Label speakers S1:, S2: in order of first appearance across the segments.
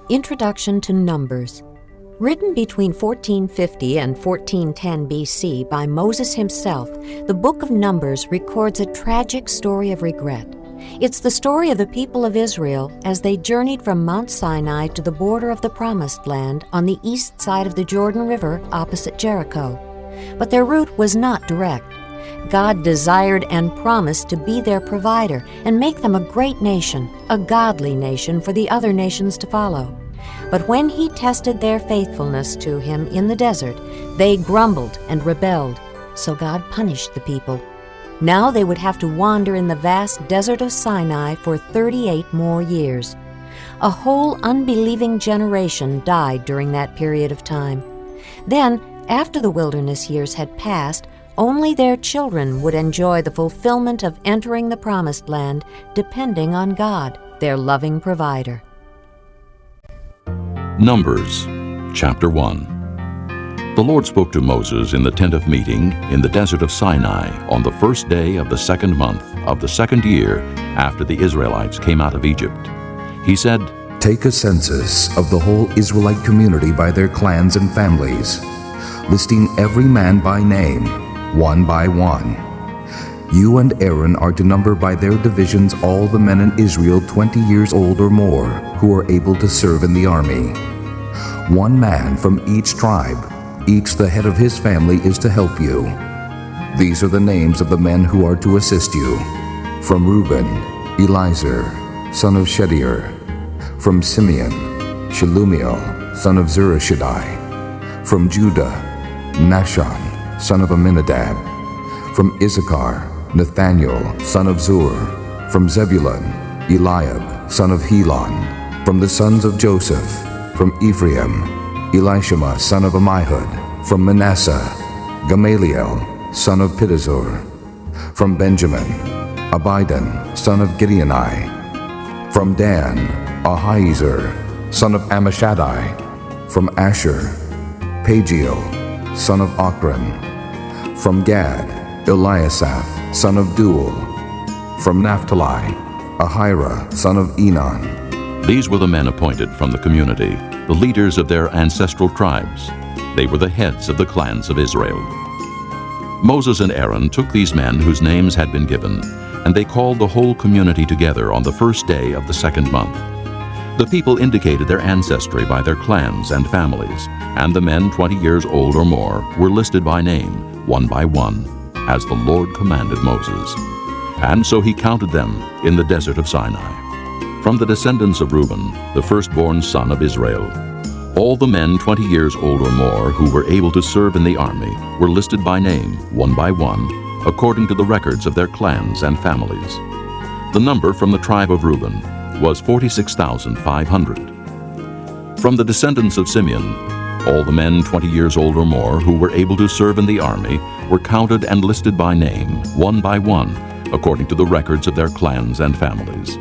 S1: Introduction to Numbers. Written between 1450 and 1410 BC by Moses himself, the Book of Numbers records a tragic story of regret. It's the story of the people of Israel as they journeyed from Mount Sinai to the border of the Promised Land on the east side of the Jordan River opposite Jericho. But their route was not direct. God desired and promised to be their provider and make them a great nation, a godly nation for the other nations to follow. But when He tested their faithfulness to Him in the desert, they grumbled and rebelled, so God punished the people. Now they would have to wander in the vast desert of Sinai for 38 more years. A whole unbelieving generation died during that period of time. Then, after the wilderness years had passed, only their children would enjoy the fulfillment of entering the Promised Land, depending on God, their loving provider.
S2: Numbers, Chapter 1. The Lord spoke to Moses in the tent of meeting in the desert of Sinai on the first day of the second month of the second year after the Israelites came out of Egypt. He said,
S3: "Take a census of the whole Israelite community by their clans and families, listing every man by name, one by one. You and Aaron are to number by their divisions all the men in Israel 20 years old or more who are able to serve in the army. One man from each tribe, each the head of his family, is to help you. These are the names of the men who are to assist you. From Reuben, Elizur, son of Shedeur. From Simeon, Shelumiel, son of Zurishaddai. From Judah, Nahshon, son of Amminadab. From Issachar, Nathaniel, son of Zur. From Zebulun, Eliab, son of Helon. From the sons of Joseph, from Ephraim, Elishama, son of Ammihud. From Manasseh, Gamaliel, son of Pedazur. From Benjamin, Abidan, son of Gideoni. From Dan, Ahiezer, son of Ammishaddai. From Asher, Pagiel, son of Ochran. From Gad, Eliasaph, son of Duel. From Naphtali, Ahira, son of Enon.
S2: These were the men appointed from the community, the leaders of their ancestral tribes. They were the heads of the clans of Israel. Moses and Aaron took these men whose names had been given, and they called the whole community together on the first day of the second month. The people indicated their ancestry by their clans and families, and the men 20 years old or more were listed by name, one by one, as the Lord commanded Moses. And so he counted them in the desert of Sinai. From the descendants of Reuben, the firstborn son of Israel, all the men 20 years old or more who were able to serve in the army were listed by name, one by one, according to the records of their clans and families. The number from the tribe of Reuben was 46,500. From the descendants of Simeon, all the men 20 years old or more who were able to serve in the army were counted and listed by name, one by one, according to the records of their clans and families.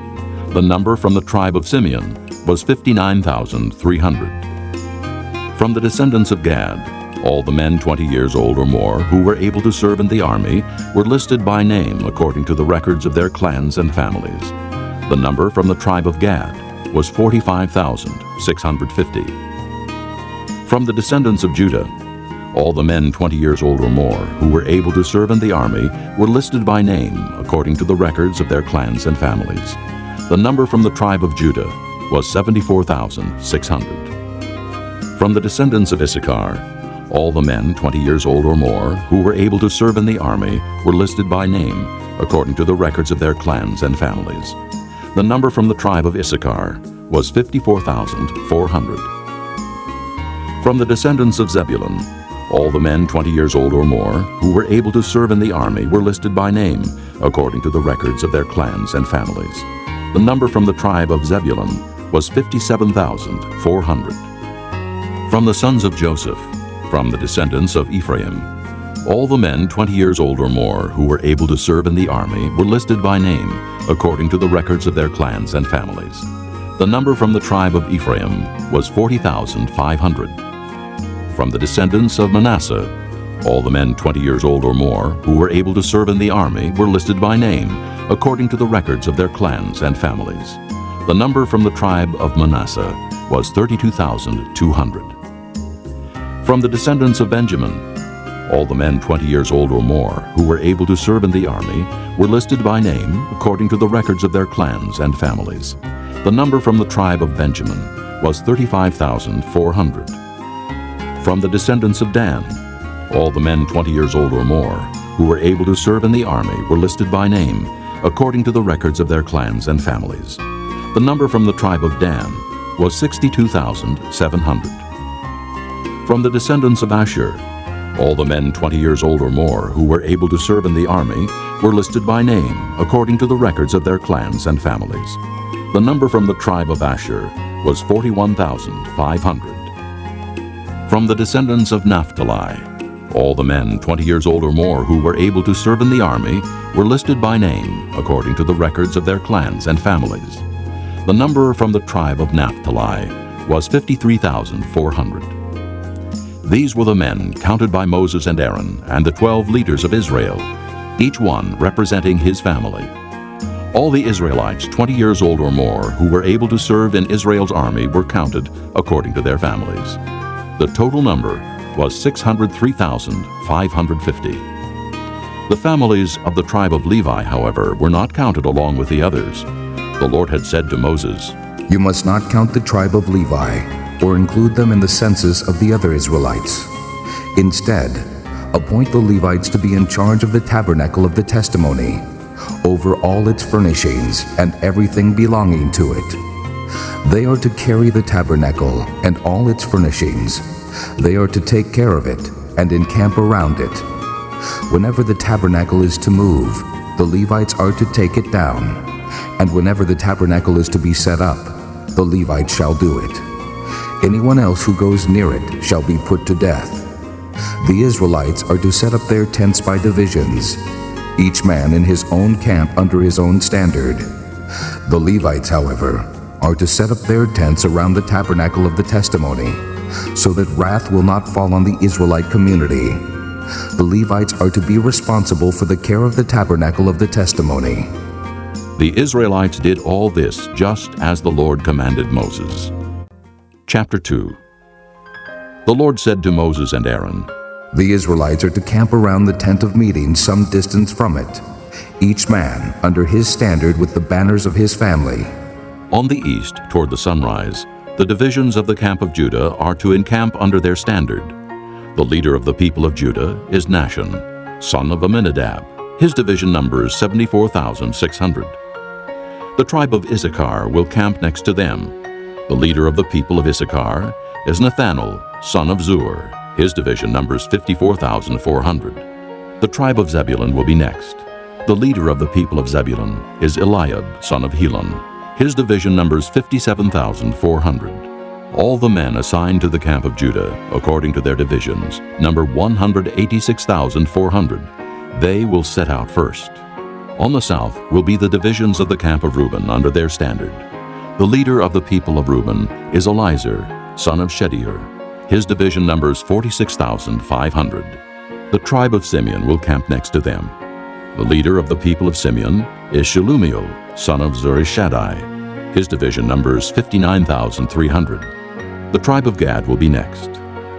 S2: The number from the tribe of Simeon was 59,300. From the descendants of Gad, all the men 20 years old or more who were able to serve in the army were listed by name according to the records of their clans and families. The number from the tribe of Gad was 45,650. From the descendants of Judah, all the men 20 years old or more who were able to serve in the army were listed by name according to the records of their clans and families. The number from the tribe of Judah was 74,600. From the descendants of Issachar, all the men 20 years old or more who were able to serve in the army were listed by name according to the records of their clans and families. The number from the tribe of Issachar was 54,400. From the descendants of Zebulun, all the men 20 years old or more who were able to serve in the army were listed by name according to the records of their clans and families. The number from the tribe of Zebulun was 57,400. From the sons of Joseph, from the descendants of Ephraim, all the men 20 years old or more who were able to serve in the army were listed by name according to the records of their clans and families. The number from the tribe of Ephraim was 40,500. From the descendants of Manasseh, all the men 20 years old or more who were able to serve in the army were listed by name according to the records of their clans and families. The number from the tribe of Manasseh was 32,200. From the descendants of Benjamin, all the men 20 years old or more who were able to serve in the army were listed by name according to the records of their clans and families. The number from the tribe of Benjamin was 35,400. From the descendants of Dan, all the men 20 years old or more who were able to serve in the army were listed by name according to the records of their clans and families. The number from the tribe of Dan was 62,700. From the descendants of Asher, all the men 20 years old or more who were able to serve in the army were listed by name according to the records of their clans and families. The number from the tribe of Asher was 41,500. From the descendants of Naphtali, all the men 20 years old or more who were able to serve in the army were listed by name according to the records of their clans and families. The number from the tribe of Naphtali was 53,400. These were the men counted by Moses and Aaron and the 12 leaders of Israel, each one representing his family. All the Israelites 20 years old or more who were able to serve in Israel's army were counted according to their families. The total number was 603,550. The families of the tribe of Levi, however, were not counted along with the others. The Lord had said to Moses,
S3: You must not count the tribe of Levi or include them in the census of the other Israelites. Instead, appoint the Levites to be in charge of the tabernacle of the testimony, over all its furnishings and everything belonging to it. They are to carry the tabernacle and all its furnishings. They are to take care of it and encamp around it. Whenever the tabernacle is to move, the Levites are to take it down, and whenever the tabernacle is to be set up, the Levites shall do it. Anyone else who goes near it shall be put to death. The Israelites are to set up their tents by divisions, each man in his own camp under his own standard. The Levites, however, are to set up their tents around the tabernacle of the testimony, so that wrath will not fall on the Israelite community. The Levites are to be responsible for the care of the tabernacle of the testimony.
S2: The Israelites did all this just as the Lord commanded Moses. Chapter 2. The Lord said to Moses and Aaron,
S3: The Israelites are to camp around the tent of meeting some distance from it, each man under his standard with the banners of his family.
S2: On the east, toward the sunrise, the divisions of the camp of Judah are to encamp under their standard. The leader of the people of Judah is Nahshon, son of Amminadab. His division numbers 74,600. The tribe of Issachar will camp next to them. The leader of the people of Issachar is Nathanael, son of Zur. His division numbers 54,400. The tribe of Zebulun will be next. The leader of the people of Zebulun is Eliab, son of Helon. His division numbers 57,400. All the men assigned to the camp of Judah, according to their divisions, number 186,400. They will set out first. On the south will be the divisions of the camp of Reuben under their standard. The leader of the people of Reuben is Elizur, son of Shedeur. His division numbers 46,500. The tribe of Simeon will camp next to them. The leader of the people of Simeon is Shelumiel, son of Zurishaddai. His division numbers 59,300. The tribe of Gad will be next.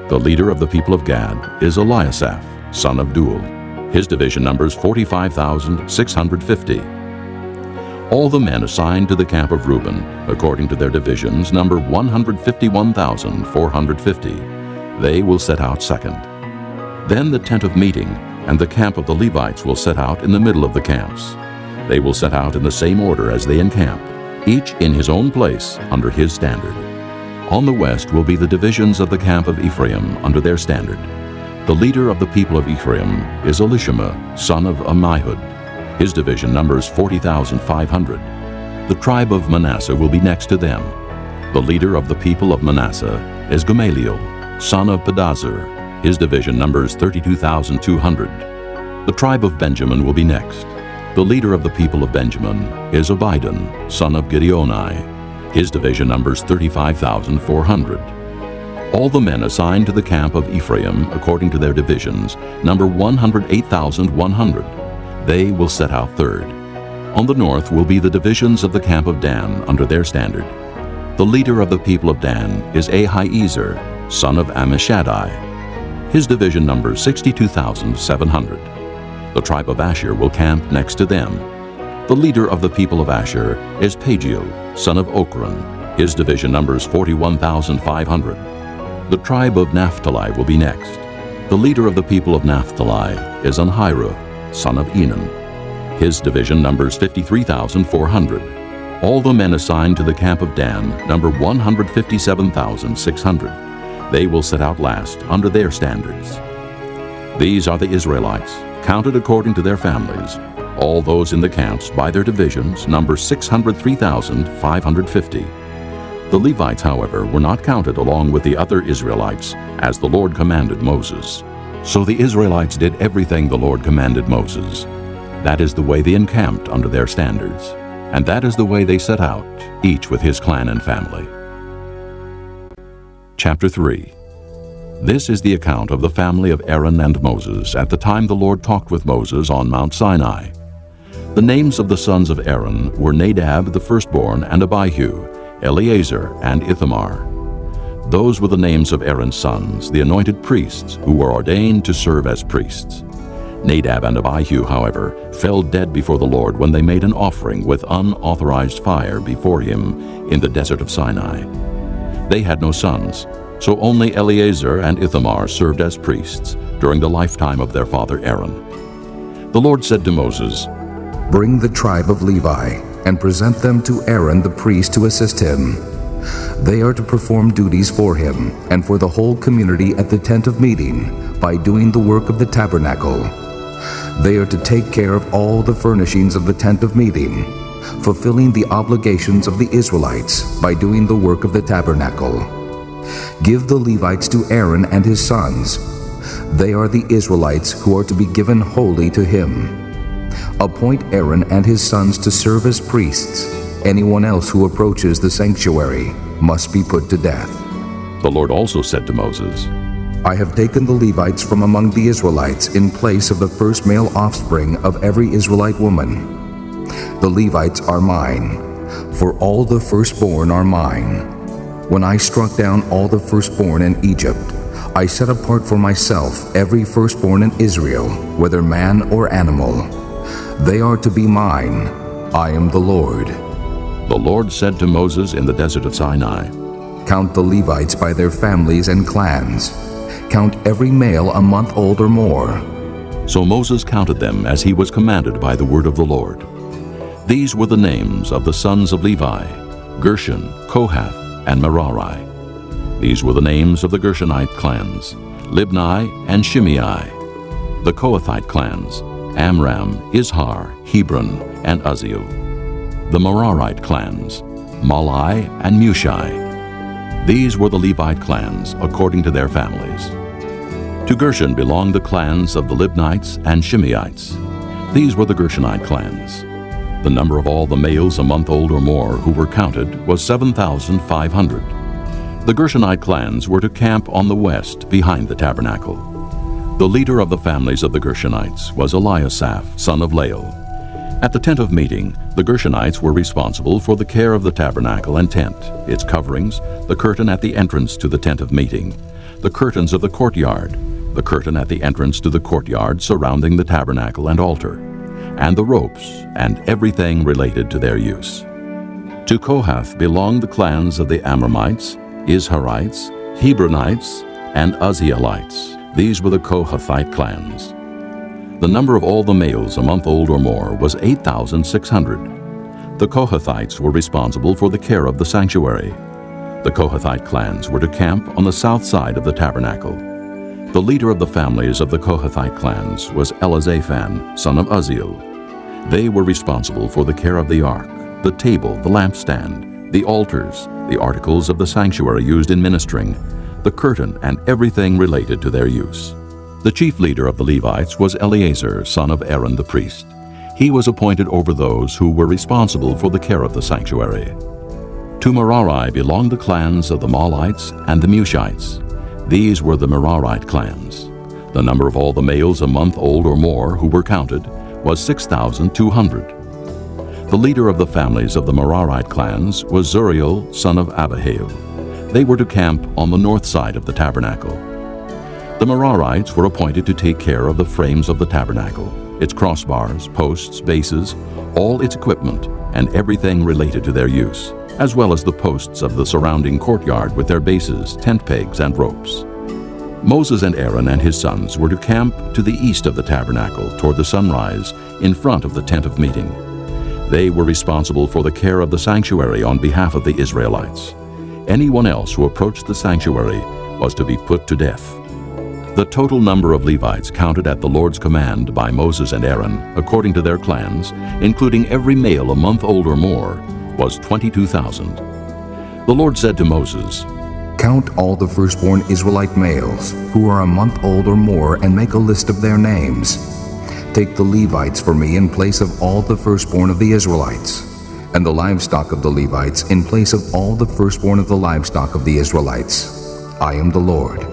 S2: The leader of the people of Gad is Eliasaph, son of Duel. His division numbers 45,650. All the men assigned to the camp of Reuben, according to their divisions, number 151,450. They will set out second. Then the tent of meeting and the camp of the Levites will set out in the middle of the camps. They will set out in the same order as they encamp, each in his own place under his standard. On the west will be the divisions of the camp of Ephraim under their standard. The leader of the people of Ephraim is Elishama, son of Ammihud. His division numbers 40,500. The tribe of Manasseh will be next to them. The leader of the people of Manasseh is Gamaliel, son of Pedazur. His division numbers 32,200. The tribe of Benjamin will be next. The leader of the people of Benjamin is Abidan, son of Gideoni. His division numbers 35,400. All the men assigned to the camp of Ephraim, according to their divisions, number 108,100. They will set out third. On the north will be the divisions of the camp of Dan under their standard. The leader of the people of Dan is Ahiezer, son of Ammishaddai. His division numbers 62,700. The tribe of Asher will camp next to them. The leader of the people of Asher is Pagiel, son of Ochran. His division numbers 41,500. The tribe of Naphtali will be next. The leader of the people of Naphtali is Anhiru, son of Enan. His division numbers 53,400. All the men assigned to the camp of Dan number 157,600. They will set out last under their standards. These are the Israelites, counted according to their families. All those in the camps by their divisions number 603,550. The Levites, however, were not counted along with the other Israelites, as the Lord commanded Moses. So the Israelites did everything the Lord commanded Moses. That is the way they encamped under their standards, and that is the way they set out, each with his clan and family. Chapter 3. This is the account of the family of Aaron and Moses at the time the Lord talked with Moses on Mount Sinai. The names of the sons of Aaron were Nadab the firstborn and Abihu, Eleazar and Ithamar. Those were the names of Aaron's sons, the anointed priests, who were ordained to serve as priests. Nadab and Abihu, however, fell dead before the Lord when they made an offering with unauthorized fire before him in the desert of Sinai. They had no sons, so only Eleazar and Ithamar served as priests during the lifetime of their father Aaron. The Lord said to Moses,
S3: "Bring the tribe of Levi and present them to Aaron the priest to assist him. They are to perform duties for him and for the whole community at the tent of meeting by doing the work of the tabernacle. They are to take care of all the furnishings of the tent of meeting, fulfilling the obligations of the Israelites by doing the work of the tabernacle. Give the Levites to Aaron and his sons. They are the Israelites who are to be given wholly to him. Appoint Aaron and his sons to serve as priests. Anyone else who approaches the sanctuary must be put to death."
S2: The Lord also said to Moses,
S3: "I have taken the Levites from among the Israelites in place of the first male offspring of every Israelite woman. The Levites are mine, for all the firstborn are mine. When I struck down all the firstborn in Egypt, I set apart for myself every firstborn in Israel, whether man or animal. They are to be mine. I am the Lord."
S2: The Lord said to Moses in the desert of Sinai,
S3: "Count the Levites by their families and clans. Count every male a month old or more."
S2: So Moses counted them as he was commanded by the word of the Lord. These were the names of the sons of Levi: Gershon, Kohath, and Merari. These were the names of the Gershonite clans: Libni and Shimei. The Kohathite clans: Amram, Izhar, Hebron, and Uzziel. The Merarite clans: Malai and Mushi. These were the Levite clans according to their families. To Gershon belonged the clans of the Libnites and Shimeites. These were the Gershonite clans. The number of all the males a month old or more who were counted was 7,500. The Gershonite clans were to camp on the west behind the tabernacle. The leader of the families of the Gershonites was Eliasaph, son of Lael. At the tent of meeting, the Gershonites were responsible for the care of the tabernacle and tent, its coverings, the curtain at the entrance to the tent of meeting, the curtains of the courtyard, the curtain at the entrance to the courtyard surrounding the tabernacle and altar, and the ropes and everything related to their use. To Kohath belonged the clans of the Amramites, Izharites, Hebronites, and Uzzielites. These were the Kohathite clans. The number of all the males a month old or more was 8,600. The Kohathites were responsible for the care of the sanctuary. The Kohathite clans were to camp on the south side of the tabernacle. The leader of the families of the Kohathite clans was Elizaphan, son of Uzziel. They were responsible for the care of the ark, the table, the lampstand, the altars, the articles of the sanctuary used in ministering, the curtain, and everything related to their use. The chief leader of the Levites was Eleazar, son of Aaron the priest. He was appointed over those who were responsible for the care of the sanctuary. To Merari belonged the clans of the Malites and the Mushites. These were the Merarite clans. The number of all the males a month old or more who were counted was 6,200. The leader of the families of the Merarite clans was Zuriel, son of Abihail. They were to camp on the north side of the tabernacle. The Merarites were appointed to take care of the frames of the tabernacle, its crossbars, posts, bases, all its equipment, and everything related to their use, as well as the posts of the surrounding courtyard with their bases, tent pegs, and ropes. Moses and Aaron and his sons were to camp to the east of the tabernacle toward the sunrise in front of the tent of meeting. They were responsible for the care of the sanctuary on behalf of the Israelites. Anyone else who approached the sanctuary was to be put to death. The total number of Levites counted at the Lord's command by Moses and Aaron, according to their clans, including every male a month old or more, was 22,000. The Lord said to Moses,
S3: Count all the firstborn Israelite males who are a month old or more and make a list of their names. Take the Levites for me in place of all the firstborn of the Israelites, and the livestock of the Levites in place of all the firstborn of the livestock of the Israelites. I am the Lord.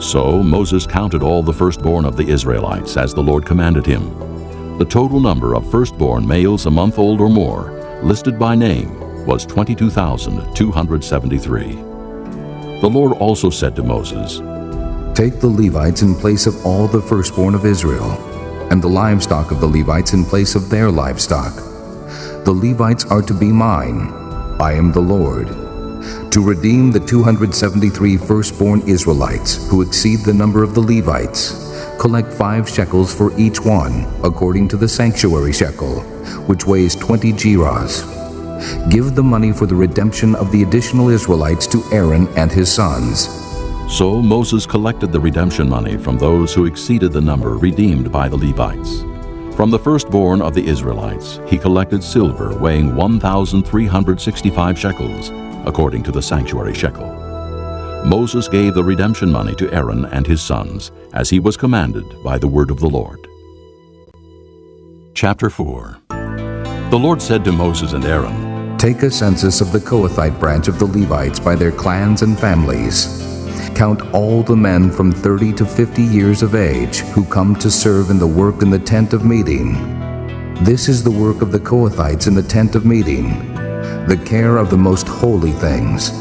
S2: So Moses counted all the firstborn of the Israelites as the Lord commanded him. The total number of firstborn males a month old or more, listed by name, was 22,273. The Lord also said to Moses,
S3: Take the Levites in place of all the firstborn of Israel, and the livestock of the Levites in place of their livestock. The Levites are to be mine. I am the Lord. To redeem the 273 firstborn Israelites who exceed the number of the Levites, collect 5 shekels for each one, according to the sanctuary shekel, which weighs 20 gerahs. Give the money for the redemption of the additional Israelites to Aaron and his sons.
S2: So Moses collected the redemption money from those who exceeded the number redeemed by the Levites. From the firstborn of the Israelites, he collected silver weighing 1,365 shekels, according to the sanctuary shekel. Moses gave the redemption money to Aaron and his sons, as he was commanded by the word of the Lord. Chapter 4. The Lord said to Moses and Aaron,
S3: Take a census of the Kohathite branch of the Levites by their clans and families. Count all the men from 30 to 50 years of age who come to serve in the work in the tent of meeting. This is the work of the Kohathites in the tent of meeting, the care of the most holy things.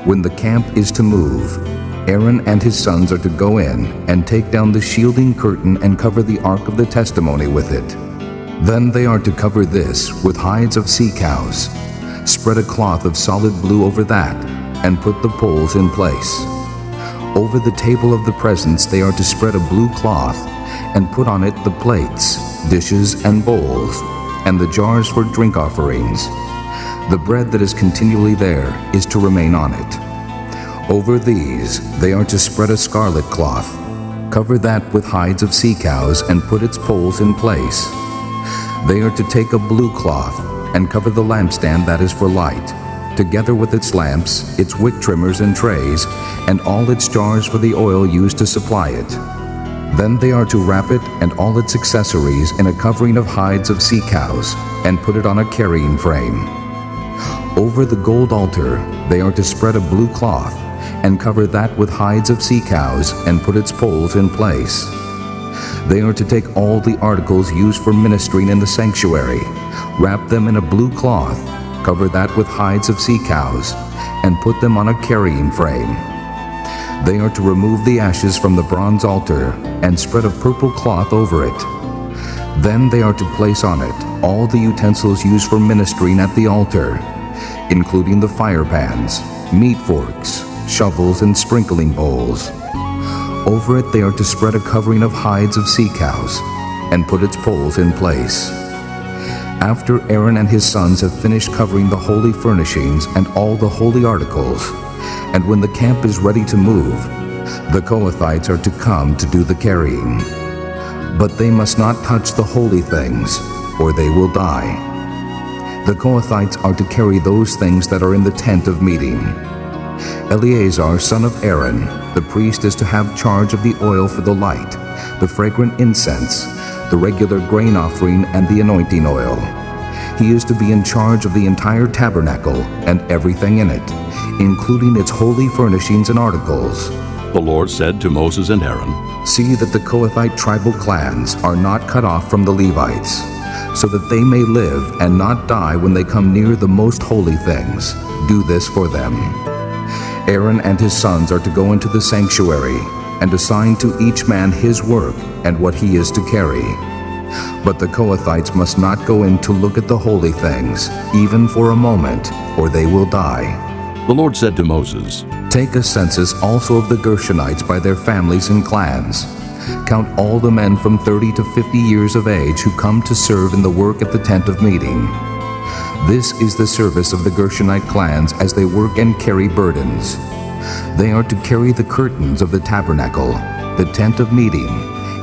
S3: When the camp is to move, Aaron and his sons are to go in and take down the shielding curtain and cover the ark of the testimony with it. Then they are to cover this with hides of sea cows. Spread a cloth of solid blue over that, and put the poles in place. Over the table of the presence they are to spread a blue cloth, and put on it the plates, dishes, and bowls, and the jars for drink offerings. The bread that is continually there is to remain on it. Over these they are to spread a scarlet cloth. Cover that with hides of sea cows, and put its poles in place. They are to take a blue cloth and cover the lampstand that is for light, together with its lamps, its wick trimmers and trays, and all its jars for the oil used to supply it. Then they are to wrap it and all its accessories in a covering of hides of sea cows, and put it on a carrying frame. Over the gold altar they are to spread a blue cloth, and cover that with hides of sea cows, and put its poles in place. They are to take all the articles used for ministering in the sanctuary, wrap them in a blue cloth, cover that with hides of sea cows, and put them on a carrying frame. They are to remove the ashes from the bronze altar and spread a purple cloth over it. Then they are to place on it all the utensils used for ministering at the altar, including the fire pans, meat forks, shovels, and sprinkling bowls. Over it they are to spread a covering of hides of sea cows, and put its poles in place. After Aaron and his sons have finished covering the holy furnishings and all the holy articles, and when the camp is ready to move, the Kohathites are to come to do the carrying. But they must not touch the holy things, or they will die. The Kohathites are to carry those things that are in the tent of meeting. Eleazar, son of Aaron, the priest, is to have charge of the oil for the light, the fragrant incense, the regular grain offering, and the anointing oil. He is to be in charge of the entire tabernacle and everything in it, including its holy furnishings and articles.
S2: The Lord said to Moses and Aaron,
S3: See that the Kohathite tribal clans are not cut off from the Levites, so that they may live and not die when they come near the most holy things. Do this for them. Aaron and his sons are to go into the sanctuary and assign to each man his work and what he is to carry. But the Kohathites must not go in to look at the holy things, even for a moment, or they will die.
S2: The Lord said to Moses,
S3: Take a census also of the Gershonites by their families and clans. Count all the men from 30 to 50 years of age who come to serve in the work at the tent of meeting. This is the service of the Gershonite clans as they work and carry burdens. They are to carry the curtains of the tabernacle, the tent of meeting,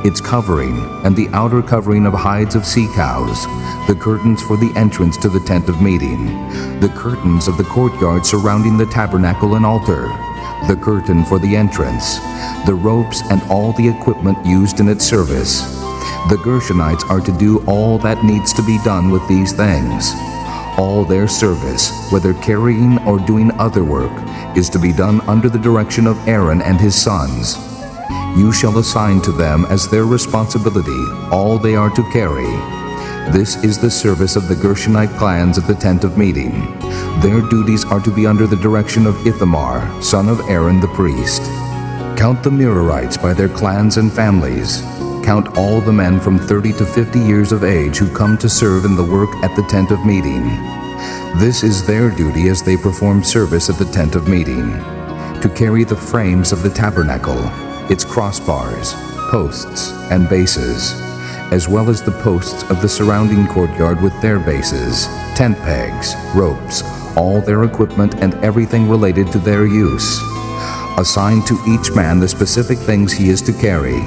S3: its covering, and the outer covering of hides of sea cows, the curtains for the entrance to the tent of meeting, the curtains of the courtyard surrounding the tabernacle and altar, the curtain for the entrance, the ropes and all the equipment used in its service. The Gershonites are to do all that needs to be done with these things. All their service, whether carrying or doing other work, is to be done under the direction of Aaron and his sons. You shall assign to them as their responsibility all they are to carry. This is the service of the Gershonite clans at the tent of meeting. Their duties are to be under the direction of Ithamar, son of Aaron the priest. Count the Merarites by their clans and families. Count all the men from 30 to 50 years of age who come to serve in the work at the tent of meeting. This is their duty as they perform service at the tent of meeting, to carry the frames of the tabernacle, its crossbars, posts, and bases, as well as the posts of the surrounding courtyard with their bases, tent pegs, ropes, all their equipment and everything related to their use. Assign to each man the specific things he is to carry.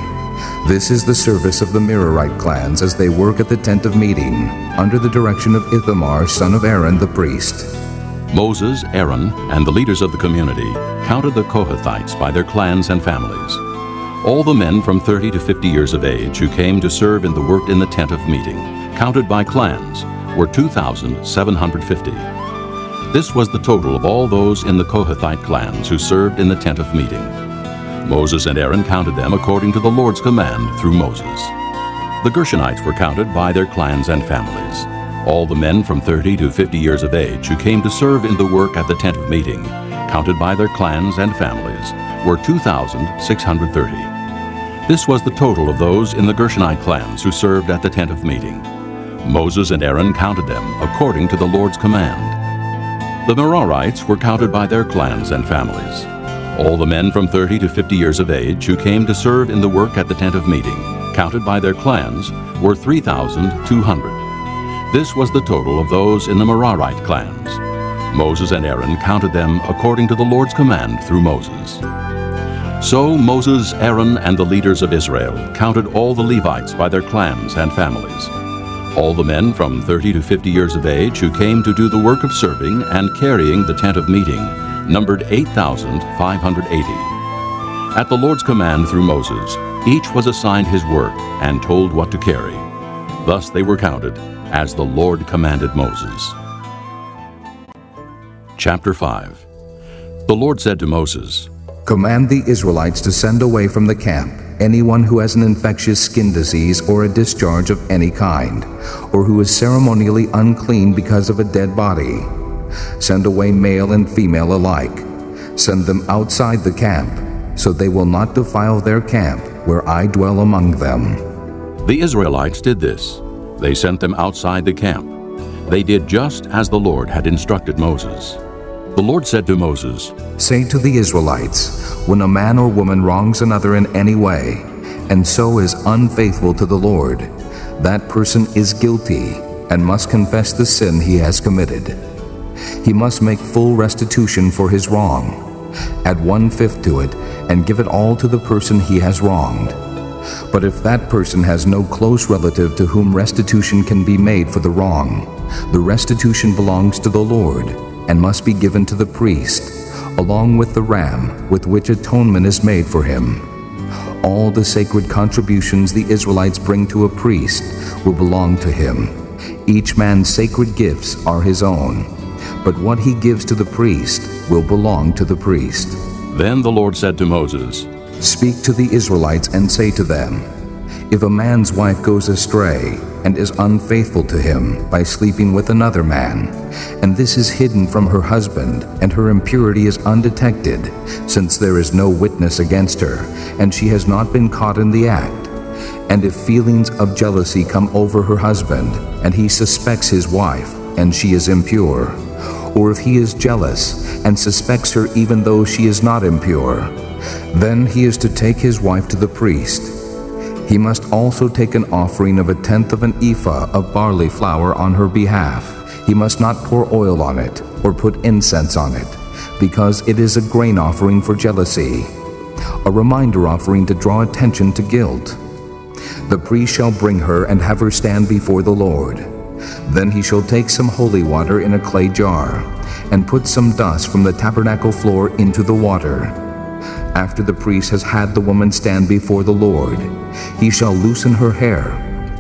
S3: This is the service of the Merarite clans as they work at the tent of meeting, under the direction of Ithamar, son of Aaron the priest.
S2: Moses, Aaron, and the leaders of the community counted the Kohathites by their clans and families. All the men from 30 to 50 years of age who came to serve in the work in the tent of meeting, counted by clans, were 2,750. This was the total of all those in the Kohathite clans who served in the tent of meeting. Moses and Aaron counted them according to the Lord's command through Moses. The Gershonites were counted by their clans and families. All the men from 30 to 50 years of age who came to serve in the work at the tent of meeting, counted by their clans and families, were 2,630. This was the total of those in the Gershonite clans who served at the tent of meeting. Moses and Aaron counted them according to the Lord's command. The Merarites were counted by their clans and families. All the men from 30 to 50 years of age who came to serve in the work at the tent of meeting, counted by their clans, were 3,200. This was the total of those in the Merarite clans. Moses and Aaron counted them according to the Lord's command through Moses. So Moses, Aaron, and the leaders of Israel counted all the Levites by their clans and families. All the men from 30 to 50 years of age who came to do the work of serving and carrying the tent of meeting numbered 8,580. At the Lord's command through Moses, each was assigned his work and told what to carry. Thus they were counted as the Lord commanded Moses. Chapter 5. The Lord said to Moses,
S3: Command the Israelites to send away from the camp anyone who has an infectious skin disease or a discharge of any kind, or who is ceremonially unclean because of a dead body. Send away male and female alike. Send them outside the camp, so they will not defile their camp where I dwell among them.
S2: The Israelites did this. They sent them outside the camp. They did just as the Lord had instructed Moses. The Lord said to Moses,
S3: Say to the Israelites, when a man or woman wrongs another in any way, and so is unfaithful to the Lord, that person is guilty and must confess the sin he has committed. He must make full restitution for his wrong. Add 1/5 to it and give it all to the person he has wronged. But if that person has no close relative to whom restitution can be made for the wrong, the restitution belongs to the Lord and must be given to the priest, along with the ram with which atonement is made for him. All the sacred contributions the Israelites bring to a priest will belong to him. Each man's sacred gifts are his own, but what he gives to the priest will belong to the priest.
S2: Then the Lord said to Moses,
S3: Speak to the Israelites and say to them, If a man's wife goes astray and is unfaithful to him by sleeping with another man, and this is hidden from her husband, and her impurity is undetected, since there is no witness against her, and she has not been caught in the act, and if feelings of jealousy come over her husband, and he suspects his wife, and she is impure, or if he is jealous and suspects her even though she is not impure, then he is to take his wife to the priest. He must also take an offering of 1/10 of an ephah of barley flour on her behalf. He must not pour oil on it or put incense on it, because it is a grain offering for jealousy, a reminder offering to draw attention to guilt. The priest shall bring her and have her stand before the Lord. Then he shall take some holy water in a clay jar, and put some dust from the tabernacle floor into the water. After the priest has had the woman stand before the Lord, he shall loosen her hair,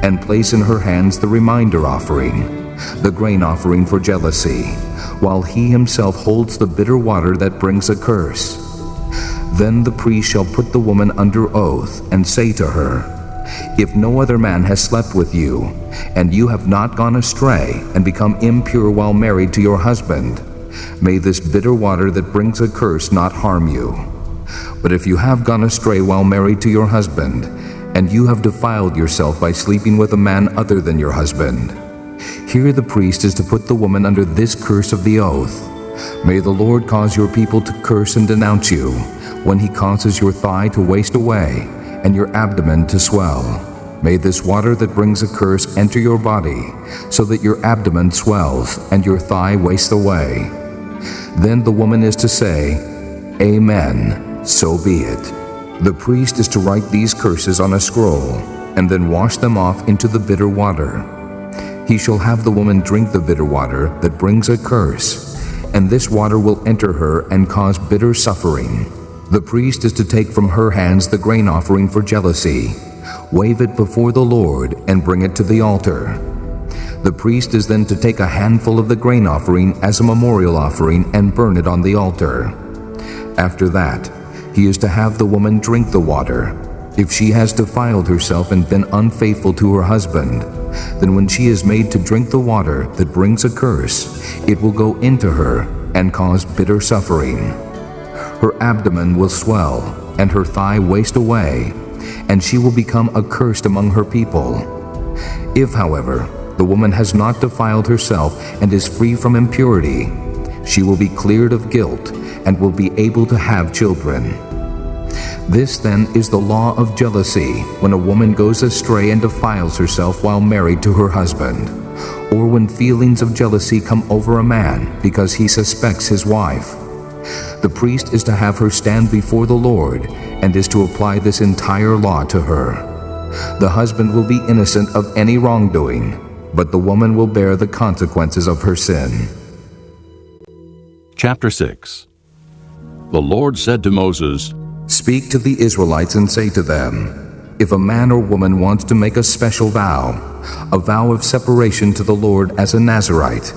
S3: and place in her hands the reminder offering, the grain offering for jealousy, while he himself holds the bitter water that brings a curse. Then the priest shall put the woman under oath, and say to her, "If no other man has slept with you, and you have not gone astray and become impure while married to your husband, may this bitter water that brings a curse not harm you. But if you have gone astray while married to your husband, and you have defiled yourself by sleeping with a man other than your husband, here the priest is to put the woman under this curse of the oath. May the Lord cause your people to curse and denounce you, when he causes your thigh to waste away, and your abdomen to swell. May this water that brings a curse enter your body, so that your abdomen swells, and your thigh wastes away." Then the woman is to say, "Amen. So be it." The priest is to write these curses on a scroll, and then wash them off into the bitter water. He shall have the woman drink the bitter water that brings a curse, and this water will enter her and cause bitter suffering. The priest is to take from her hands the grain offering for jealousy, wave it before the Lord, and bring it to the altar. The priest is then to take a handful of the grain offering as a memorial offering and burn it on the altar. After that, he is to have the woman drink the water. If she has defiled herself and been unfaithful to her husband, then when she is made to drink the water that brings a curse, it will go into her and cause bitter suffering. Her abdomen will swell, and her thigh waste away, and she will become accursed among her people. If, however, the woman has not defiled herself and is free from impurity, she will be cleared of guilt and will be able to have children. This then is the law of jealousy, when a woman goes astray and defiles herself while married to her husband, or when feelings of jealousy come over a man because he suspects his wife. The priest is to have her stand before the Lord, and is to apply this entire law to her. The husband will be innocent of any wrongdoing, but the woman will bear the consequences of her sin.
S2: Chapter 6. The Lord said to Moses,
S3: "Speak to the Israelites and say to them, if a man or woman wants to make a special vow, a vow of separation to the Lord as a Nazirite,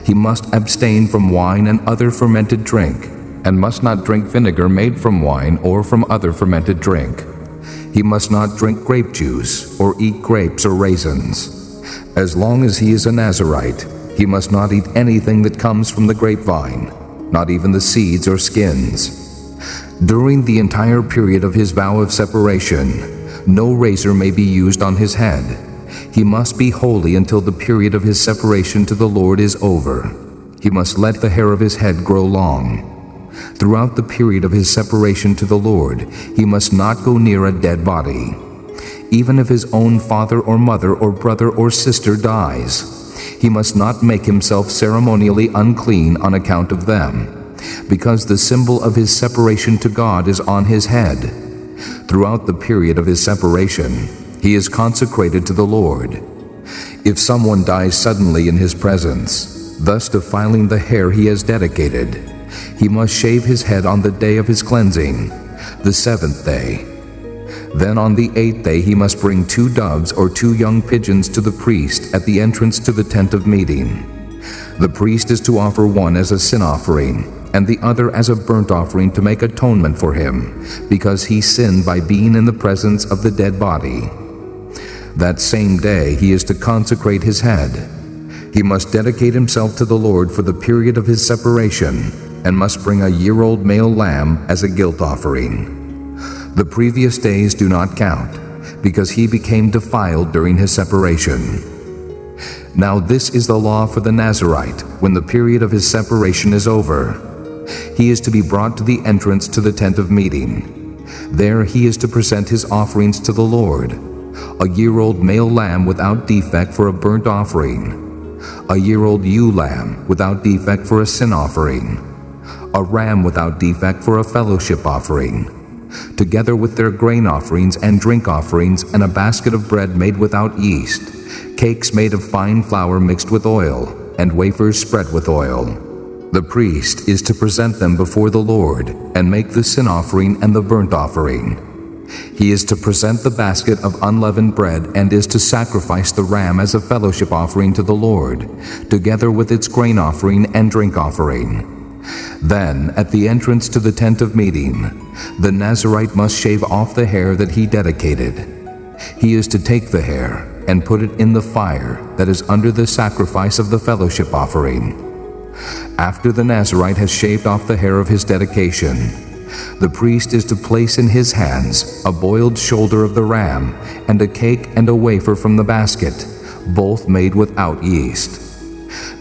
S3: he must abstain from wine and other fermented drink, and must not drink vinegar made from wine or from other fermented drink. He must not drink grape juice or eat grapes or raisins. As long as he is a Nazirite, he must not eat anything that comes from the grapevine, not even the seeds or skins. During the entire period of his vow of separation, no razor may be used on his head. He must be holy until the period of his separation to the Lord is over. He must let the hair of his head grow long. Throughout the period of his separation to the Lord, he must not go near a dead body. Even if his own father or mother or brother or sister dies, he must not make himself ceremonially unclean on account of them, because the symbol of his separation to God is on his head. Throughout the period of his separation, he is consecrated to the Lord. If someone dies suddenly in his presence, thus defiling the hair he has dedicated, he must shave his head on the day of his cleansing, the 7th day. Then on the 8th day he must bring 2 doves or 2 young pigeons to the priest at the entrance to the tent of meeting. The priest is to offer one as a sin offering, and the other as a burnt offering to make atonement for him, because he sinned by being in the presence of the dead body. That same day he is to consecrate his head. He must dedicate himself to the Lord for the period of his separation, and must bring a year-old male lamb as a guilt offering. The previous days do not count, because he became defiled during his separation. Now this is the law for the Nazirite when the period of his separation is over. He is to be brought to the entrance to the tent of meeting. There he is to present his offerings to the Lord: a year-old male lamb without defect for a burnt offering, a year-old ewe lamb without defect for a sin offering, a ram without defect for a fellowship offering, together with their grain offerings and drink offerings, and a basket of bread made without yeast, cakes made of fine flour mixed with oil, and wafers spread with oil. The priest is to present them before the Lord and make the sin offering and the burnt offering. He is to present the basket of unleavened bread and is to sacrifice the ram as a fellowship offering to the Lord, together with its grain offering and drink offering. Then, at the entrance to the tent of meeting, the Nazirite must shave off the hair that he dedicated. He is to take the hair and put it in the fire that is under the sacrifice of the fellowship offering. After the Nazirite has shaved off the hair of his dedication, the priest is to place in his hands a boiled shoulder of the ram and a cake and a wafer from the basket, both made without yeast.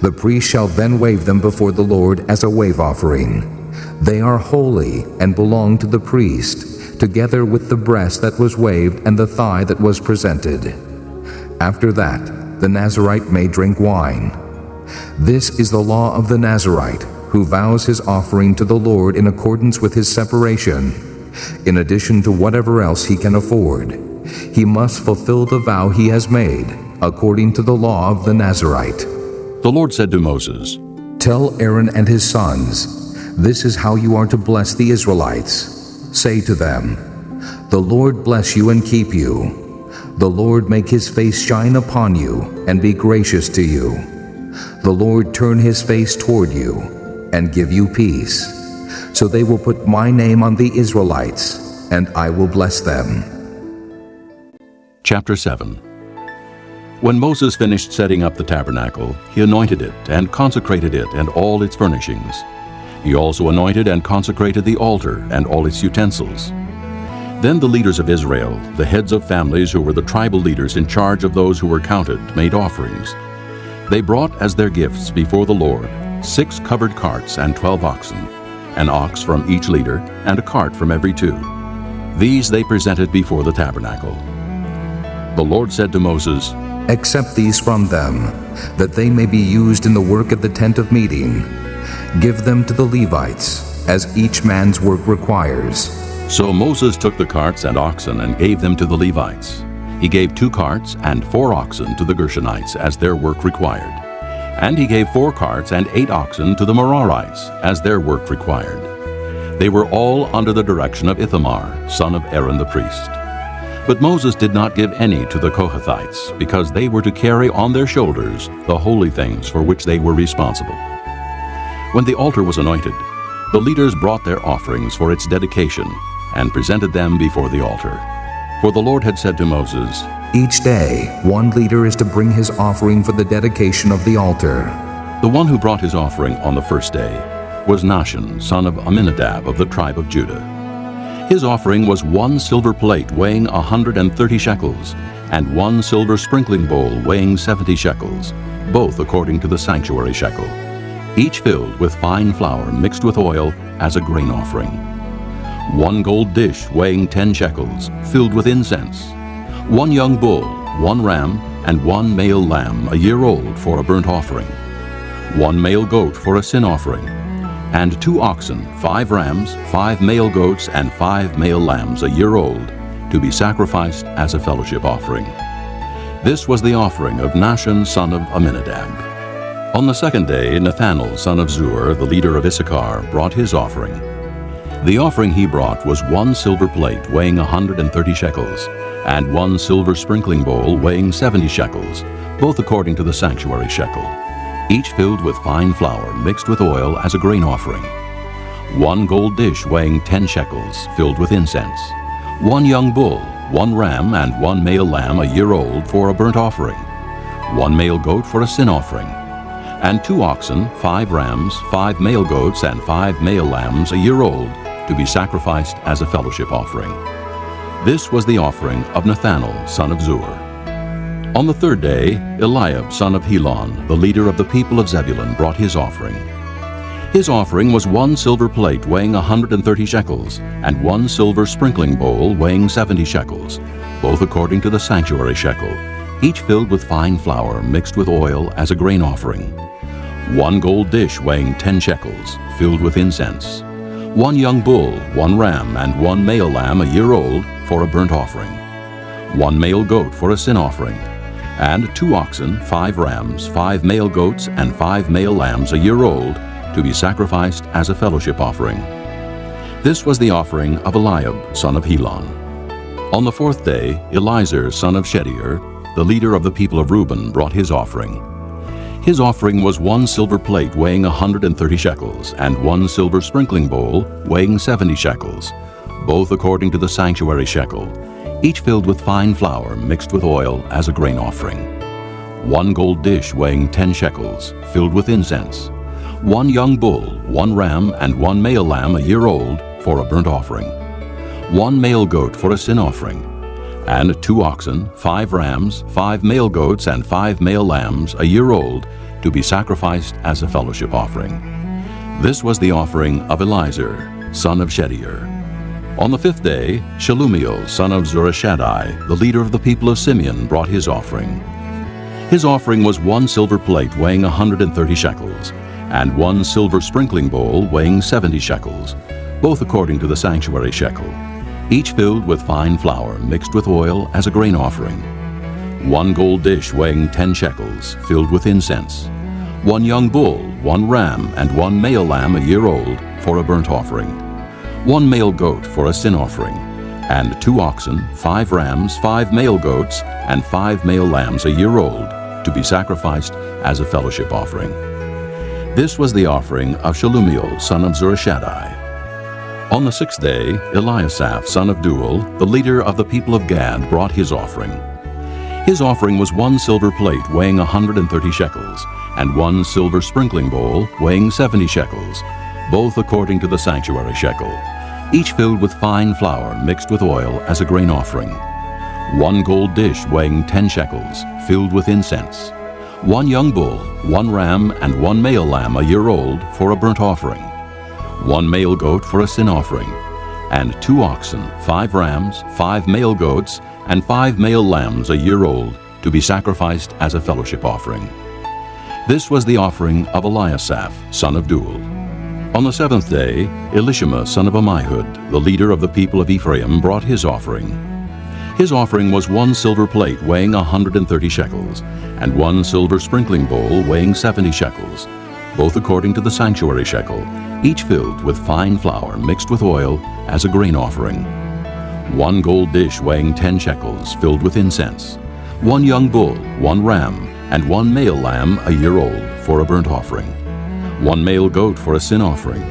S3: The priest shall then wave them before the Lord as a wave offering. They are holy and belong to the priest, together with the breast that was waved and the thigh that was presented. After that, the Nazirite may drink wine. This is the law of the Nazirite, who vows his offering to the Lord in accordance with his separation, in addition to whatever else he can afford. He must fulfill the vow he has made, according to the law of the Nazirite.
S2: The Lord said to Moses,
S3: Tell Aaron and his sons, this is how you are to bless the Israelites. Say to them, The Lord bless you and keep you. The Lord make his face shine upon you and be gracious to you. The Lord turn his face toward you and give you peace. So they will put my name on the Israelites, and I will bless them.
S2: Chapter 7. When Moses finished setting up the tabernacle, he anointed it and consecrated it and all its furnishings. He also anointed and consecrated the altar and all its utensils. Then the leaders of Israel, the heads of families who were the tribal leaders in charge of those who were counted, made offerings. They brought as their gifts before the Lord 6 covered carts and 12 oxen, an ox from each leader and a cart from every 2. These they presented before the tabernacle. The Lord said to Moses,
S3: Accept these from them, that they may be used in the work of the tent of meeting. Give them to the Levites, as each man's work requires.
S2: So Moses took the carts and oxen and gave them to the Levites. He gave 2 carts and 4 oxen to the Gershonites as their work required. And he gave 4 carts and 8 oxen to the Merarites as their work required. They were all under the direction of Ithamar, son of Aaron the priest. But Moses did not give any to the Kohathites, because they were to carry on their shoulders the holy things for which they were responsible. When the altar was anointed, the leaders brought their offerings for its dedication and presented them before the altar. For the Lord had said to Moses,
S3: Each day, one leader is to bring his offering for the dedication of the altar.
S2: The one who brought his offering on the first day was Nahshon, son of Amminadab of the tribe of Judah. His offering was 1 silver plate weighing 130 shekels, and 1 silver sprinkling bowl weighing 70 shekels, both according to the sanctuary shekel, each filled with fine flour mixed with oil as a grain offering. 1 gold dish weighing 10 shekels, filled with incense. 1 young bull, 1 ram, and 1 male lamb, a year old, for a burnt offering. 1 male goat for a sin offering. And 2 oxen, 5 rams, 5 male goats, and 5 male lambs, a year old, to be sacrificed as a fellowship offering. This was the offering of Nahshon, son of Amminadab. On the second day, Nethanel, son of Zur, the leader of Issachar, brought his offering. The offering he brought was 1 silver plate weighing 130 shekels, and 1 silver sprinkling bowl weighing 70 shekels, both according to the sanctuary shekel, each filled with fine flour mixed with oil as a grain offering. 1 gold dish weighing 10 shekels, filled with incense. 1 young bull, one ram and one male lamb a year old for a burnt offering, one male goat for a sin offering, and 2 oxen, 5 rams, 5 male goats, and 5 male lambs a year old to be sacrificed as a fellowship offering. This was the offering of Nathanael, son of Zur. On the 3rd day, Eliab, son of Helon, the leader of the people of Zebulun, brought his offering. His offering was 1 silver plate weighing 130 shekels, and 1 silver sprinkling bowl weighing 70 shekels, both according to the sanctuary shekel, each filled with fine flour mixed with oil as a grain offering. 1 gold dish weighing 10 shekels, filled with incense. 1 young bull, 1 ram, and 1 male lamb a year old for a burnt offering. 1 male goat for a sin offering, and 2 oxen, 5 rams, 5 male goats, and 5 male lambs a year old to be sacrificed as a fellowship offering. This was the offering of Eliab, son of Helon. On the 4th day, Elizur, son of Shedeur, the leader of the people of Reuben, brought his offering. His offering was 1 silver plate weighing 130 shekels, and 1 silver sprinkling bowl weighing 70 shekels, both according to the sanctuary shekel, each filled with fine flour mixed with oil as a grain offering. 1 gold dish weighing 10 shekels, filled with incense. 1 young bull, 1 ram, and 1 male lamb a year old for a burnt offering. 1 male goat for a sin offering, and 2 oxen, 5 rams, 5 male goats, and 5 male lambs a year old to be sacrificed as a fellowship offering. This was the offering of Elizur, son of Shedeur. On the 5th day, Shelumiel, son of Zurishaddai, the leader of the people of Simeon, brought his offering. His offering was 1 silver plate weighing 130 shekels, and 1 silver sprinkling bowl weighing 70 shekels, both according to the sanctuary shekel, each filled with fine flour mixed with oil as a grain offering. 1 gold dish weighing 10 shekels, filled with incense. 1 young bull, 1 ram, and 1 male lamb a year old for a burnt offering. 1 male goat for a sin offering, and 2 oxen, 5 rams, 5 male goats, and 5 male lambs a year old to be sacrificed as a fellowship offering. This was the offering of Shelumiel, son of Zurishaddai. On the 6th day, Eliasaph, son of Deuel, the leader of the people of Gad, brought his offering. His offering was 1 silver plate weighing 130 shekels, and 1 silver sprinkling bowl weighing 70 shekels, both according to the sanctuary shekel, each filled with fine flour mixed with oil as a grain offering. 1 gold dish weighing 10 shekels, filled with incense. 1 young bull, 1 ram, and 1 male lamb a year old for a burnt offering. 1 male goat for a sin offering, and 2 oxen, 5 rams, 5 male goats, and 5 male lambs a year old to be sacrificed as a fellowship offering. This was the offering of Eliasaph, son of Deuel. On the 7th day, Elishama, son of Ammihud, the leader of the people of Ephraim, brought his offering. His offering was 1 silver plate weighing 130 shekels, and 1 silver sprinkling bowl weighing 70 shekels, both according to the sanctuary shekel, each filled with fine flour mixed with oil as a grain offering. 1 gold dish weighing 10 shekels, filled with incense. 1 young bull, 1 ram, and 1 male lamb a year old for a burnt offering. 1 male goat for a sin offering,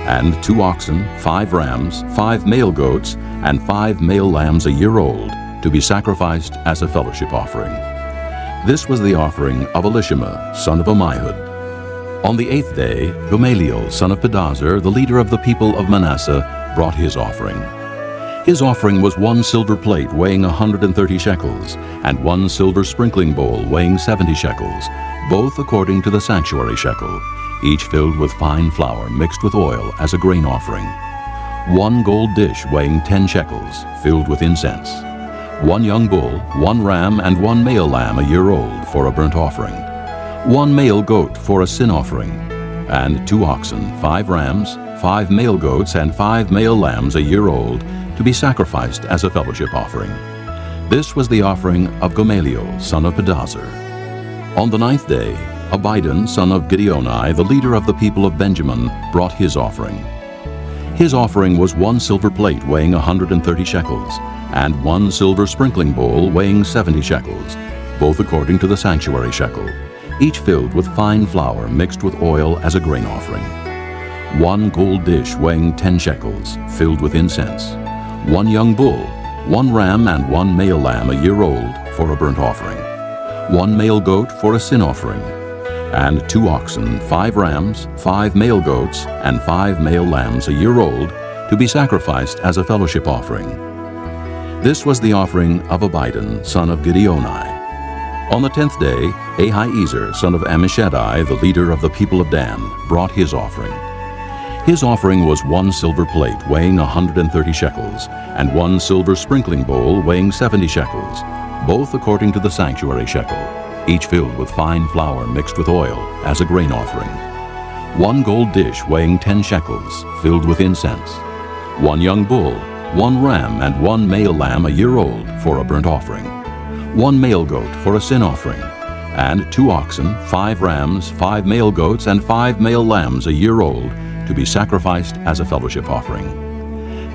S2: and 2 oxen, 5 rams, 5 male goats, and 5 male lambs a year old to be sacrificed as a fellowship offering. This was the offering of Elishama, son of Ammihud. On the 8th day, Gamaliel, son of Pedazur, the leader of the people of Manasseh, brought his offering. His offering was 1 silver plate weighing 130 shekels, and 1 silver sprinkling bowl weighing 70 shekels, both according to the sanctuary shekel, each filled with fine flour mixed with oil as a grain offering. 1 gold dish weighing 10 shekels, filled with incense. 1 young bull, 1 ram, and 1 male lamb a year old for a burnt offering. 1 male goat for a sin offering, and 2 oxen, 5 rams, 5 male goats, and 5 male lambs a year old to be sacrificed as a fellowship offering. This was the offering of Gamaliel, son of Pedazur. On the 9th day, Abidan, son of Gideoni, the leader of the people of Benjamin, brought his offering. His offering was 1 silver plate weighing 130 shekels, and 1 silver sprinkling bowl weighing 70 shekels, both according to the sanctuary shekel, each filled with fine flour mixed with oil as a grain offering. 1 gold dish weighing 10 shekels, filled with incense. 1 young bull, 1 ram and 1 male lamb a year old for a burnt offering, 1 male goat for a sin offering, and 2 oxen, 5 rams, 5 male goats, and 5 male lambs a year old to be sacrificed as a fellowship offering. This was the offering of Abidan, son of Gideoni. On the 10th day, Ahiezer, son of Ammishaddai, the leader of the people of Dan, brought his offering. His offering was 1 silver plate weighing 130 shekels, and 1 silver sprinkling bowl weighing 70 shekels, both according to the sanctuary shekel, each filled with fine flour mixed with oil as a grain offering. 1 gold dish weighing 10 shekels, filled with incense. 1 young bull, 1 ram, and 1 male lamb a year old for a burnt offering. 1 male goat for a sin offering, and 2 oxen, 5 rams, 5 male goats, and 5 male lambs a year old to be sacrificed as a fellowship offering.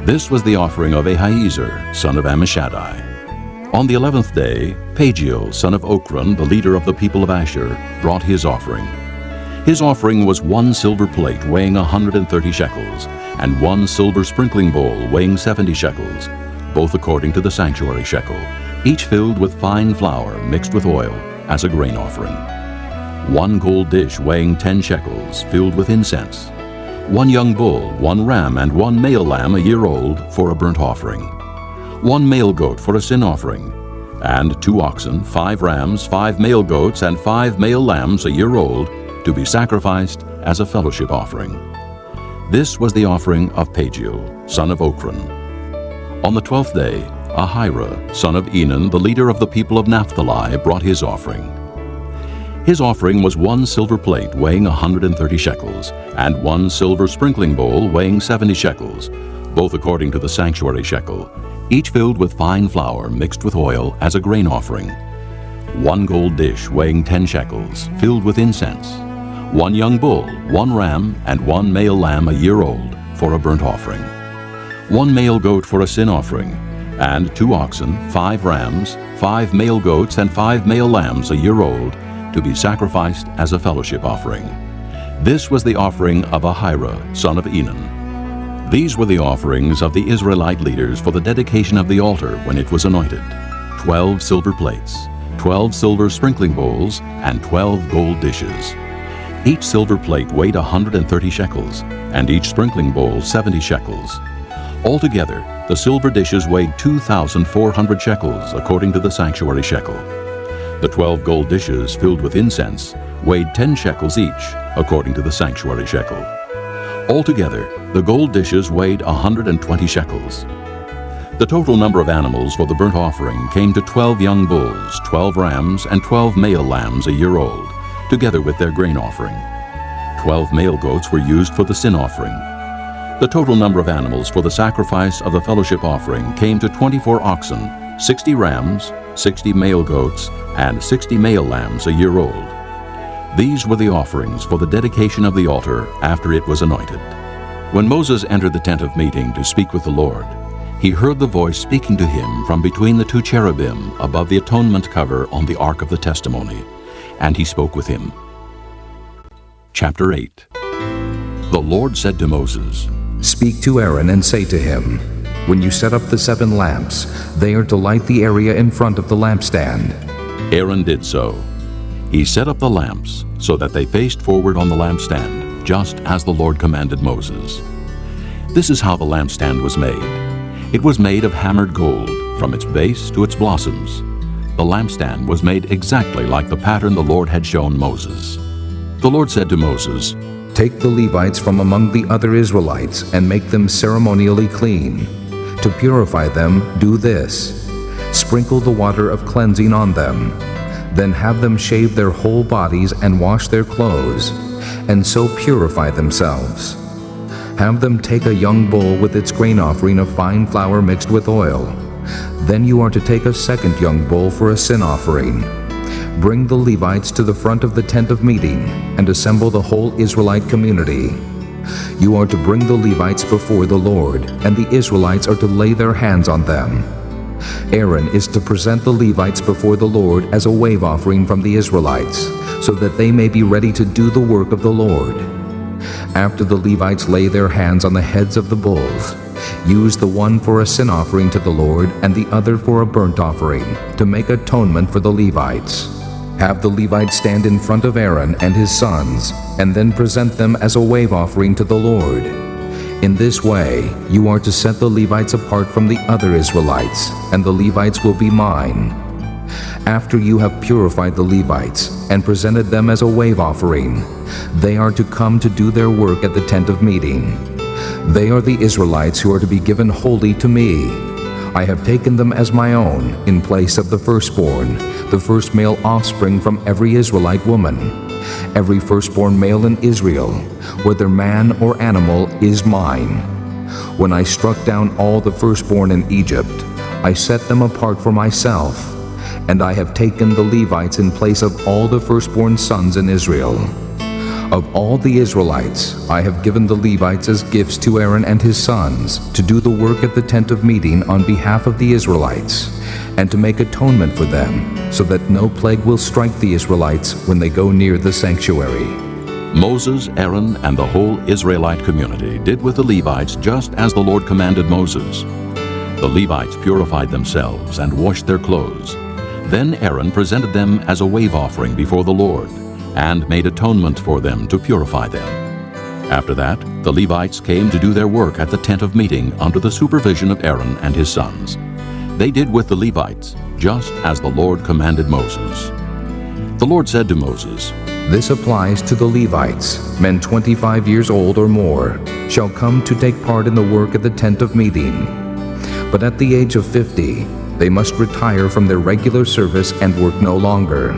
S2: This was the offering of Ahiezer, son of Ammishaddai. On the 11th day, Pagiel, son of Ochran, the leader of the people of Asher, brought his offering. His offering was 1 silver plate weighing 130 shekels, and 1 silver sprinkling bowl weighing 70 shekels, both according to the sanctuary shekel, each filled with fine flour mixed with oil as a grain offering. 1 gold dish weighing 10 shekels, filled with incense. 1 young bull, 1 ram, and 1 male lamb a year old for a burnt offering. 1 male goat for a sin offering, and 2 oxen, 5 rams, 5 male goats, and 5 male lambs a year old to be sacrificed as a fellowship offering. This was the offering of Pagiel, son of Ochran. On the 12th day, Ahira, son of Enan, the leader of the people of Naphtali, brought his offering. His offering was 1 silver plate weighing 130 shekels, and 1 silver sprinkling bowl weighing 70 shekels, both according to the sanctuary shekel, each filled with fine flour mixed with oil as a grain offering. 1 gold dish weighing 10 shekels, filled with incense. 1 young bull, 1 ram, and 1 male lamb a year old for a burnt offering. 1 male goat for a sin offering, and 2 oxen, 5 rams, 5 male goats, and 5 male lambs a year old to be sacrificed as a fellowship offering. This was the offering of Ahira, son of Enan. These were the offerings of the Israelite leaders for the dedication of the altar when it was anointed: 12 silver plates, 12 silver sprinkling bowls, and 12 gold dishes. Each silver plate weighed 130 shekels, and each sprinkling bowl 70 shekels. Altogether, the silver dishes weighed 2,400 shekels according to the sanctuary shekel. The 12 gold dishes filled with incense weighed 10 shekels each according to the sanctuary shekel. Altogether, the gold dishes weighed 120 shekels. The total number of animals for the burnt offering came to 12 young bulls, 12 rams, and 12 male lambs a year old, together with their grain offering. 12 male goats were used for the sin offering. The total number of animals for the sacrifice of the fellowship offering came to 24 oxen, 60 rams, 60 male goats, and 60 male lambs a year old. These were the offerings for the dedication of the altar after it was anointed. When Moses entered the tent of meeting to speak with the Lord, he heard the voice speaking to him from between the 2 cherubim above the atonement cover on the ark of the testimony, and he spoke with him. Chapter 8. The Lord said to Moses,
S3: Speak to Aaron and say to him, When you set up the 7 lamps, they are to light the area in front of the lampstand.
S2: Aaron did so. He set up the lamps so that they faced forward on the lampstand, just as the Lord commanded Moses. This is how the lampstand was made. It was made of hammered gold, from its base to its blossoms. The lampstand was made exactly like the pattern the Lord had shown Moses. The Lord said to Moses,
S3: Take the Levites from among the other Israelites and make them ceremonially clean. To purify them, do this: sprinkle the water of cleansing on them. Then have them shave their whole bodies and wash their clothes, and so purify themselves. Have them take a young bull with its grain offering of fine flour mixed with oil. Then you are to take a second young bull for a sin offering. Bring the Levites to the front of the tent of meeting and assemble the whole Israelite community. You are to bring the Levites before the Lord, and the Israelites are to lay their hands on them. Aaron is to present the Levites before the Lord as a wave offering from the Israelites, so that they may be ready to do the work of the Lord. After the Levites lay their hands on the heads of the bulls, Use the one for a sin offering to the Lord and the other for a burnt offering, to make atonement for the Levites. Have the Levites stand in front of Aaron and his sons, and then present them as a wave offering to the Lord. In this way, you are to set the Levites apart from the other Israelites, and the Levites will be mine. After you have purified the Levites and presented them as a wave offering, they are to come to do their work at the tent of meeting. They are the Israelites who are to be given wholly to me. I have taken them as my own in place of the firstborn, the first male offspring from every Israelite woman. Every firstborn male in Israel, whether man or animal, is mine. When I struck down all the firstborn in Egypt, I set them apart for myself, and I have taken the Levites in place of all the firstborn sons in Israel. Of all the Israelites, I have given the Levites as gifts to Aaron and his sons to do the work at the tent of meeting on behalf of the Israelites, and to make atonement for them, so that no plague will strike the Israelites when they go near the sanctuary.
S2: Moses, Aaron, and the whole Israelite community did with the Levites just as the Lord commanded Moses. The Levites purified themselves and washed their clothes. Then Aaron presented them as a wave offering before the Lord, and made atonement for them to purify them. After that, the Levites came to do their work at the tent of meeting under the supervision of Aaron and his sons. They did with the Levites just as the Lord commanded Moses. The Lord said to Moses,
S3: This applies to the Levites. Men 25 years old or more shall come to take part in the work at the tent of meeting. But at the age of 50, they must retire from their regular service and work no longer.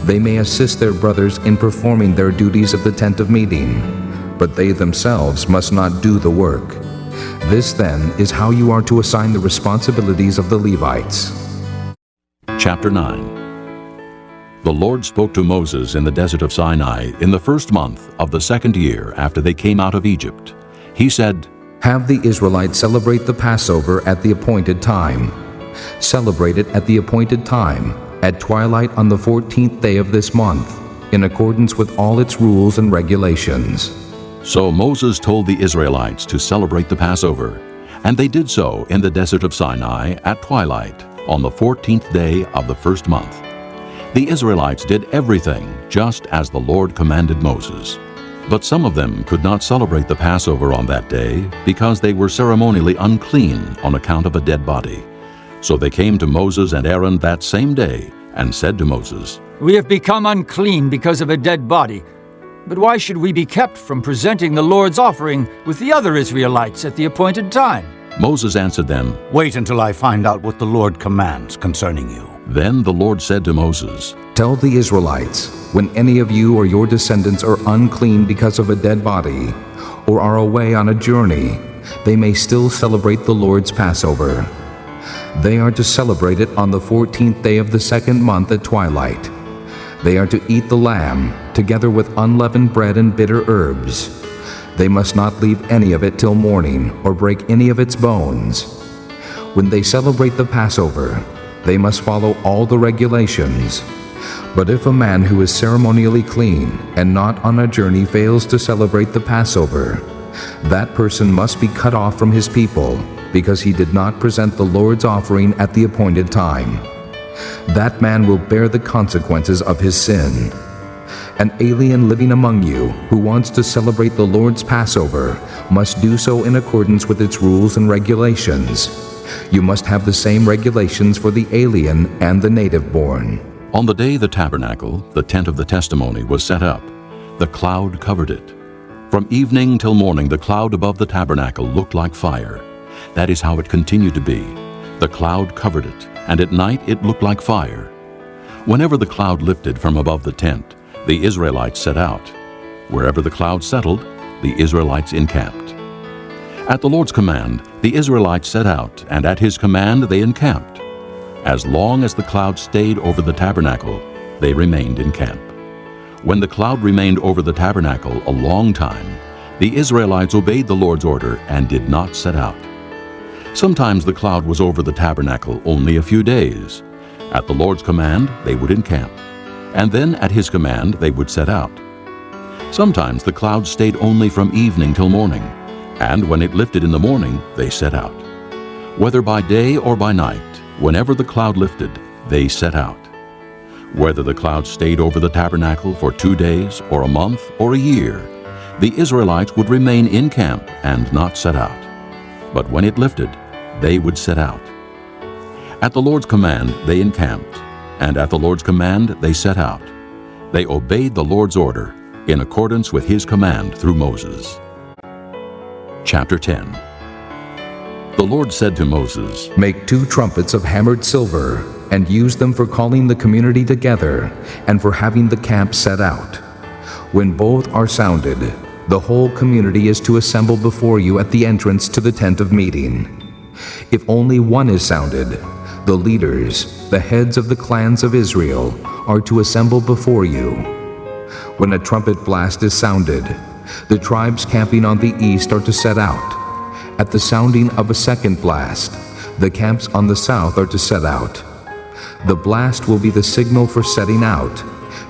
S3: They may assist their brothers in performing their duties of the tent of meeting, but they themselves must not do the work. This, then, is how you are to assign the responsibilities of the Levites.
S2: Chapter 9. The Lord spoke to Moses in the desert of Sinai in the first month of the second year after they came out of Egypt. He said,
S3: Have the Israelites celebrate the Passover at the appointed time. Celebrate it at the appointed time, at twilight on the 14th day of this month, in accordance with all its rules and regulations.
S2: So Moses told the Israelites to celebrate the Passover, and they did so in the desert of Sinai at twilight on the 14th day of the first month. The Israelites did everything just as the Lord commanded Moses. But some of them could not celebrate the Passover on that day because they were ceremonially unclean on account of a dead body. So they came to Moses and Aaron that same day and said to Moses,
S4: We have become unclean because of a dead body. But why should we be kept from presenting the Lord's offering with the other Israelites at the appointed time?
S2: Moses answered them,
S5: Wait until I find out what the Lord commands concerning you.
S2: Then the Lord said to Moses,
S3: Tell the Israelites, when any of you or your descendants are unclean because of a dead body, or are away on a journey, they may still celebrate the Lord's Passover. They are to celebrate it on the 14th day of the second month at twilight. They are to eat the lamb, together with unleavened bread and bitter herbs. They must not leave any of it till morning, or break any of its bones. When they celebrate the Passover, they must follow all the regulations. But if a man who is ceremonially clean and not on a journey fails to celebrate the Passover, that person must be cut off from his people, because he did not present the Lord's offering at the appointed time. That man will bear the consequences of his sin. An alien living among you who wants to celebrate the Lord's Passover must do so in accordance with its rules and regulations. You must have the same regulations for the alien and the native-born.
S2: On the day the tabernacle, the tent of the testimony, was set up, the cloud covered it. From evening till morning the cloud above the tabernacle looked like fire. That is how it continued to be. The cloud covered it, and at night it looked like fire. Whenever the cloud lifted from above the tent, the Israelites set out. Wherever the cloud settled, the Israelites encamped. At the Lord's command, the Israelites set out, and at his command they encamped. As long as the cloud stayed over the tabernacle, they remained in camp. When the cloud remained over the tabernacle a long time, the Israelites obeyed the Lord's order and did not set out. Sometimes the cloud was over the tabernacle only a few days. At the Lord's command, they would encamp, and then at his command they would set out. Sometimes the cloud stayed only from evening till morning, And when it lifted in the morning, they set out. Whether by day or by night, whenever the cloud lifted, they set out. Whether the cloud stayed over the tabernacle for 2 days, or a month, or a year, the Israelites would remain in camp and not set out. But when it lifted, they would set out. At the Lord's command they encamped, and at the Lord's command they set out. They obeyed the Lord's order, in accordance with his command through Moses. Chapter 10. The Lord said to Moses,
S3: Make 2 trumpets of hammered silver, and use them for calling the community together, and for having the camp set out. When both are sounded, the whole community is to assemble before you at the entrance to the tent of meeting. If only one is sounded, the leaders, the heads of the clans of Israel, are to assemble before you. When a trumpet blast is sounded, the tribes camping on the east are to set out. At the sounding of a second blast, the camps on the south are to set out. The blast will be the signal for setting out.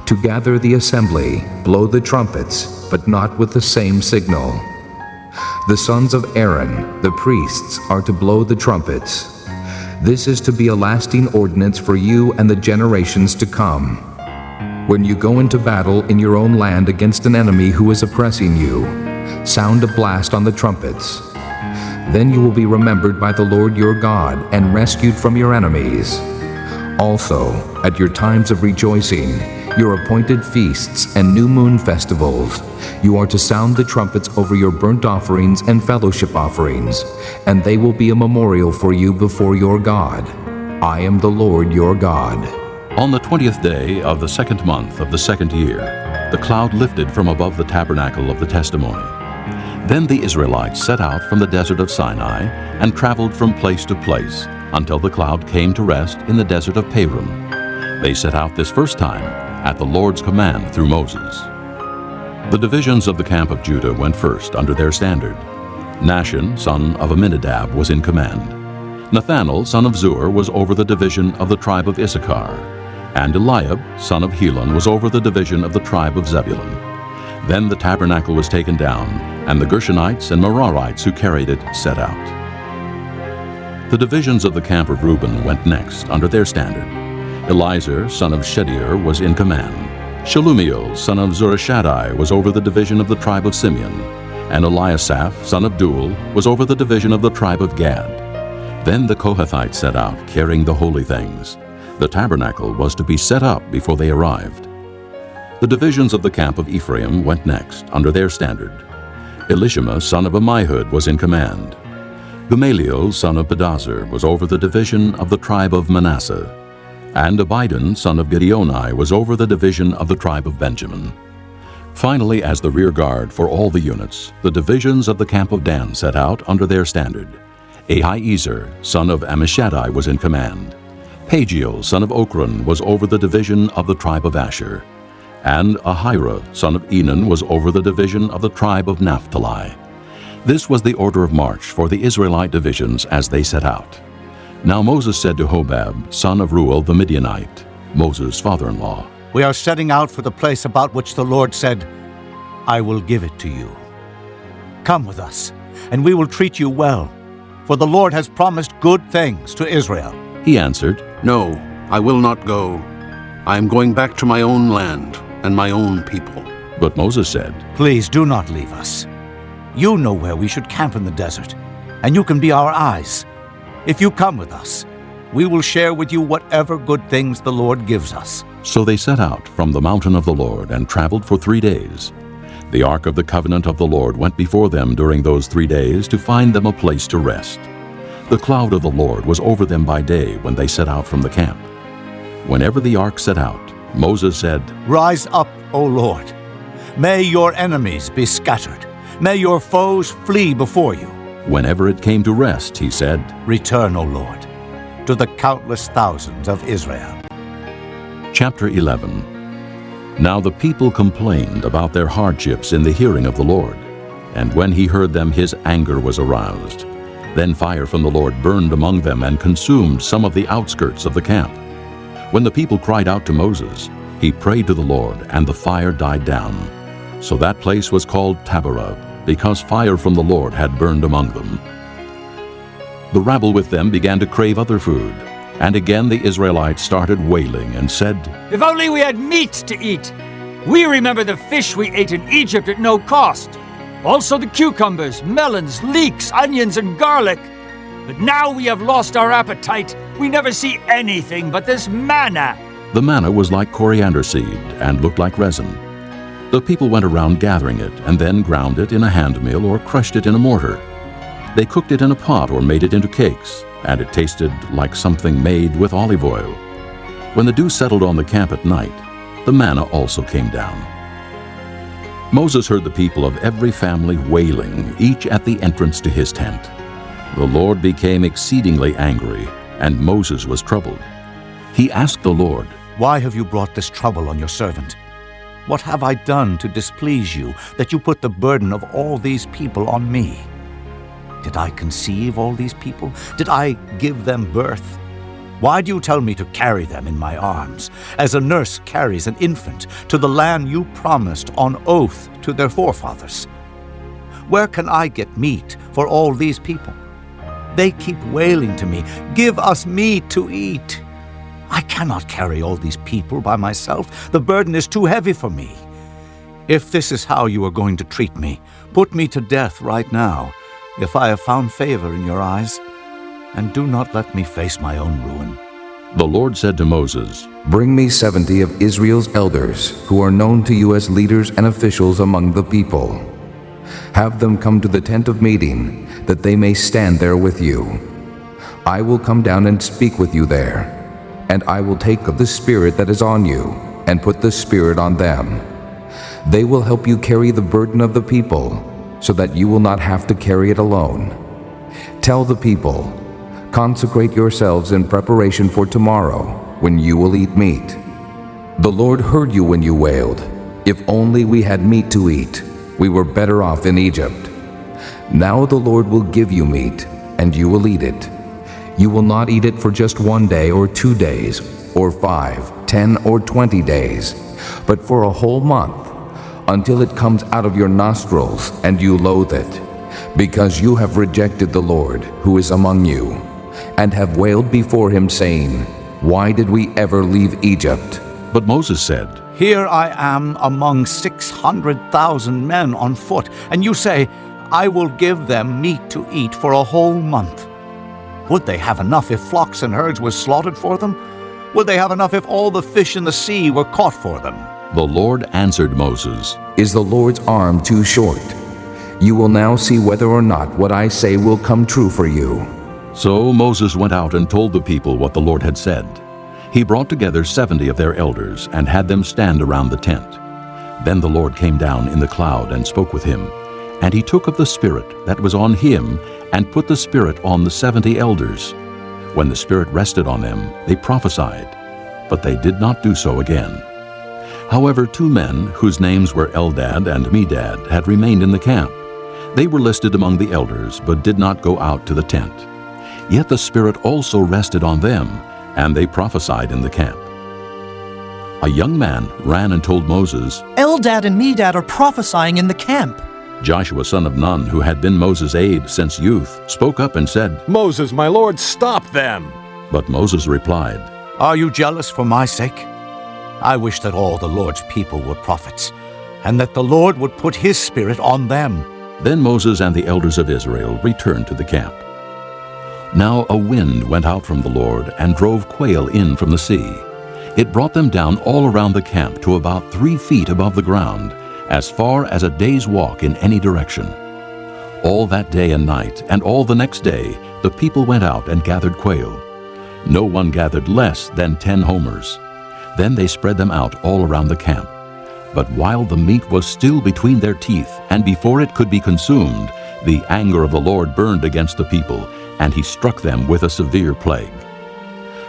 S3: To gather the assembly, blow the trumpets, but not with the same signal. The sons of Aaron, the priests, are to blow the trumpets. This is to be a lasting ordinance for you and the generations to come. When you go into battle in your own land against an enemy who is oppressing you, sound a blast on the trumpets. Then you will be remembered by the Lord your God and rescued from your enemies. Also, at your times of rejoicing, your appointed feasts and new moon festivals, you are to sound the trumpets over your burnt offerings and fellowship offerings, and they will be a memorial for you before your God. I am the Lord your God.
S2: On the 20th day of the 2nd month of the 2nd year, the cloud lifted from above the tabernacle of the testimony. Then the Israelites set out from the desert of Sinai and traveled from place to place until the cloud came to rest in the desert of Paran. They set out this first time at the Lord's command through Moses. The divisions of the camp of Judah went first under their standard. Nahshon, son of Amminadab, was in command. Nathanael, son of Zur, was over the division of the tribe of Issachar, and Eliab, son of Helon, was over the division of the tribe of Zebulun. Then the tabernacle was taken down, and the Gershonites and Merarites who carried it set out. The divisions of the camp of Reuben went next under their standard. Elizur, son of Shedeur, was in command. Shelumiel, son of Zurishaddai, was over the division of the tribe of Simeon, and Eliasaph, son of Duel, was over the division of the tribe of Gad. Then the Kohathites set out, carrying the holy things. The tabernacle was to be set up before they arrived. The divisions of the camp of Ephraim went next, under their standard. Elishama, son of Ammihud, was in command. Gamaliel, son of Pedazur, was over the division of the tribe of Manasseh, and Abidan, son of Gideoni, was over the division of the tribe of Benjamin. Finally, as the rear guard for all the units, the divisions of the camp of Dan set out under their standard. Ahiezer, son of Ammishaddai, was in command. Pagiel, son of Ochran, was over the division of the tribe of Asher, and Ahira, son of Enan, was over the division of the tribe of Naphtali. This was the order of march for the Israelite divisions as they set out. Now Moses said to Hobab, son of Reuel the Midianite, Moses' father-in-law,
S5: We are setting out for the place about which the Lord said, I will give it to you. Come with us, and we will treat you well, for the Lord has promised good things to Israel.
S2: He answered,
S6: No, I will not go. I am going back to my own land and my own people.
S2: But Moses said,
S5: Please do not leave us. You know where we should camp in the desert, and you can be our eyes. If you come with us, we will share with you whatever good things the Lord gives us.
S2: So they set out from the mountain of the Lord and traveled for 3 days. The ark of the covenant of the Lord went before them during those 3 days to find them a place to rest. The cloud of the Lord was over them by day when they set out from the camp. Whenever the ark set out, Moses said,
S5: Rise up, O Lord. May your enemies be scattered. May your foes flee before you.
S2: Whenever it came to rest, he said,
S5: Return, O Lord, to the countless thousands of Israel.
S2: Chapter 11. Now the people complained about their hardships in the hearing of the Lord, and when he heard them, his anger was aroused. Then fire from the Lord burned among them and consumed some of the outskirts of the camp. When the people cried out to Moses, he prayed to the Lord, and the fire died down. So that place was called Taberah, because fire from the Lord had burned among them. The rabble with them began to crave other food, and again the Israelites started wailing and said,
S4: If only we had meat to eat! We remember the fish we ate in Egypt at no cost. Also the cucumbers, melons, leeks, onions, and garlic. But now we have lost our appetite. We never see anything but this manna.
S2: The manna was like coriander seed and looked like resin. The people went around gathering it and then ground it in a hand mill or crushed it in a mortar. They cooked it in a pot or made it into cakes, and it tasted like something made with olive oil. When the dew settled on the camp at night, the manna also came down. Moses heard the people of every family wailing, each at the entrance to his tent. The Lord became exceedingly angry, and Moses was troubled. He asked the Lord,
S5: Why have you brought this trouble on your servant? What have I done to displease you, that you put the burden of all these people on me? Did I conceive all these people? Did I give them birth? Why do you tell me to carry them in my arms, as a nurse carries an infant, to the land you promised on oath to their forefathers? Where can I get meat for all these people? They keep wailing to me, Give us meat to eat. I cannot carry all these people by myself. The burden is too heavy for me. If this is how you are going to treat me, put me to death right now, if I have found favor in your eyes, and do not let me face my own ruin.
S2: The Lord said to Moses,
S3: Bring me 70 of Israel's elders, who are known to you as leaders and officials among the people. Have them come to the tent of meeting, that they may stand there with you. I will come down and speak with you there, and I will take of the Spirit that is on you, and put the Spirit on them. They will help you carry the burden of the people, so that you will not have to carry it alone. Tell the people, Consecrate yourselves in preparation for tomorrow, when you will eat meat. The Lord heard you when you wailed, If only we had meat to eat. We were better off in Egypt. Now the Lord will give you meat, and you will eat it. You will not eat it for just 1 day or 2 days, or 5, 10, or 20 days, but for a whole month, until it comes out of your nostrils and you loathe it, because you have rejected the Lord who is among you, and have wailed before him, saying, Why did we ever leave Egypt?
S2: But Moses said,
S5: Here I am among 600,000 men on foot, and you say, I will give them meat to eat for a whole month. Would they have enough if flocks and herds were slaughtered for them? Would they have enough if all the fish in the sea were caught for them?
S2: The Lord answered Moses,
S3: Is the Lord's arm too short? You will now see whether or not what I say will come true for you.
S2: So Moses went out and told the people what the Lord had said. He brought together 70 of their elders and had them stand around the tent. Then the Lord came down in the cloud and spoke with him. And he took of the Spirit that was on him and put the Spirit on the 70 elders. When the Spirit rested on them, they prophesied, but they did not do so again. However, 2 men, whose names were Eldad and Medad, had remained in the camp. They were listed among the elders, but did not go out to the tent. Yet the Spirit also rested on them, and they prophesied in the camp. A young man ran and told Moses,
S7: Eldad and Medad are prophesying in the camp.
S2: Joshua son of Nun, who had been Moses' aide since youth, spoke up and said,
S8: Moses, my lord, stop them!
S2: But Moses replied,
S5: Are you jealous for my sake? I wish that all the Lord's people were prophets, and that the Lord would put his Spirit on them.
S2: Then Moses and the elders of Israel returned to the camp. Now a wind went out from the Lord and drove quail in from the sea. It brought them down all around the camp to about 3 feet above the ground, as far as a day's walk in any direction. All that day and night, and all the next day, the people went out and gathered quail. No one gathered less than 10 homers. Then they spread them out all around the camp. But while the meat was still between their teeth, and before it could be consumed, the anger of the Lord burned against the people, and he struck them with a severe plague.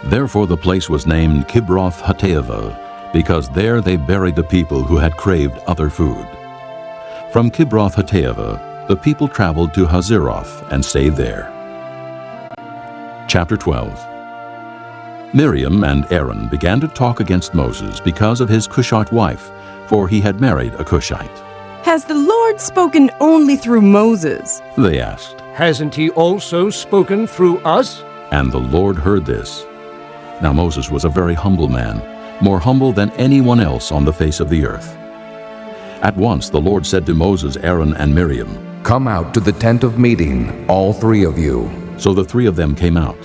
S2: Therefore the place was named Kibroth Hattaavah, because there they buried the people who had craved other food. From Kibroth Hattaavah, the people traveled to Hazeroth and stayed there. Chapter 12. Miriam and Aaron began to talk against Moses because of his Cushite wife, for he had married a Cushite.
S9: Has the Lord spoken only through Moses?
S2: They asked.
S10: Hasn't he also spoken through us?
S2: And the Lord heard this. Now Moses was a very humble man, more humble than anyone else on the face of the earth. At once the Lord said to Moses, Aaron, and Miriam,
S3: Come out to the tent of meeting, all three of you.
S2: So the three of them came out.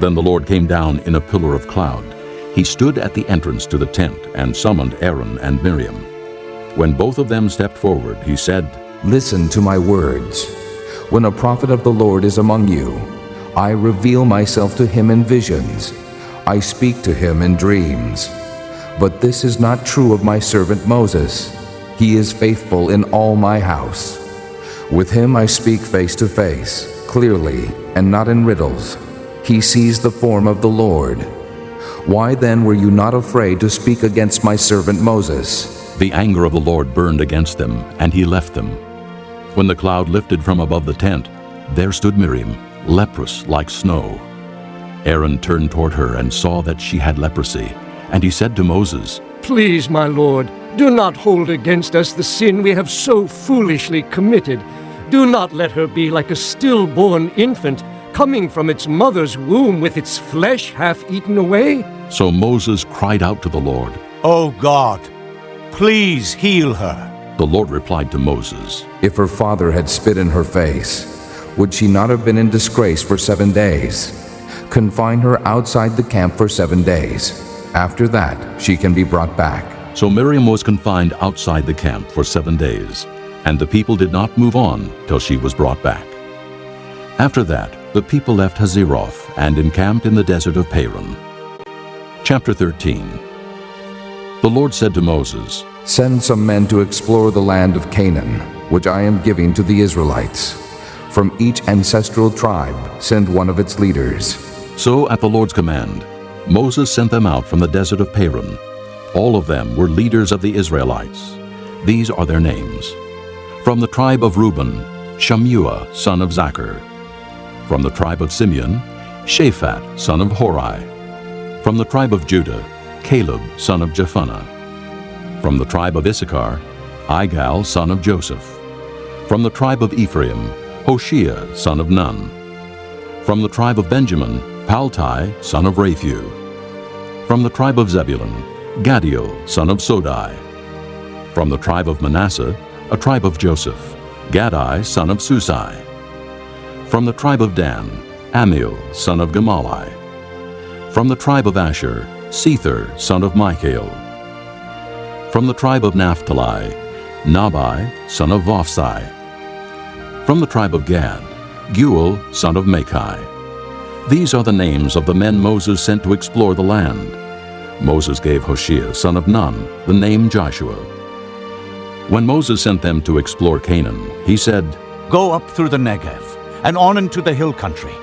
S2: Then the Lord came down in a pillar of cloud. He stood at the entrance to the tent and summoned Aaron and Miriam. When both of them stepped forward, he said,
S3: Listen to my words. When a prophet of the Lord is among you, I reveal myself to him in visions. I speak to him in dreams. But this is not true of my servant Moses. He is faithful in all my house. With him I speak face to face, clearly, and not in riddles. He sees the form of the Lord. Why then were you not afraid to speak against my servant Moses?
S2: The anger of the Lord burned against them, and he left them. When the cloud lifted from above the tent, there stood Miriam, leprous like snow. Aaron turned toward her and saw that she had leprosy, and he said to Moses,
S10: Please, my Lord, do not hold against us the sin we have so foolishly committed. Do not let her be like a stillborn infant, coming from its mother's womb with its flesh half eaten away.
S2: So Moses cried out to the Lord.
S5: O God, please heal her.
S2: The Lord replied to Moses,
S3: If her father had spit in her face, would she not have been in disgrace for 7 days? Confine her outside the camp for 7 days. After that, she can be brought back.
S2: So Miriam was confined outside the camp for 7 days, and the people did not move on till she was brought back. After that, the people left Hazeroth and encamped in the desert of Paran. Chapter 13. The Lord said to Moses,
S3: Send some men to explore the land of Canaan, which I am giving to the Israelites. From each ancestral tribe, send one of its leaders.
S2: So at the Lord's command, Moses sent them out from the desert of Paran. All of them were leaders of the Israelites. These are their names. From the tribe of Reuben, Shammua, son of Zachar. From the tribe of Simeon, Shaphat, son of Hori. From the tribe of Judah, Caleb, son of Jephunneh. From the tribe of Issachar, Igal, son of Joseph. From the tribe of Ephraim, Hoshea, son of Nun. From the tribe of Benjamin, Paltai, son of Raphu. From the tribe of Zebulun, Gadiel, son of Sodai. From the tribe of Manasseh, a tribe of Joseph, Gadai, son of Susai. From the tribe of Dan, Amiel, son of Gemalli. From the tribe of Asher, Sether, son of Michael. From the tribe of Naphtali, Nabai, son of Vophsi. From the tribe of Gad, Guel, son of Machi. These are the names of the men Moses sent to explore the land. Moses gave Hoshea, son of Nun, the name Joshua. When Moses sent them to explore Canaan, he said,
S5: Go up through the Negev and on into the hill country.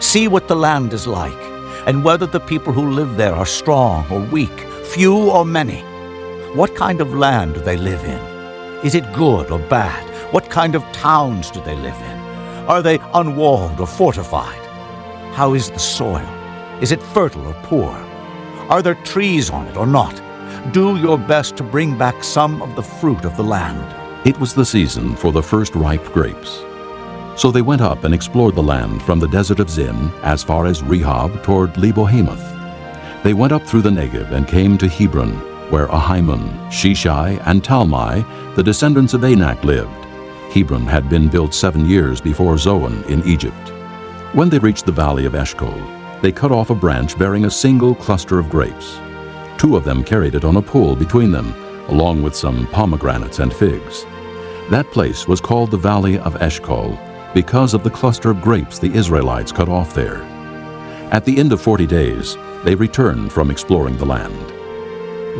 S5: See what the land is like, and whether the people who live there are strong or weak, few or many. What kind of land do they live in? Is it good or bad? What kind of towns do they live in? Are they unwalled or fortified? How is the soil? Is it fertile or poor? Are there trees on it or not? Do your best to bring back some of the fruit of the land.
S2: It was the season for the first ripe grapes. So they went up and explored the land from the desert of Zin as far as Rehob toward Lebo-Hamath. They went up through the Negev and came to Hebron, where Ahiman, Sheshai, and Talmai, the descendants of Anak, lived. Hebron had been built 7 years before Zoan in Egypt. When they reached the valley of Eshcol, they cut off a branch bearing a single cluster of grapes. 2 of them carried it on a pole between them, along with some pomegranates and figs. That place was called the Valley of Eshcol because of the cluster of grapes the Israelites cut off there. At the end of 40 days, they returned from exploring the land.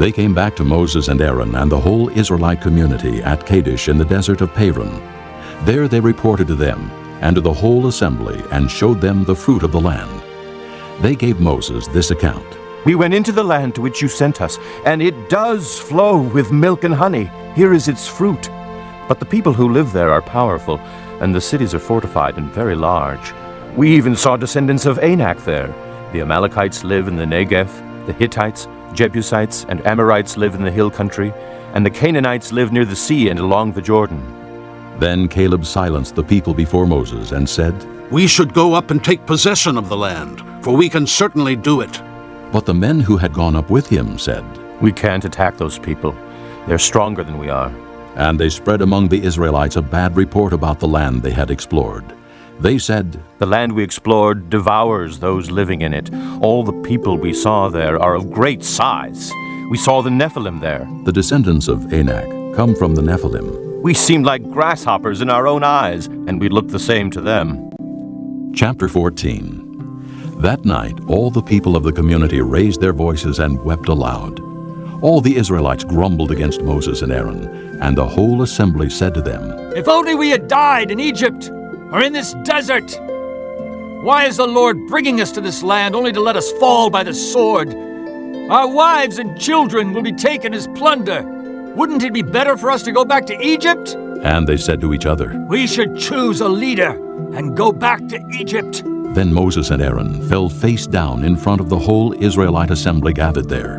S2: They came back to Moses and Aaron and the whole Israelite community at Kadesh in the desert of Paran. There they reported to them and to the whole assembly and showed them the fruit of the land. They gave Moses this account.
S11: We went into the land to which you sent us, and it does flow with milk and honey. Here is its fruit. But the people who live there are powerful, and the cities are fortified and very large. We even saw descendants of Anak there. The Amalekites live in the Negev, the Hittites, Jebusites, and Amorites live in the hill country, and the Canaanites live near the sea and along the Jordan.
S2: Then Caleb silenced the people before Moses and said,
S6: We should go up and take possession of the land, for we can certainly do it.
S2: But the men who had gone up with him said,
S11: We can't attack those people. They're stronger than we are.
S2: And they spread among the Israelites a bad report about the land they had explored. They said,
S11: The land we explored devours those living in it. All the people we saw there are of great size. We saw the Nephilim there.
S2: The descendants of Anak come from the Nephilim.
S11: We seemed like grasshoppers in our own eyes, and we looked the same to them.
S2: Chapter 14. That night all the people of the community raised their voices and wept aloud. All the Israelites grumbled against Moses and Aaron, and the whole assembly said to them,
S4: If only we had died in Egypt, or in this desert! Why is the Lord bringing us to this land only to let us fall by the sword? Our wives and children will be taken as plunder. Wouldn't it be better for us to go back to Egypt?
S2: And they said to each other,
S4: We should choose a leader and go back to Egypt.
S2: Then Moses and Aaron fell face down in front of the whole Israelite assembly gathered there.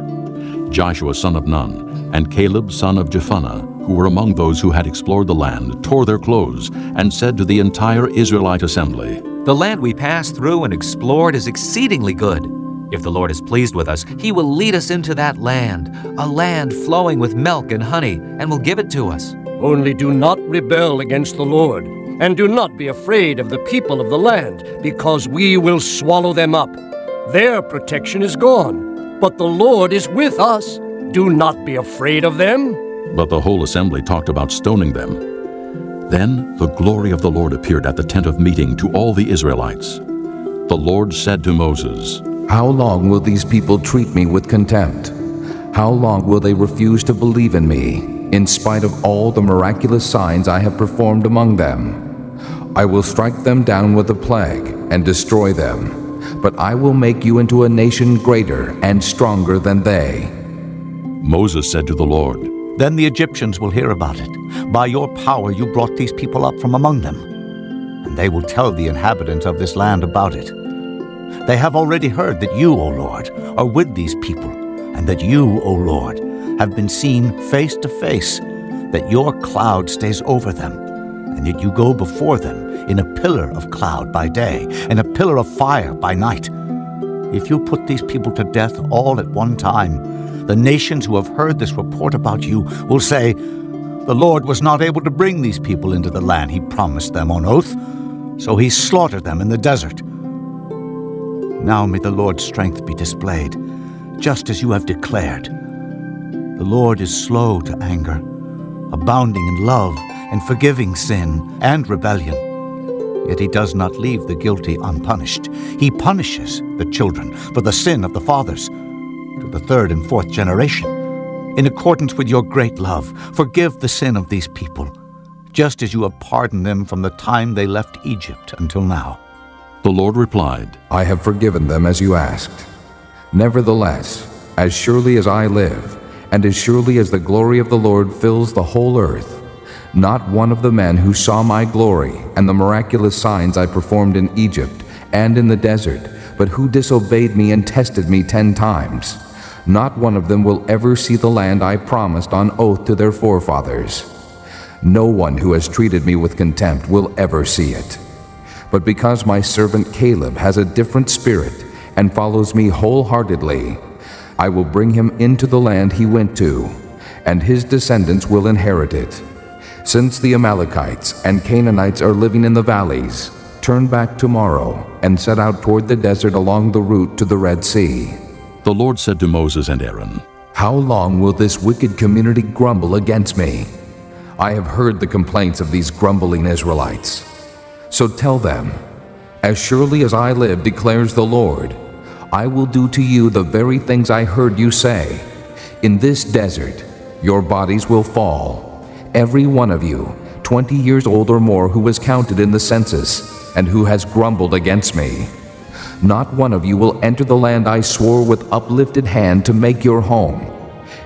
S2: Joshua son of Nun and Caleb son of Jephunneh, who were among those who had explored the land, tore their clothes and said to the entire Israelite assembly,
S12: The land we passed through and explored is exceedingly good. If the Lord is pleased with us, He will lead us into that land, a land flowing with milk and honey, and will give it to us.
S10: Only do not rebel against the Lord, and do not be afraid of the people of the land, because we will swallow them up. Their protection is gone, but the Lord is with us. Do not be afraid of them.
S2: But the whole assembly talked about stoning them. Then the glory of the Lord appeared at the tent of meeting to all the Israelites. The Lord said to Moses,
S3: How long will these people treat me with contempt? How long will they refuse to believe in me, in spite of all the miraculous signs I have performed among them? I will strike them down with a plague and destroy them, but I will make you into a nation greater and stronger than they.
S2: Moses said to the Lord,
S5: Then the Egyptians will hear about it. By your power you brought these people up from among them, and they will tell the inhabitants of this land about it. They have already heard that you, O Lord, are with these people, and that you, O Lord, have been seen face to face, that your cloud stays over them, and that you go before them in a pillar of cloud by day, and a pillar of fire by night. If you put these people to death all at one time, the nations who have heard this report about you will say, The Lord was not able to bring these people into the land He promised them on oath, so He slaughtered them in the desert. Now may the Lord's strength be displayed, just as you have declared. The Lord is slow to anger, abounding in love and forgiving sin and rebellion. Yet He does not leave the guilty unpunished. He punishes the children for the sin of the fathers, to the third and fourth generation. In accordance with your great love, forgive the sin of these people, just as you have pardoned them from the time they left Egypt until now.
S2: The Lord replied,
S3: I have forgiven them as you asked. Nevertheless, as surely as I live, and as surely as the glory of the Lord fills the whole earth, not one of the men who saw my glory and the miraculous signs I performed in Egypt and in the desert, but who disobeyed me and tested me 10 times, not one of them will ever see the land I promised on oath to their forefathers. No one who has treated me with contempt will ever see it. But because my servant Caleb has a different spirit and follows me wholeheartedly, I will bring him into the land he went to, and his descendants will inherit it. Since the Amalekites and Canaanites are living in the valleys, turn back tomorrow and set out toward the desert along the route to the Red Sea.
S2: The Lord said to Moses and Aaron,
S3: How long will this wicked community grumble against me? I have heard the complaints of these grumbling Israelites. So tell them, As surely as I live, declares the Lord, I will do to you the very things I heard you say. In this desert, your bodies will fall, every one of you, 20 years old or more, who was counted in the census and who has grumbled against me. Not one of you will enter the land I swore with uplifted hand to make your home,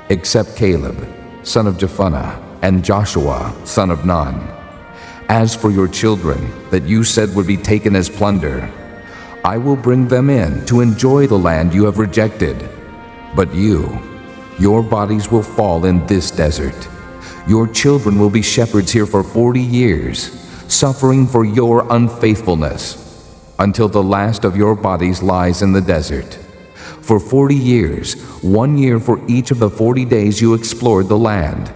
S3: except Caleb, son of Jephunneh, and Joshua, son of Nun. As for your children that you said would be taken as plunder, I will bring them in to enjoy the land you have rejected. But you your bodies will fall in this desert. Your children will be shepherds here for 40 years, suffering for your unfaithfulness, until the last of your bodies lies in the desert. For 40 years, 1 year for each of the 40 days you explored the land.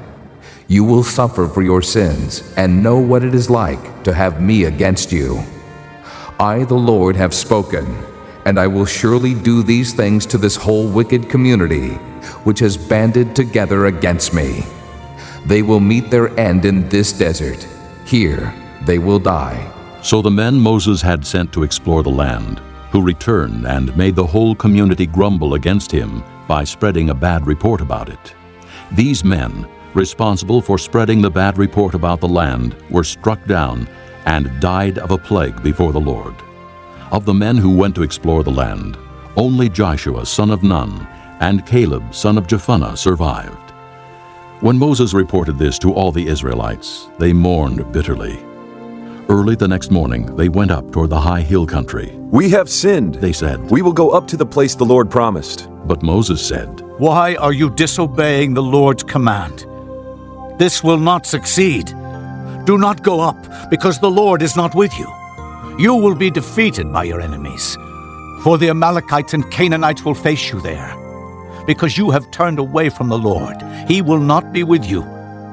S3: You will suffer for your sins and know what it is like to have me against you. I, the Lord, have spoken, and I will surely do these things to this whole wicked community, which has banded together against me. They will meet their end in this desert. Here they will die.
S2: So the men Moses had sent to explore the land, who returned and made the whole community grumble against him by spreading a bad report about it. These men, responsible for spreading the bad report about the land, were struck down and died of a plague before the Lord. Of the men who went to explore the land, only Joshua son of Nun and Caleb son of Jephunneh survived. When Moses reported this to all the Israelites, they mourned bitterly. Early the next morning, they went up toward the high hill country.
S8: "We have sinned," they said. "We will go up to the place the Lord promised."
S2: But Moses said,
S5: "Why are you disobeying the Lord's command? This will not succeed. Do not go up, because the Lord is not with you. You will be defeated by your enemies, for the Amalekites and Canaanites will face you there. Because you have turned away from the Lord, He will not be with you,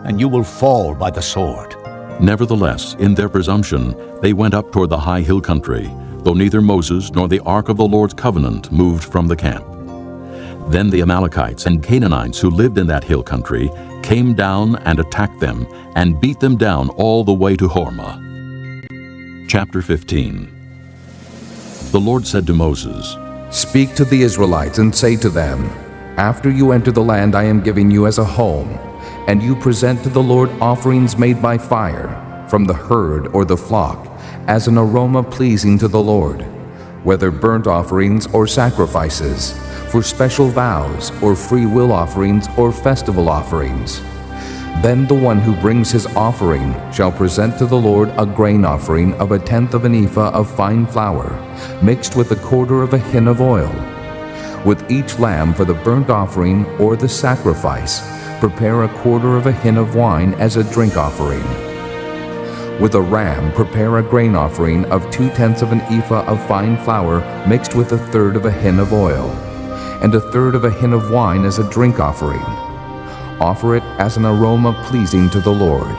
S5: and you will fall by the sword."
S2: Nevertheless, in their presumption, they went up toward the high hill country, though neither Moses nor the ark of the Lord's covenant moved from the camp. Then the Amalekites and Canaanites who lived in that hill country came down and attacked them and beat them down all the way to Hormah. Chapter 15. The Lord said to Moses,
S3: "Speak to the Israelites and say to them, after you enter the land I am giving you as a home, and you present to the Lord offerings made by fire, from the herd or the flock, as an aroma pleasing to the Lord, whether burnt offerings or sacrifices, for special vows or free will offerings or festival offerings. Then the one who brings his offering shall present to the Lord a grain offering of 1/10 of an ephah of fine flour, mixed with 1/4 of a hin of oil. With each lamb for the burnt offering or the sacrifice, prepare 1/4 of a hin of wine as a drink offering. With a ram, prepare a grain offering of 2/10 of an ephah of fine flour mixed with 1/3 of a hin of oil, and 1/3 of a hin of wine as a drink offering. Offer it as an aroma pleasing to the Lord.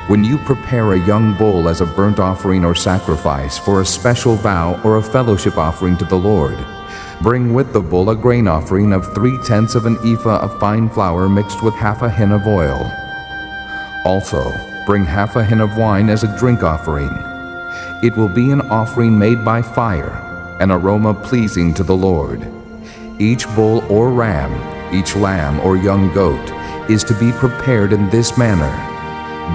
S3: When you prepare a young bull as a burnt offering or sacrifice for a special vow or a fellowship offering to the Lord, bring with the bull a grain offering of 3/10 of an ephah of fine flour mixed with 1/2 a hin of oil. Also, bring 1/2 a hin of wine as a drink offering. It will be an offering made by fire, an aroma pleasing to the Lord. Each bull or ram, each lamb or young goat, is to be prepared in this manner.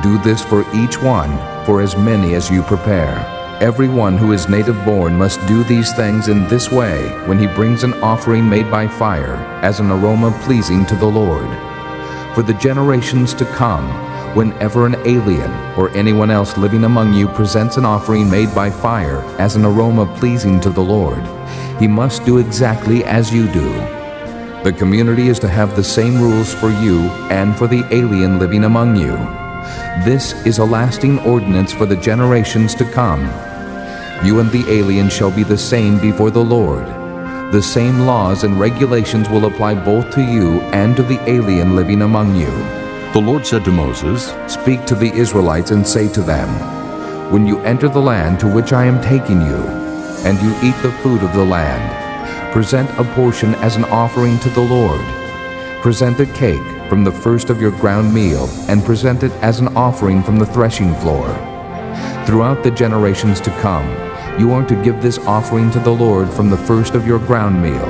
S3: Do this for each one, for as many as you prepare. Everyone who is native born must do these things in this way when he brings an offering made by fire, as an aroma pleasing to the Lord. For the generations to come, whenever an alien or anyone else living among you presents an offering made by fire as an aroma pleasing to the Lord, he must do exactly as you do. The community is to have the same rules for you and for the alien living among you. This is a lasting ordinance for the generations to come. You and the alien shall be the same before the Lord. The same laws and regulations will apply both to you and to the alien living among you."
S2: The Lord said to Moses,
S3: "Speak to the Israelites and say to them, when you enter the land to which I am taking you, and you eat the food of the land, present a portion as an offering to the Lord. Present a cake from the first of your ground meal, and present it as an offering from the threshing floor. Throughout the generations to come, you are to give this offering to the Lord from the first of your ground meal.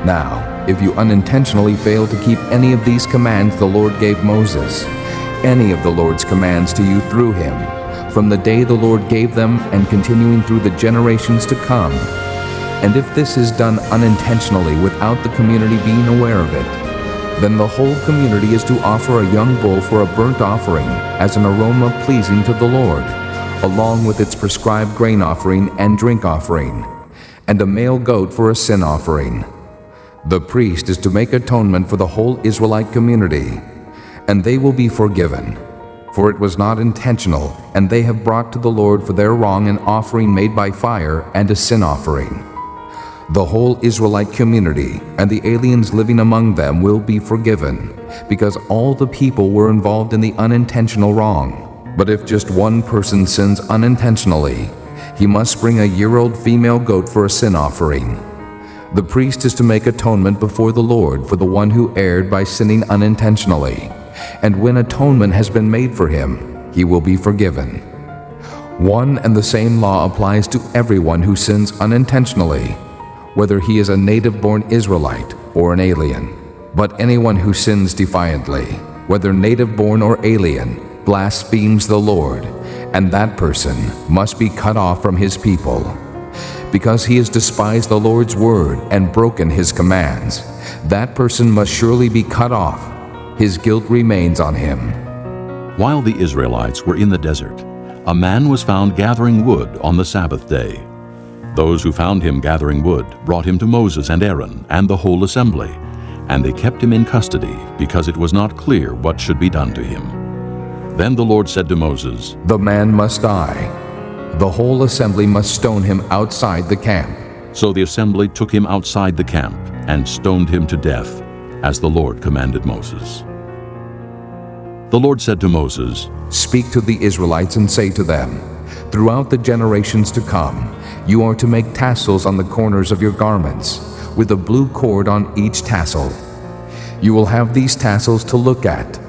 S3: Now, if you unintentionally fail to keep any of these commands the Lord gave Moses, any of the Lord's commands to you through him, from the day the Lord gave them and continuing through the generations to come, and if this is done unintentionally without the community being aware of it, then the whole community is to offer a young bull for a burnt offering as an aroma pleasing to the Lord, along with its prescribed grain offering and drink offering, and a male goat for a sin offering. The priest is to make atonement for the whole Israelite community, and they will be forgiven. For it was not intentional, and they have brought to the Lord for their wrong an offering made by fire and a sin offering. The whole Israelite community and the aliens living among them will be forgiven, because all the people were involved in the unintentional wrong. But if just one person sins unintentionally, he must bring a year-old female goat for a sin offering. The priest is to make atonement before the Lord for the one who erred by sinning unintentionally, and when atonement has been made for him, he will be forgiven. One and the same law applies to everyone who sins unintentionally, whether he is a native-born Israelite or an alien. But anyone who sins defiantly, whether native-born or alien, blasphemes the Lord, and that person must be cut off from his people. Because he has despised the Lord's word and broken his commands, that person must surely be cut off. His guilt remains on him.
S2: While the Israelites were in the desert, a man was found gathering wood on the Sabbath day. Those who found him gathering wood brought him to Moses and Aaron and the whole assembly, and they kept him in custody because it was not clear what should be done to him. Then the Lord said to Moses,
S3: "The man must die. The whole assembly must stone him outside the camp."
S2: So the assembly took him outside the camp and stoned him to death, as the Lord commanded Moses. The Lord said to Moses,
S3: "Speak to the Israelites and say to them, throughout the generations to come, you are to make tassels on the corners of your garments, with a blue cord on each tassel. You will have these tassels to look at,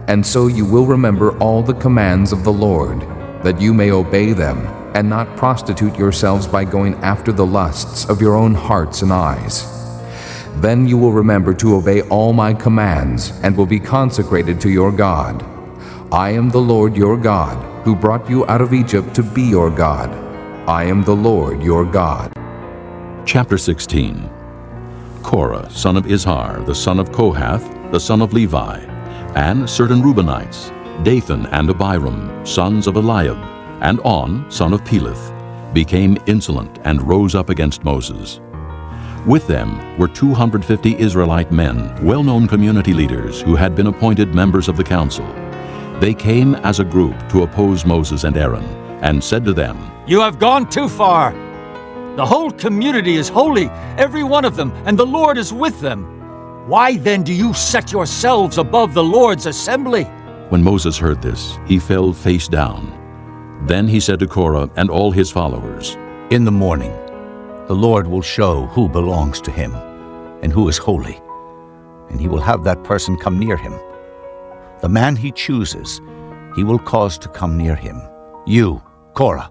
S3: and so you will remember all the commands of the Lord, that you may obey them, and not prostitute yourselves by going after the lusts of your own hearts and eyes. Then you will remember to obey all my commands, and will be consecrated to your God. I am the Lord your God, who brought you out of Egypt to be your God. I am the Lord your God."
S2: Chapter 16. Korah, son of Izhar, the son of Kohath, the son of Levi, and certain Reubenites, Dathan and Abiram, sons of Eliab, and On, son of Peleth, became insolent and rose up against Moses. With them were 250 Israelite men, well-known community leaders who had been appointed members of the council. They came as a group to oppose Moses and Aaron, and said to them,
S4: "You have gone too far. The whole community is holy, every one of them, and the Lord is with them. Why then do you set yourselves above the Lord's assembly?"
S2: When Moses heard this, he fell face down. Then he said to Korah and all his followers,
S5: "In the morning, the Lord will show who belongs to him and who is holy, and he will have that person come near him. The man he chooses, he will cause to come near him. You, Korah,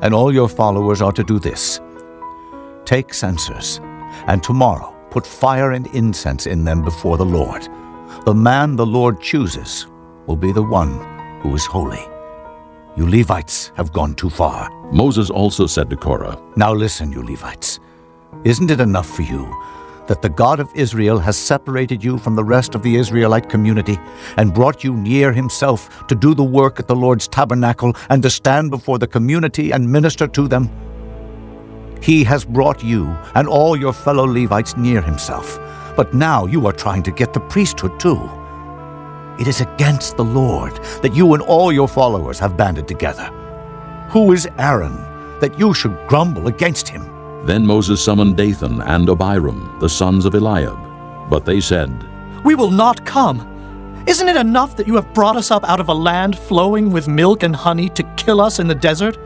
S5: and all your followers are to do this. Take censers, and tomorrow put fire and incense in them before the Lord. The man the Lord chooses will be the one who is holy. You Levites have gone too far."
S2: Moses also said to Korah,
S5: "Now listen, you Levites. Isn't it enough for you that the God of Israel has separated you from the rest of the Israelite community and brought you near himself to do the work at the Lord's tabernacle and to stand before the community and minister to them? He has brought you and all your fellow Levites near himself, but now you are trying to get the priesthood too. It is against the Lord that you and all your followers have banded together. Who is Aaron that you should grumble against him?"
S2: Then Moses summoned Dathan and Abiram, the sons of Eliab. But they said,
S7: "We will not come. Isn't it enough that you have brought us up out of a land flowing with milk and honey to kill us in the desert?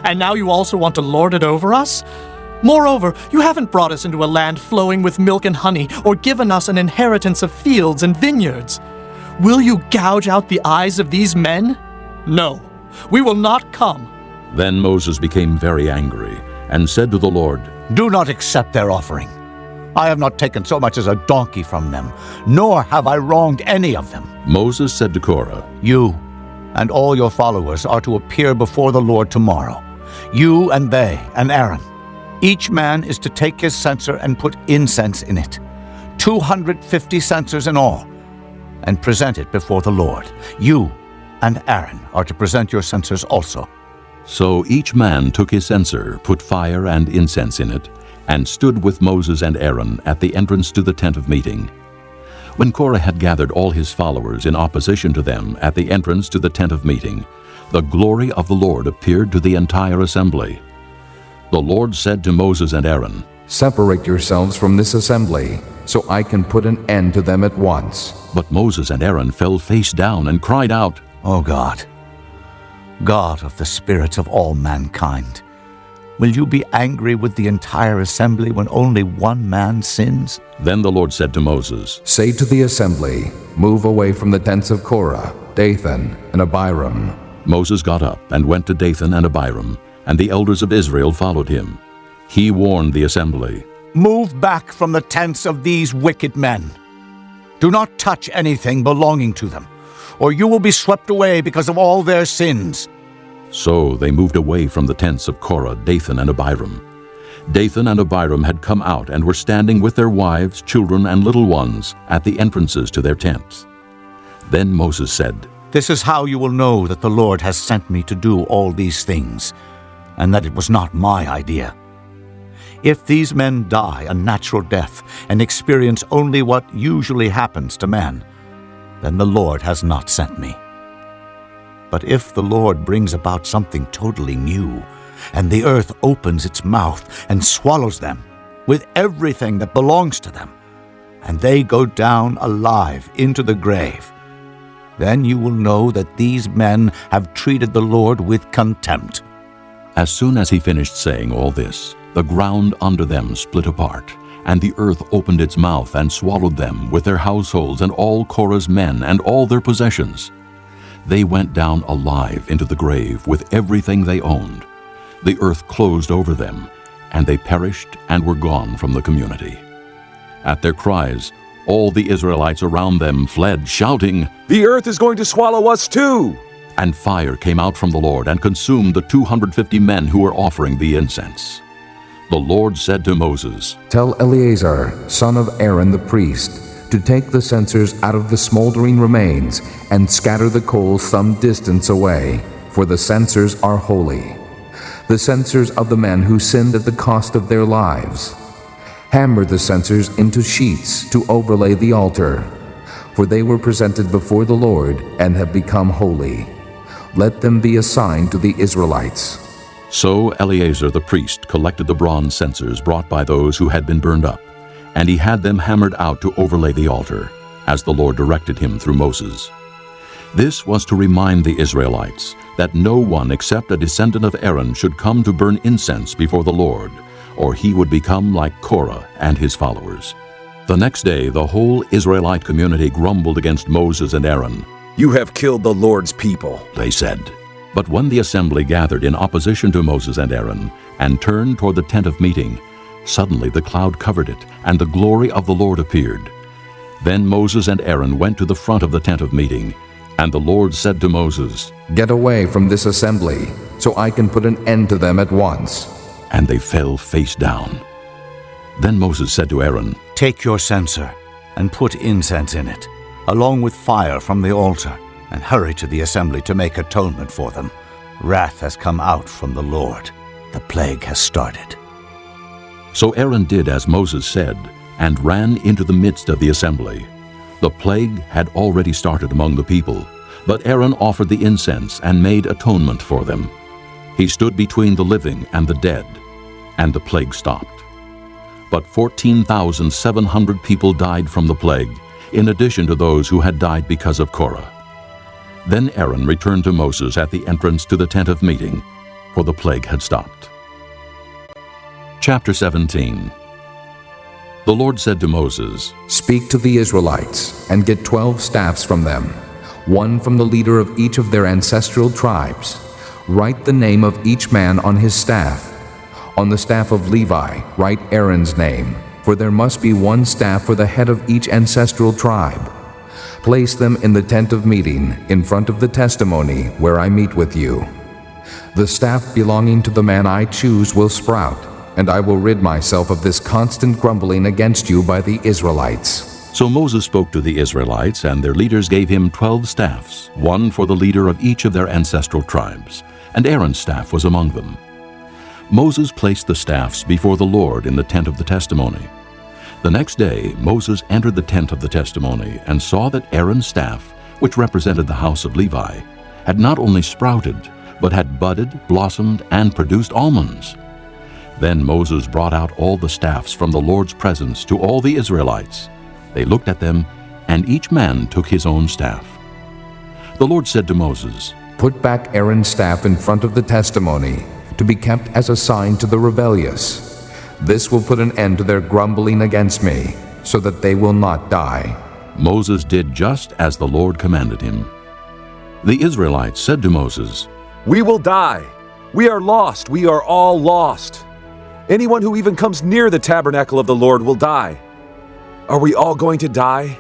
S7: And now you also want to lord it over us? Moreover, you haven't brought us into a land flowing with milk and honey, or given us an inheritance of fields and vineyards. Will you gouge out the eyes of these men? No, we will not come."
S2: Then Moses became very angry and said to the Lord,
S5: "Do not accept their offering. I have not taken so much as a donkey from them, nor have I wronged any of them."
S2: Moses said to Korah,
S5: "You and all your followers are to appear before the Lord tomorrow, you and they and Aaron. Each man is to take his censer and put incense in it, 250 censers in all, and present it before the Lord. You and Aaron are to present your censers also."
S2: So each man took his censer, put fire and incense in it, and stood with Moses and Aaron at the entrance to the tent of meeting. When Korah had gathered all his followers in opposition to them at the entrance to the tent of meeting, the glory of the Lord appeared to the entire assembly. The Lord said to Moses and Aaron,
S3: "Separate yourselves from this assembly, so I can put an end to them at once."
S2: But Moses and Aaron fell face down and cried out,
S5: O God, God of the spirits of all mankind, will you be angry with the entire assembly when only one man sins?
S2: Then the Lord said to Moses,
S3: "Say to the assembly, move away from the tents of Korah, Dathan, and Abiram."
S2: Moses got up and went to Dathan and Abiram, and the elders of Israel followed him. He warned the assembly,
S5: Move back from the tents of these wicked men. Do not touch anything belonging to them, or you will be swept away because of all their sins.
S2: So they moved away from the tents of Korah, Dathan, and Abiram. Dathan and Abiram had come out and were standing with their wives, children, and little ones at the entrances to their tents. Then Moses said,
S5: This is how you will know that the Lord has sent me to do all these things, and that it was not my idea. If these men die a natural death and experience only what usually happens to men, then the Lord has not sent me. But if the Lord brings about something totally new, and the earth opens its mouth and swallows them with everything that belongs to them, and they go down alive into the grave, then you will know that these men have treated the Lord with contempt.
S2: As soon as he finished saying all this, the ground under them split apart, and the earth opened its mouth and swallowed them with their households and all Korah's men and all their possessions. They went down alive into the grave with everything they owned. The earth closed over them, and they perished and were gone from the community. At their cries, all the Israelites around them fled, shouting,
S8: "The earth is going to swallow us too!"
S2: And fire came out from the Lord and consumed the 250 men who were offering the incense. The Lord said to Moses,
S3: "Tell Eleazar, son of Aaron the priest, to take the censers out of the smoldering remains and scatter the coals some distance away, for the censers are holy, the censers of the men who sinned at the cost of their lives. Hammer the censers into sheets to overlay the altar, for they were presented before the Lord and have become holy. Let them be assigned to the Israelites."
S2: So Eleazar the priest collected the bronze censers brought by those who had been burned up, and he had them hammered out to overlay the altar, as the Lord directed him through Moses. This was to remind the Israelites that no one except a descendant of Aaron should come to burn incense before the Lord, or he would become like Korah and his followers. The next day the whole Israelite community grumbled against Moses and Aaron.
S8: "You have killed the Lord's people,"
S2: they said. But when the assembly gathered in opposition to Moses and Aaron and turned toward the tent of meeting, suddenly the cloud covered it, and the glory of the Lord appeared. Then Moses and Aaron went to the front of the tent of meeting, and the Lord said to Moses,
S3: "Get away from this assembly, so I can put an end to them at once."
S2: And they fell face down. Then Moses said to Aaron,
S5: Take your censer and put incense in it, along with fire from the altar, and hurry to the assembly to make atonement for them. Wrath has come out from the Lord. The plague has started.
S2: So Aaron did as Moses said, and ran into the midst of the assembly. The plague had already started among the people, but Aaron offered the incense and made atonement for them. He stood between the living and the dead, and the plague stopped. But 14,700 people died from the plague, in addition to those who had died because of Korah. Then Aaron returned to Moses at the entrance to the tent of meeting, for the plague had stopped. Chapter 17. The Lord said to Moses,
S3: "Speak to the Israelites, and get 12 staffs from them, one from the leader of each of their ancestral tribes. Write the name of each man on his staff. On the staff of Levi, write Aaron's name, for there must be one staff for the head of each ancestral tribe. Place them in the tent of meeting, in front of the testimony where I meet with you. The staff belonging to the man I choose will sprout, and I will rid myself of this constant grumbling against you by the Israelites."
S2: So Moses spoke to the Israelites, and their leaders gave him 12 staffs, one for the leader of each of their ancestral tribes, and Aaron's staff was among them. Moses placed the staffs before the Lord in the tent of the testimony. The next day Moses entered the tent of the testimony and saw that Aaron's staff, which represented the house of Levi, had not only sprouted, but had budded, blossomed, and produced almonds. Then Moses brought out all the staffs from the Lord's presence to all the Israelites. They looked at them, and each man took his own staff. The Lord said to Moses,
S3: Put back Aaron's staff in front of the testimony, to be kept as a sign to the rebellious. This will put an end to their grumbling against me, so that they will not die.
S2: Moses did just as the Lord commanded him. The Israelites said to Moses,
S8: We will die. We are lost. We are all lost. Anyone who even comes near the tabernacle of the Lord will die. Are we all going to die?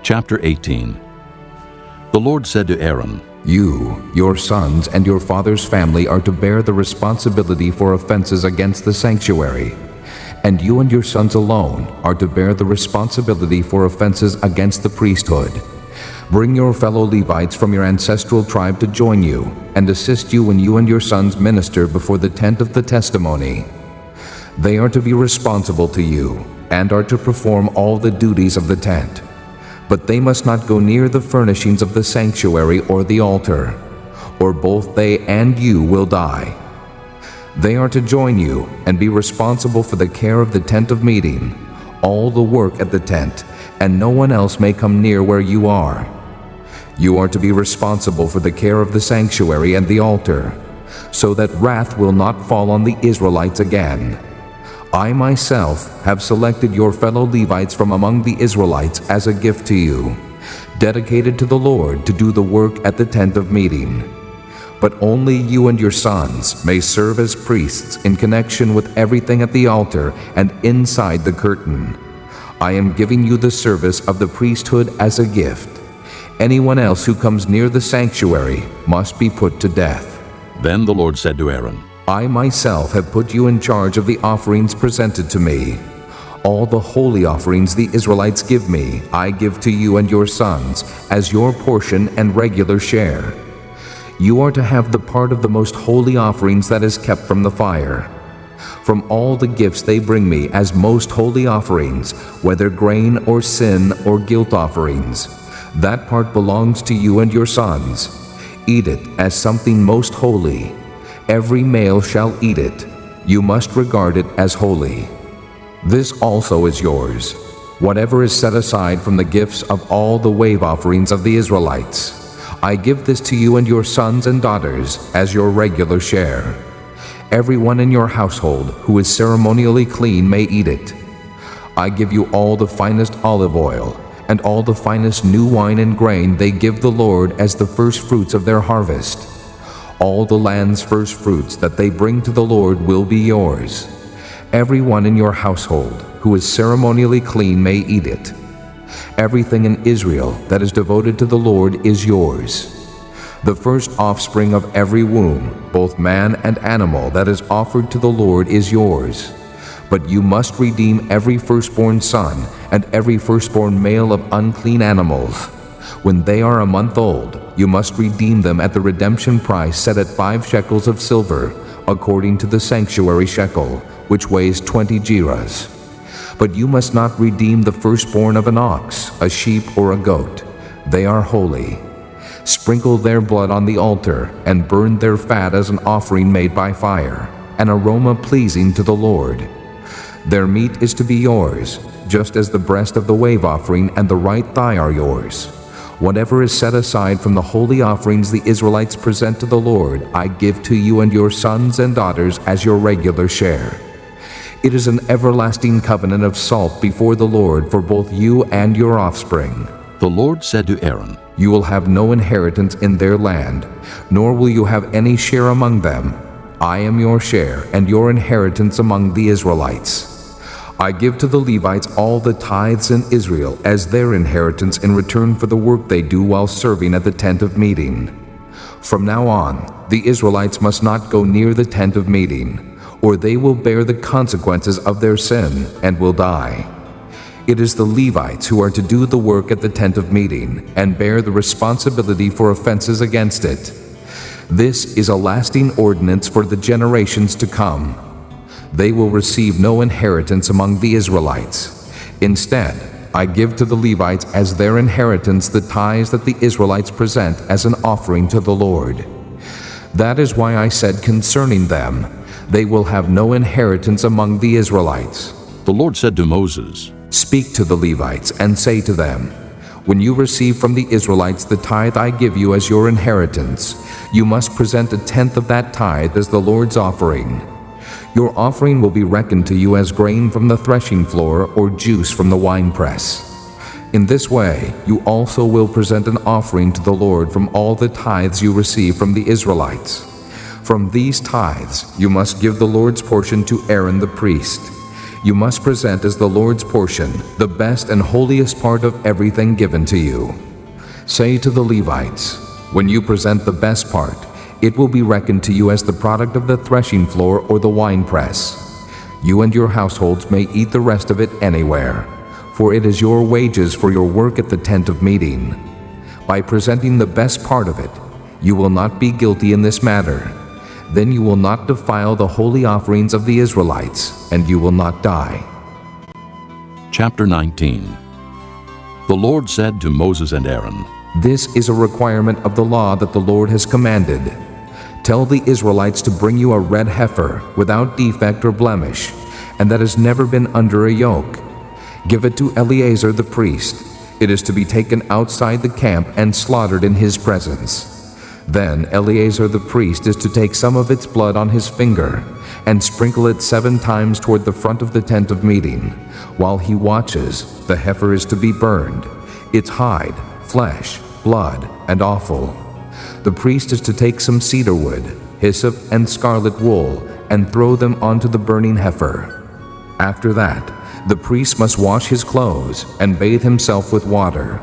S2: Chapter 18. The Lord said to Aaron,
S3: You, your sons, and your father's family are to bear the responsibility for offenses against the sanctuary, and you and your sons alone are to bear the responsibility for offenses against the priesthood. Bring your fellow Levites from your ancestral tribe to join you and assist you when you and your sons minister before the tent of the testimony. They are to be responsible to you and are to perform all the duties of the tent. But they must not go near the furnishings of the sanctuary or the altar, or both they and you will die. They are to join you and be responsible for the care of the tent of meeting, all the work at the tent, and no one else may come near where you are. You are to be responsible for the care of the sanctuary and the altar, so that wrath will not fall on the Israelites again. I myself have selected your fellow Levites from among the Israelites as a gift to you, dedicated to the Lord to do the work at the tent of meeting. But only you and your sons may serve as priests in connection with everything at the altar and inside the curtain. I am giving you the service of the priesthood as a gift. Anyone else who comes near the sanctuary must be put to death.
S2: Then the Lord said to Aaron,
S3: I myself have put you in charge of the offerings presented to me. All the holy offerings the Israelites give me, I give to you and your sons as your portion and regular share. You are to have the part of the most holy offerings that is kept from the fire. From all the gifts they bring me as most holy offerings, whether grain or sin or guilt offerings, that part belongs to you and your sons. Eat it as something most holy. Every male shall eat it. You must regard it as holy. This also is yours, whatever is set aside from the gifts of all the wave offerings of the Israelites. I give this to you and your sons and daughters as your regular share. Everyone in your household who is ceremonially clean may eat it. I give you all the finest olive oil, and all the finest new wine and grain they give the Lord as the first fruits of their harvest. All the land's first fruits that they bring to the Lord will be yours. Everyone in your household who is ceremonially clean may eat it. Everything in Israel that is devoted to the Lord is yours. The first offspring of every womb, both man and animal, that is offered to the Lord is yours. But you must redeem every firstborn son and every firstborn male of unclean animals. When they are a month old, you must redeem them at the redemption price set at 5 shekels of silver, according to the sanctuary shekel, which weighs 20 gerahs. But you must not redeem the firstborn of an ox, a sheep, or a goat. They are holy. Sprinkle their blood on the altar and burn their fat as an offering made by fire, an aroma pleasing to the Lord. Their meat is to be yours, just as the breast of the wave offering and the right thigh are yours. Whatever is set aside from the holy offerings the Israelites present to the Lord, I give to you and your sons and daughters as your regular share. It is an everlasting covenant of salt before the Lord for both you and your offspring.
S2: The Lord said to Aaron,
S3: You will have no inheritance in their land, nor will you have any share among them. I am your share and your inheritance among the Israelites. I give to the Levites all the tithes in Israel as their inheritance in return for the work they do while serving at the tent of meeting. From now on, the Israelites must not go near the tent of meeting, or they will bear the consequences of their sin and will die. It is the Levites who are to do the work at the tent of meeting and bear the responsibility for offenses against it. This is a lasting ordinance for the generations to come. They will receive no inheritance among the Israelites. Instead, I give to the Levites as their inheritance the tithes that the Israelites present as an offering to the Lord. That is why I said concerning them, they will have no inheritance among the Israelites.
S2: The Lord said to Moses,
S3: Speak to the Levites and say to them, When you receive from the Israelites the tithe I give you as your inheritance, you must present a tenth of that tithe as the Lord's offering. Your offering will be reckoned to you as grain from the threshing floor or juice from the winepress. In this way, you also will present an offering to the Lord from all the tithes you receive from the Israelites. From these tithes, you must give the Lord's portion to Aaron the priest. You must present as the Lord's portion the best and holiest part of everything given to you. Say to the Levites, When you present the best part, it will be reckoned to you as the product of the threshing floor or the winepress. You and your households may eat the rest of it anywhere, for it is your wages for your work at the tent of meeting. By presenting the best part of it, you will not be guilty in this matter. Then you will not defile the holy offerings of the Israelites, and you will not die.
S2: Chapter 19. The Lord said to Moses and Aaron,
S3: This is a requirement of the law that the Lord has commanded. Tell the Israelites to bring you a red heifer without defect or blemish, and that has never been under a yoke. Give it to Eleazar the priest. It is to be taken outside the camp and slaughtered in his presence. Then Eleazar the priest is to take some of its blood on his finger and sprinkle it 7 times toward the front of the tent of meeting. While he watches, the heifer is to be burned, its hide, flesh, blood, and offal. The priest is to take some cedar wood, hyssop, and scarlet wool, and throw them onto the burning heifer. After that, the priest must wash his clothes and bathe himself with water.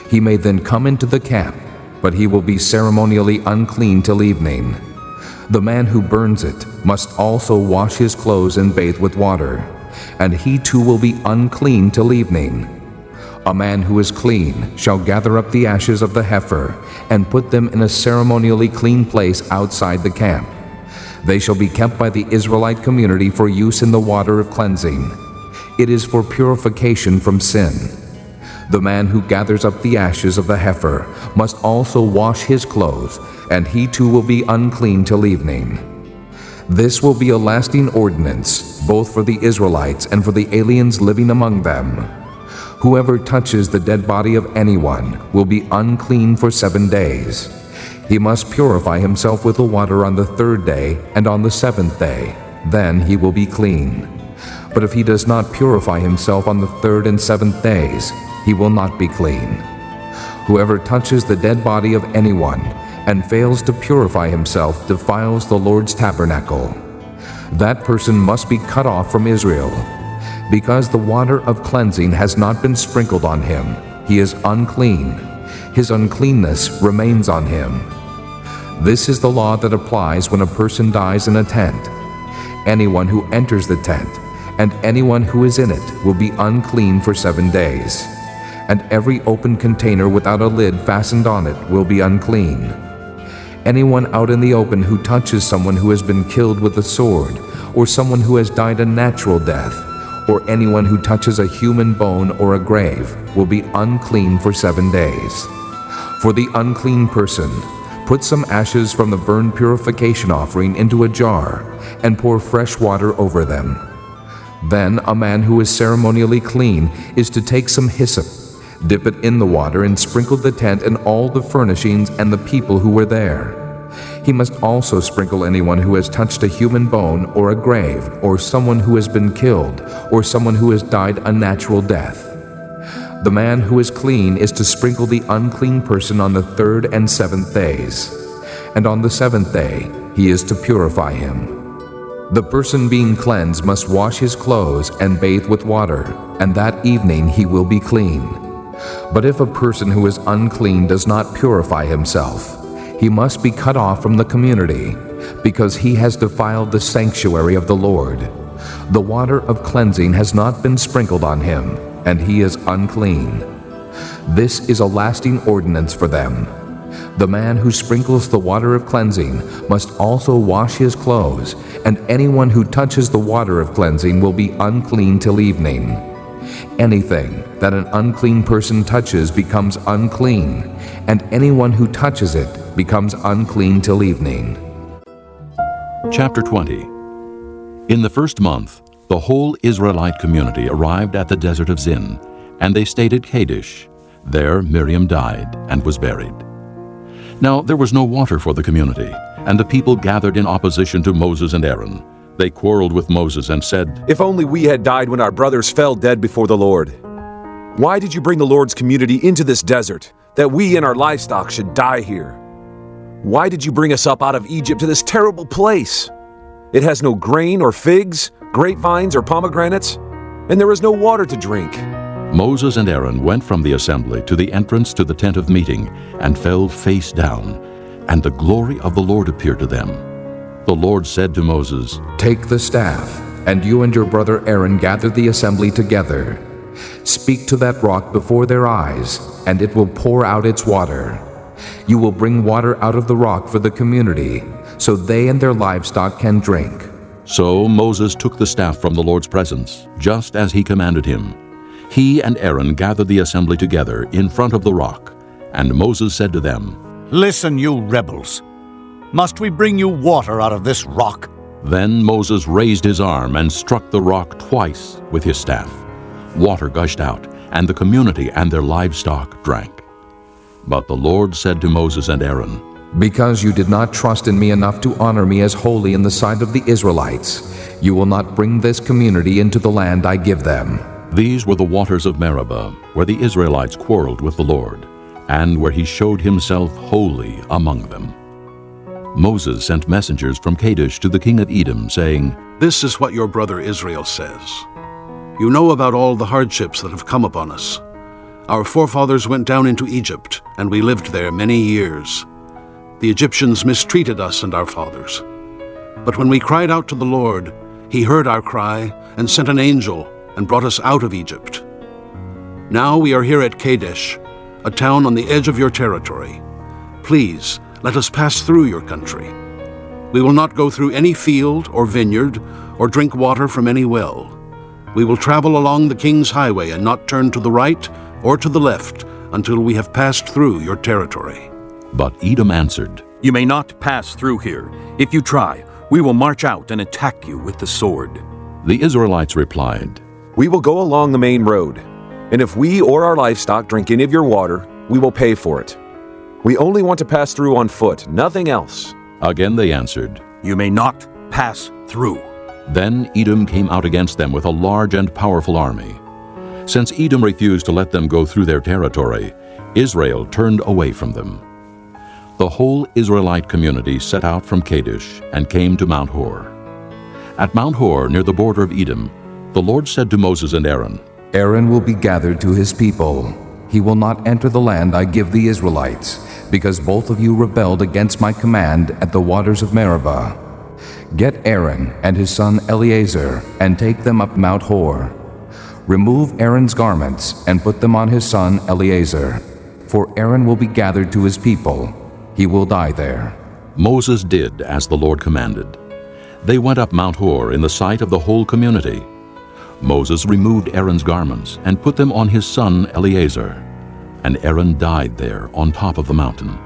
S3: He may then come into the camp, but he will be ceremonially unclean till evening. The man who burns it must also wash his clothes and bathe with water, and he too will be unclean till evening. A man who is clean shall gather up the ashes of the heifer and put them in a ceremonially clean place outside the camp. They shall be kept by the Israelite community for use in the water of cleansing. It is for purification from sin. The man who gathers up the ashes of the heifer must also wash his clothes, and he too will be unclean till evening. This will be a lasting ordinance, both for the Israelites and for the aliens living among them. Whoever touches the dead body of anyone will be unclean for 7 days. He must purify himself with the water on the 3rd day and on the 7th day. Then he will be clean. But if he does not purify himself on the 3rd and 7th days, he will not be clean. Whoever touches the dead body of anyone and fails to purify himself defiles the Lord's tabernacle. That person must be cut off from Israel. Because the water of cleansing has not been sprinkled on him, he is unclean. His uncleanness remains on him. This is the law that applies when a person dies in a tent. Anyone who enters the tent and anyone who is in it will be unclean for 7 days. And every open container without a lid fastened on it will be unclean. Anyone out in the open who touches someone who has been killed with a sword, or someone who has died a natural death, or anyone who touches a human bone or a grave will be unclean for 7 days. For the unclean person, put some ashes from the burn purification offering into a jar and pour fresh water over them. Then a man who is ceremonially clean is to take some hyssop, dip it in the water, and sprinkle the tent and all the furnishings and the people who were there. He must also sprinkle anyone who has touched a human bone or a grave, or someone who has been killed, or someone who has died a natural death. The man who is clean is to sprinkle the unclean person on the 3rd and 7th days, and on the 7th day he is to purify him. The person being cleansed must wash his clothes and bathe with water, and that evening he will be clean. But if a person who is unclean does not purify himself, he must be cut off from the community, because he has defiled the sanctuary of the Lord. The water of cleansing has not been sprinkled on him, and he is unclean. This is a lasting ordinance for them. The man who sprinkles the water of cleansing must also wash his clothes, and anyone who touches the water of cleansing will be unclean till evening. Anything that an unclean person touches becomes unclean, and anyone who touches it becomes unclean till evening.
S2: Chapter 20. In the first month, the whole Israelite community arrived at the desert of Zin, and they stayed at Kadesh. There Miriam died and was buried. Now there was no water for the community, and the people gathered in opposition to Moses and Aaron. They quarreled with Moses and said,
S8: "If only we had died when our brothers fell dead before the Lord. Why did you bring the Lord's community into this desert, that we and our livestock should die here? Why did you bring us up out of Egypt to this terrible place? It has no grain or figs, grapevines or pomegranates, and there is no water to drink."
S2: Moses and Aaron went from the assembly to the entrance to the tent of meeting and fell face down, and the glory of the Lord appeared to them. The Lord said to Moses,
S3: "Take the staff, and you and your brother Aaron gather the assembly together. Speak to that rock before their eyes, and it will pour out its water. You will bring water out of the rock for the community, so they and their livestock can drink."
S2: So Moses took the staff from the Lord's presence, just as he commanded him. He and Aaron gathered the assembly together in front of the rock, and Moses said to them,
S5: "Listen, you rebels. Must we bring you water out of this rock?"
S2: Then Moses raised his arm and struck the rock twice with his staff. Water gushed out, and the community and their livestock drank. But the Lord said to Moses and Aaron,
S3: "Because you did not trust in me enough to honor me as holy in the sight of the Israelites, you will not bring this community into the land I give them."
S2: These were the waters of Meribah, where the Israelites quarreled with the Lord, and where he showed himself holy among them. Moses sent messengers from Kadesh to the king of Edom, saying,
S6: "This is what your brother Israel says. You know about all the hardships that have come upon us. Our forefathers went down into Egypt, and we lived there many years. The Egyptians mistreated us and our fathers. But when we cried out to the Lord, he heard our cry and sent an angel and brought us out of Egypt. Now we are here at Kadesh, a town on the edge of your territory. Please, let us pass through your country. We will not go through any field or vineyard or drink water from any well. We will travel along the king's highway and not turn to the right or to the left until we have passed through your territory."
S2: But Edom answered,
S13: "You may not pass through here. If you try, we will march out and attack you with the sword."
S2: The Israelites replied,
S8: "We will go along the main road, and if we or our livestock drink any of your water, we will pay for it. We only want to pass through on foot, nothing else."
S2: Again they answered,
S13: "You may not pass through."
S2: Then Edom came out against them with a large and powerful army. Since Edom refused to let them go through their territory, Israel turned away from them. The whole Israelite community set out from Kadesh and came to Mount Hor. At Mount Hor, near the border of Edom, the Lord said to Moses and Aaron,
S3: "Aaron will be gathered to his people. He will not enter the land I give the Israelites, because both of you rebelled against my command at the waters of Meribah. Get Aaron and his son Eleazar and take them up Mount Hor. Remove Aaron's garments and put them on his son Eleazar, for Aaron will be gathered to his people. He will die there."
S2: Moses did as the Lord commanded. They went up Mount Hor in the sight of the whole community. Moses removed Aaron's garments and put them on his son Eleazar, and Aaron died there on top of the mountain.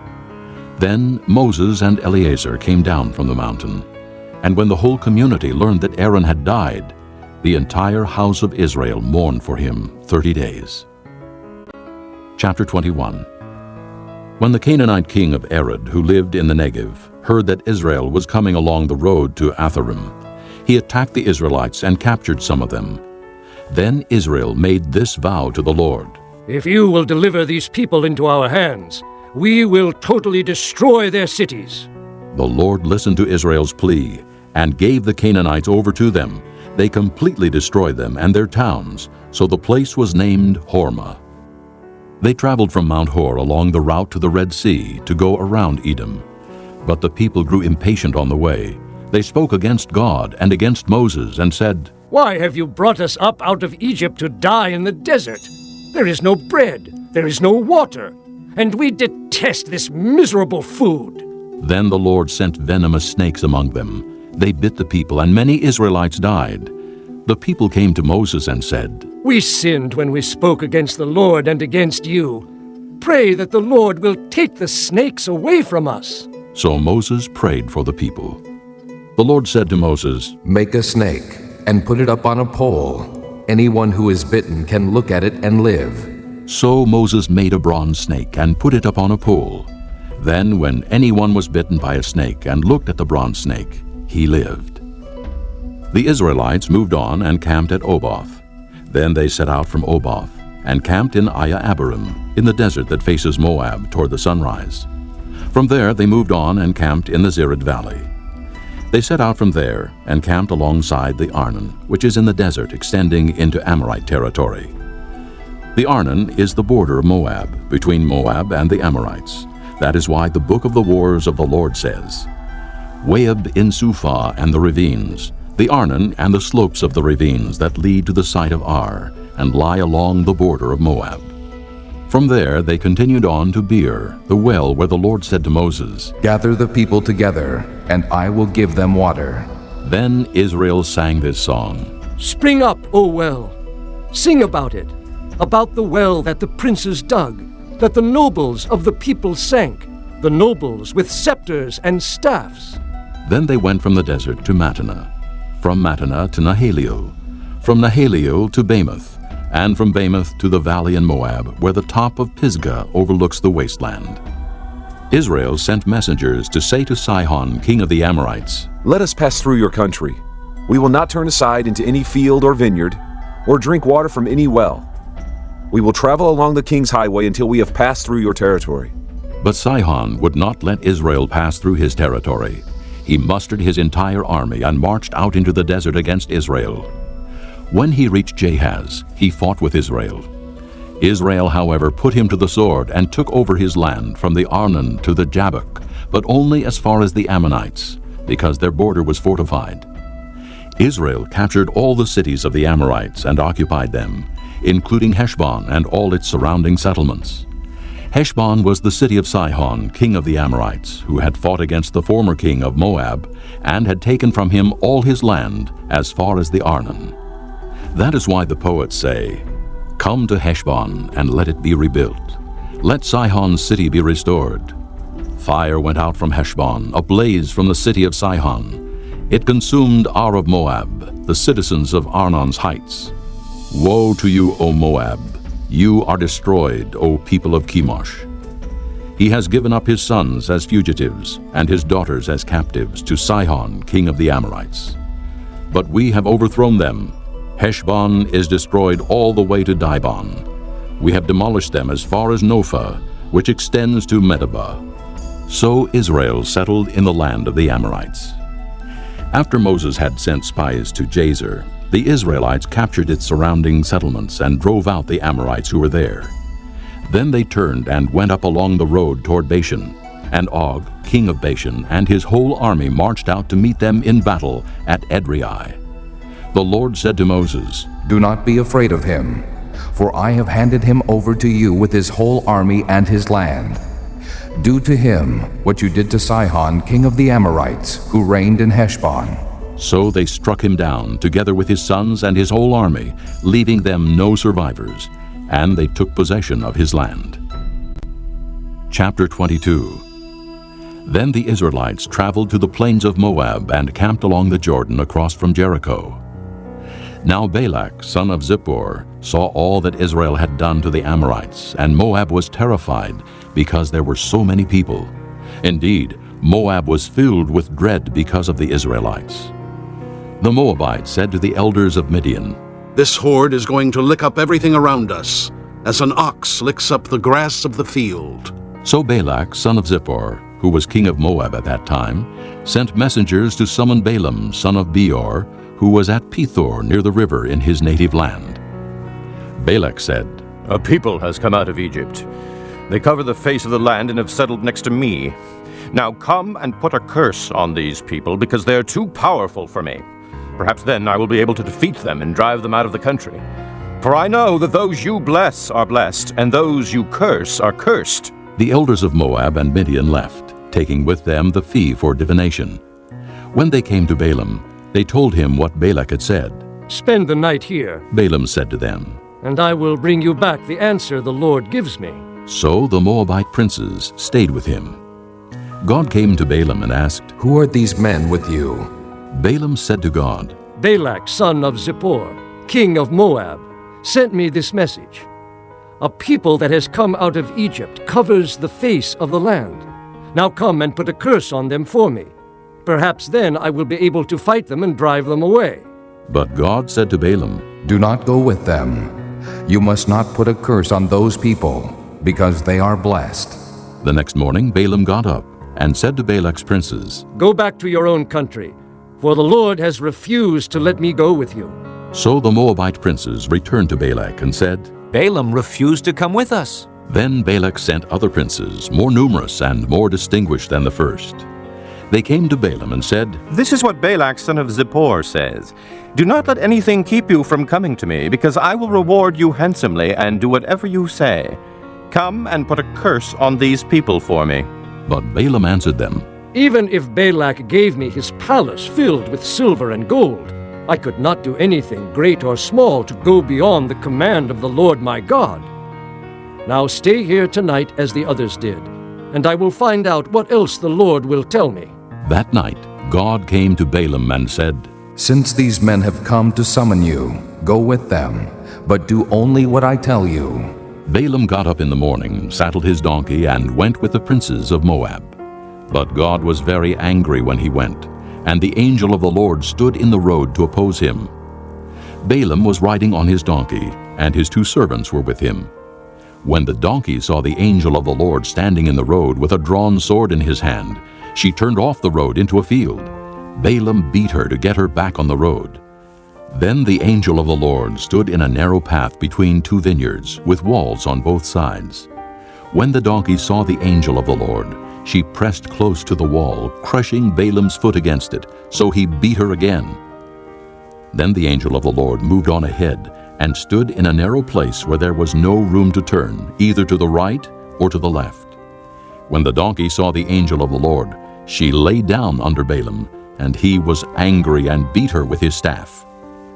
S2: Then Moses and Eleazar came down from the mountain, and when the whole community learned that Aaron had died, the entire house of Israel mourned for him 30 days. Chapter 21. When the Canaanite king of Arad, who lived in the Negev, heard that Israel was coming along the road to Atharim, he attacked the Israelites and captured some of them. Then Israel made this vow to the Lord,
S10: "If you will deliver these people into our hands, we will totally destroy their cities."
S2: The Lord listened to Israel's plea and gave the Canaanites over to them. They completely destroyed them and their towns, so the place was named Hormah. They traveled from Mount Hor along the route to the Red Sea to go around Edom. But the people grew impatient on the way. They spoke against God and against Moses and said,
S10: "Why have you brought us up out of Egypt to die in the desert? There is no bread, there is no water, and we detest this miserable food."
S2: Then the Lord sent venomous snakes among them. They bit the people, and many Israelites died. The people came to Moses and said,
S10: "We sinned when we spoke against the Lord and against you. Pray that the Lord will take the snakes away from us."
S2: So Moses prayed for the people. The Lord said to Moses,
S3: "Make a snake and put it up on a pole. Anyone who is bitten can look at it and live."
S2: So Moses made a bronze snake and put it up on a pole. Then when anyone was bitten by a snake and looked at the bronze snake, he lived. The Israelites moved on and camped at Oboth. Then they set out from Oboth and camped in Abarim, in the desert that faces Moab toward the sunrise. From there they moved on and camped in the Zered Valley. They set out from there and camped alongside the Arnon, which is in the desert extending into Amorite territory. The Arnon is the border of Moab, between Moab and the Amorites. That is why the book of the wars of the Lord says, "Waheb in Suphah and the ravines, the Arnon and the slopes of the ravines that lead to the site of Ar, and lie along the border of Moab." From there they continued on to Beer, the well where the Lord said to Moses,
S3: "Gather the people together, and I will give them water."
S2: Then Israel sang this song,
S10: "Spring up, O well! Sing about it, about the well that the princes dug, that the nobles of the people sank, the nobles with scepters and staffs."
S2: Then they went from the desert to Mattanah, from Mattanah to Nahaliel, from Nahaliel to Bamoth, and from Bamoth to the valley in Moab, where the top of Pisgah overlooks the wasteland. Israel sent messengers to say to Sihon, king of the Amorites,
S8: "Let us pass through your country. We will not turn aside into any field or vineyard, or drink water from any well. We will travel along the king's highway until we have passed through your territory."
S2: But Sihon would not let Israel pass through his territory. He mustered his entire army and marched out into the desert against Israel. When he reached Jahaz, he fought with Israel. Israel, however, put him to the sword and took over his land from the Arnon to the Jabbok, but only as far as the Ammonites, because their border was fortified. Israel captured all the cities of the Amorites and occupied them, including Heshbon and all its surrounding settlements. Heshbon was the city of Sihon, king of the Amorites, who had fought against the former king of Moab and had taken from him all his land as far as the Arnon. That is why the poets say, "Come to Heshbon and let it be rebuilt. Let Sihon's city be restored." Fire went out from Heshbon, a blaze from the city of Sihon. It consumed Ar of Moab, the citizens of Arnon's heights. Woe to you, O Moab! You are destroyed, O people of Chemosh. He has given up his sons as fugitives and his daughters as captives to Sihon, king of the Amorites. But we have overthrown them. Heshbon is destroyed all the way to Dibon. We have demolished them as far as Nophah, which extends to Medeba. So Israel settled in the land of the Amorites. After Moses had sent spies to Jazer, the Israelites captured its surrounding settlements and drove out the Amorites who were there. Then they turned and went up along the road toward Bashan, and Og, king of Bashan, and his whole army marched out to meet them in battle at Edrei. The Lord said to Moses,
S3: "Do not be afraid of him, for I have handed him over to you with his whole army and his land. Do to him what you did to Sihon, king of the Amorites, who reigned in Heshbon."
S2: So they struck him down, together with his sons and his whole army, leaving them no survivors, and they took possession of his land. Chapter 22. Then the Israelites traveled to the plains of Moab and camped along the Jordan across from Jericho. Now Balak, son of Zippor, saw all that Israel had done to the Amorites, and Moab was terrified because there were so many people. Indeed, Moab was filled with dread because of the Israelites. The Moabites said to the elders of Midian,
S6: "This horde is going to lick up everything around us, as an ox licks up the grass of the field."
S2: So Balak, son of Zippor, who was king of Moab at that time, sent messengers to summon Balaam, son of Beor, who was at Pethor near the river in his native land. Balak said,
S11: "A people has come out of Egypt. They cover the face of the land and have settled next to me. Now come and put a curse on these people, because they are too powerful for me. Perhaps then I will be able to defeat them and drive them out of the country. For I know that those you bless are blessed, and those you curse are cursed.
S2: The elders of Moab and Midian left, taking with them the fee for divination. When they came to Balaam, they told him what Balak had said.
S10: Spend the night here,
S2: Balaam said to them,
S10: and I will bring you back the answer the Lord gives me.
S2: So the Moabite princes stayed with him. God came to Balaam and asked,
S3: Who are these men with you?
S2: Balaam said to God,
S10: Balak, son of Zippor, king of Moab, sent me this message. A people that has come out of Egypt covers the face of the land. Now come and put a curse on them for me. Perhaps then I will be able to fight them and drive them away.
S2: But God said to Balaam,
S3: Do not go with them. You must not put a curse on those people, because they are blessed.
S2: The next morning Balaam got up and said to Balak's princes,
S10: Go back to your own country, for the Lord has refused to let me go with you.
S2: So the Moabite princes returned to Balak and said,
S12: Balaam refused to come with us.
S2: Then Balak sent other princes, more numerous and more distinguished than the first. They came to Balaam and said,
S11: This is what Balak, son of Zippor, says. Do not let anything keep you from coming to me, because I will reward you handsomely and do whatever you say. Come and put a curse on these people for me.
S2: But Balaam answered them,
S10: Even if Balak gave me his palace filled with silver and gold, I could not do anything great or small to go beyond the command of the Lord my God. Now stay here tonight as the others did, and I will find out what else the Lord will tell me.
S2: That night God came to Balaam and said,
S3: Since these men have come to summon you, go with them, but do only what I tell you.
S2: Balaam got up in the morning, saddled his donkey, and went with the princes of Moab. But God was very angry when he went, and the angel of the Lord stood in the road to oppose him. Balaam was riding on his donkey, and his 2 servants were with him. When the donkey saw the angel of the Lord standing in the road with a drawn sword in his hand, she turned off the road into a field. Balaam beat her to get her back on the road. Then the angel of the Lord stood in a narrow path between 2 vineyards, with walls on both sides. When the donkey saw the angel of the Lord, she pressed close to the wall, crushing Balaam's foot against it, so he beat her again. Then the angel of the Lord moved on ahead and stood in a narrow place where there was no room to turn, either to the right or to the left. When the donkey saw the angel of the Lord, she lay down under Balaam, and he was angry and beat her with his staff.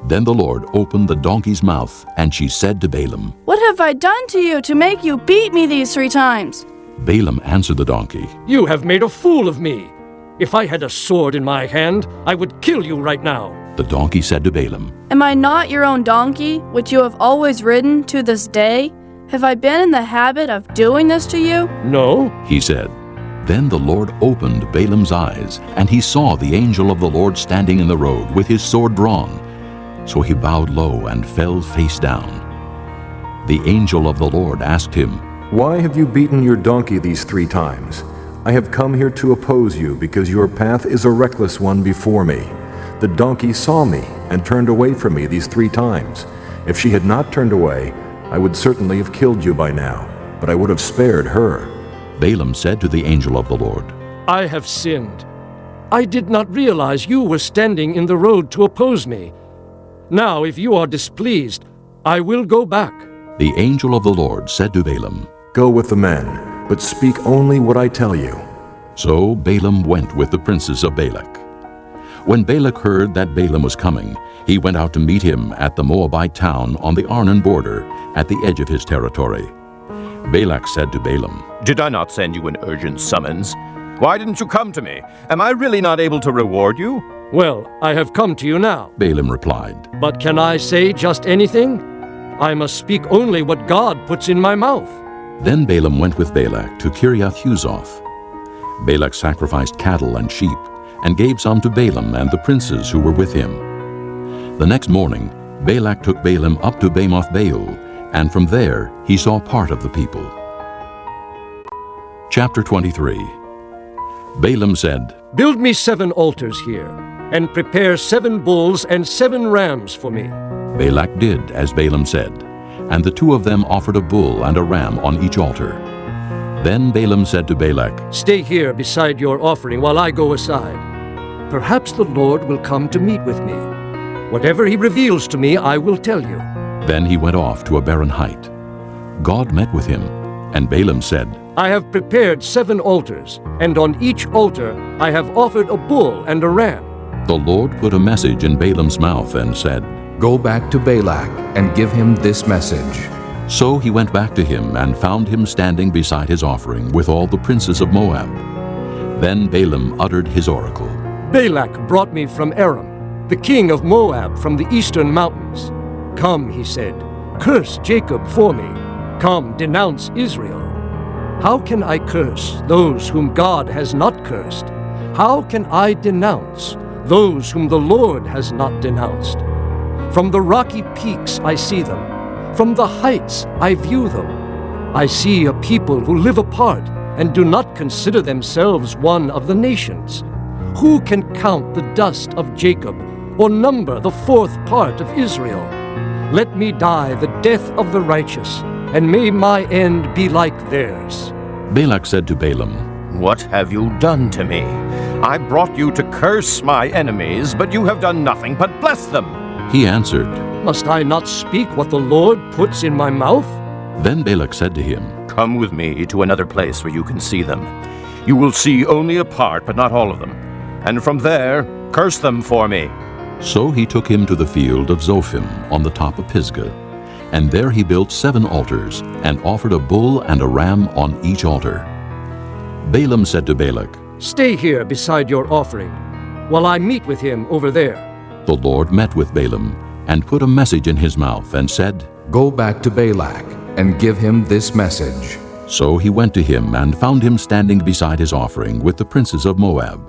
S2: Then the Lord opened the donkey's mouth, and she said to Balaam,
S14: What have I done to you to make you beat me these 3 times?
S2: Balaam answered the donkey,
S10: You have made a fool of me. If I had a sword in my hand, I would kill you right now.
S2: The donkey said to Balaam,
S14: Am I not your own donkey, which you have always ridden to this day? Have I been in the habit of doing this to you?
S10: No,
S2: he said. Then the Lord opened Balaam's eyes, and he saw the angel of the Lord standing in the road with his sword drawn. So he bowed low and fell face down. The angel of the Lord asked him,
S15: Why have you beaten your donkey these 3 times? I have come here to oppose you, because your path is a reckless one before me. The donkey saw me and turned away from me these 3 times. If she had not turned away, I would certainly have killed you by now, but I would have spared her.
S2: Balaam said to the angel of the Lord,
S10: I have sinned. I did not realize you were standing in the road to oppose me. Now, if you are displeased, I will go back.
S2: The angel of the Lord said to Balaam,
S15: Go with the men, but speak only what I tell you.
S2: So Balaam went with the princes of Balak. When Balak heard that Balaam was coming, he went out to meet him at the Moabite town on the Arnon border, at the edge of his territory. Balak said to Balaam,
S11: Did I not send you an urgent summons? Why didn't you come to me? Am I really not able to reward you?
S10: Well, I have come to you now.
S2: Balaam replied,
S10: But can I say just anything? I must speak only what God puts in my mouth.
S2: Then Balaam went with Balak to Kiriath-Huzoth. Balak sacrificed cattle and sheep, and gave some to Balaam and the princes who were with him. The next morning, Balak took Balaam up to Bamoth-Baal, and from there he saw part of the people. Chapter 23. Balaam said,
S10: Build me 7 altars here, and prepare 7 bulls and 7 rams for me.
S2: Balak did as Balaam said, and the 2 of them offered a bull and a ram on each altar. Then Balaam said to Balak,
S10: Stay here beside your offering while I go aside. Perhaps the Lord will come to meet with me. Whatever he reveals to me, I will tell you.
S2: Then he went off to a barren height. God met with him, and Balaam said,
S10: I have prepared 7 altars, and on each altar I have offered a bull and a ram.
S2: The Lord put a message in Balaam's mouth and said,
S3: Go back to Balak and give him this message.
S2: So he went back to him and found him standing beside his offering with all the princes of Moab. Then Balaam uttered his oracle.
S10: Balak brought me from Aram, the king of Moab from the eastern mountains. Come, he said, curse Jacob for me. Come, denounce Israel. How can I curse those whom God has not cursed? How can I denounce those whom the Lord has not denounced? From the rocky peaks I see them. From the heights I view them. I see a people who live apart and do not consider themselves one of the nations. Who can count the dust of Jacob or number the 4th part of Israel? Let me die the death of the righteous, and may my end be like theirs.
S2: Balak said to Balaam,
S11: What have you done to me? I brought you to curse my enemies, but you have done nothing but bless them.
S2: He answered,
S10: Must I not speak what the Lord puts in my mouth?
S2: Then Balak said to him,
S11: Come with me to another place where you can see them. You will see only a part, but not all of them. And from there, curse them for me.
S2: So he took him to the field of Zophim on the top of Pisgah, and there he built 7 altars, and offered a bull and a ram on each altar. Balaam said to Balak,
S10: Stay here beside your offering, while I meet with him over there.
S2: The Lord met with Balaam, and put a message in his mouth, and said,
S3: Go back to Balak and give him this message.
S2: So he went to him and found him standing beside his offering with the princes of Moab.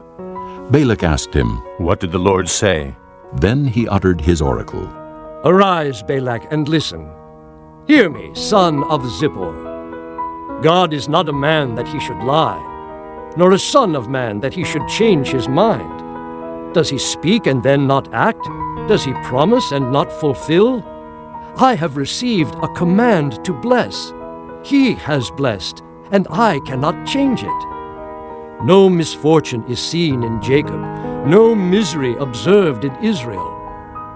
S2: Balak asked him,
S11: What did the Lord say?
S2: Then he uttered his oracle.
S10: Arise, Balak, and listen. Hear me, son of Zippor. God is not a man that he should lie, nor a son of man that he should change his mind. Does he speak and then not act? Does he promise and not fulfill? I have received a command to bless. He has blessed, and I cannot change it. No misfortune is seen in Jacob, no misery observed in Israel.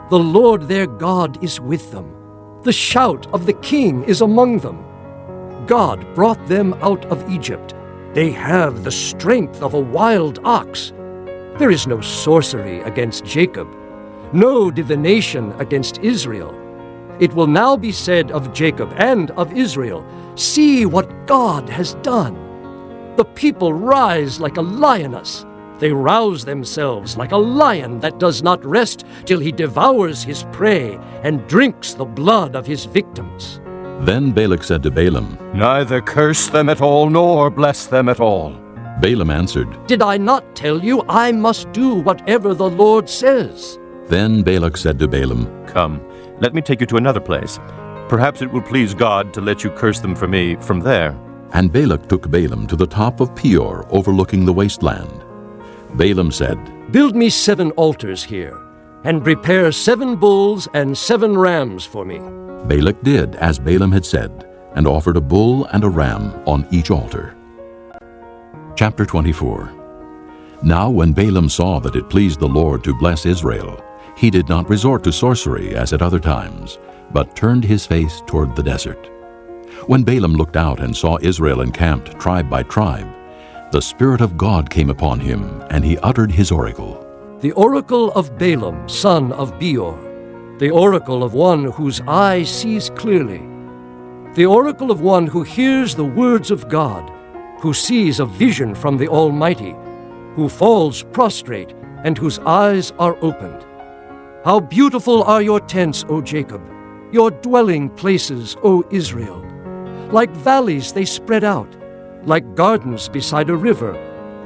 S10: The Lord their God is with them. The shout of the king is among them. God brought them out of Egypt. They have the strength of a wild ox. There is no sorcery against Jacob, no divination against Israel. It will now be said of Jacob and of Israel, See what God has done. The people rise like a lioness. They rouse themselves like a lion that does not rest till he devours his prey and drinks the blood of his victims.
S2: Then Balak said to Balaam,
S11: Neither curse them at all, nor bless them at all.
S2: Balaam answered,
S10: Did I not tell you I must do whatever the Lord says?
S2: Then Balak said to Balaam,
S11: Come, let me take you to another place. Perhaps it will please God to let you curse them for me from there.
S2: And Balak took Balaam to the top of Peor, overlooking the wasteland. Balaam said,
S10: Build me 7 altars here, and prepare 7 bulls and 7 rams for me.
S2: Balak did as Balaam had said, and offered a bull and a ram on each altar. Chapter 24. Now when Balaam saw that it pleased the Lord to bless Israel, he did not resort to sorcery as at other times, but turned his face toward the desert. When Balaam looked out and saw Israel encamped tribe by tribe, the Spirit of God came upon him, and he uttered his oracle.
S10: The oracle of Balaam, son of Beor, the oracle of one whose eye sees clearly, the oracle of one who hears the words of God, who sees a vision from the Almighty, who falls prostrate and whose eyes are opened. How beautiful are your tents, O Jacob, your dwelling places, O Israel. Like valleys they spread out, like gardens beside a river,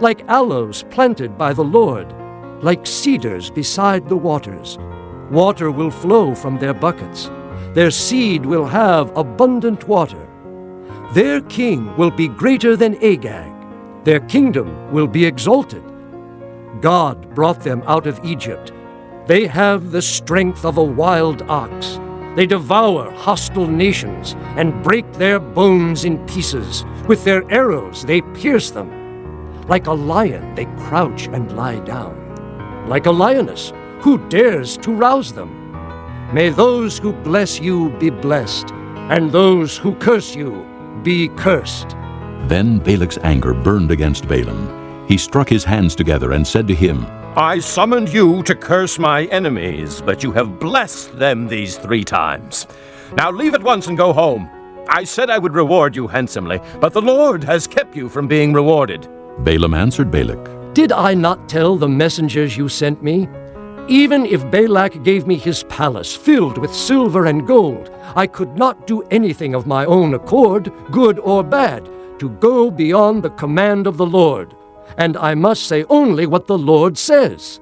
S10: like aloes planted by the Lord, like cedars beside the waters. Water will flow from their buckets. Their seed will have abundant water. Their king will be greater than Agag. Their kingdom will be exalted. God brought them out of Egypt. They have the strength of a wild ox. They devour hostile nations and break their bones in pieces. With their arrows they pierce them. Like a lion they crouch and lie down. Like a lioness, who dares to rouse them? May those who bless you be blessed, and those who curse you be cursed.
S2: Then Balak's anger burned against Balaam. He struck his hands together and said to him,
S11: I summoned you to curse my enemies, but you have blessed them these 3 times. Now leave at once and go home. I said I would reward you handsomely, but the Lord has kept you from being rewarded.
S2: Balaam answered Balak,
S10: Did I not tell the messengers you sent me? Even if Balak gave me his palace filled with silver and gold, I could not do anything of my own accord, good or bad, to go beyond the command of the Lord. And I must say only what the Lord says.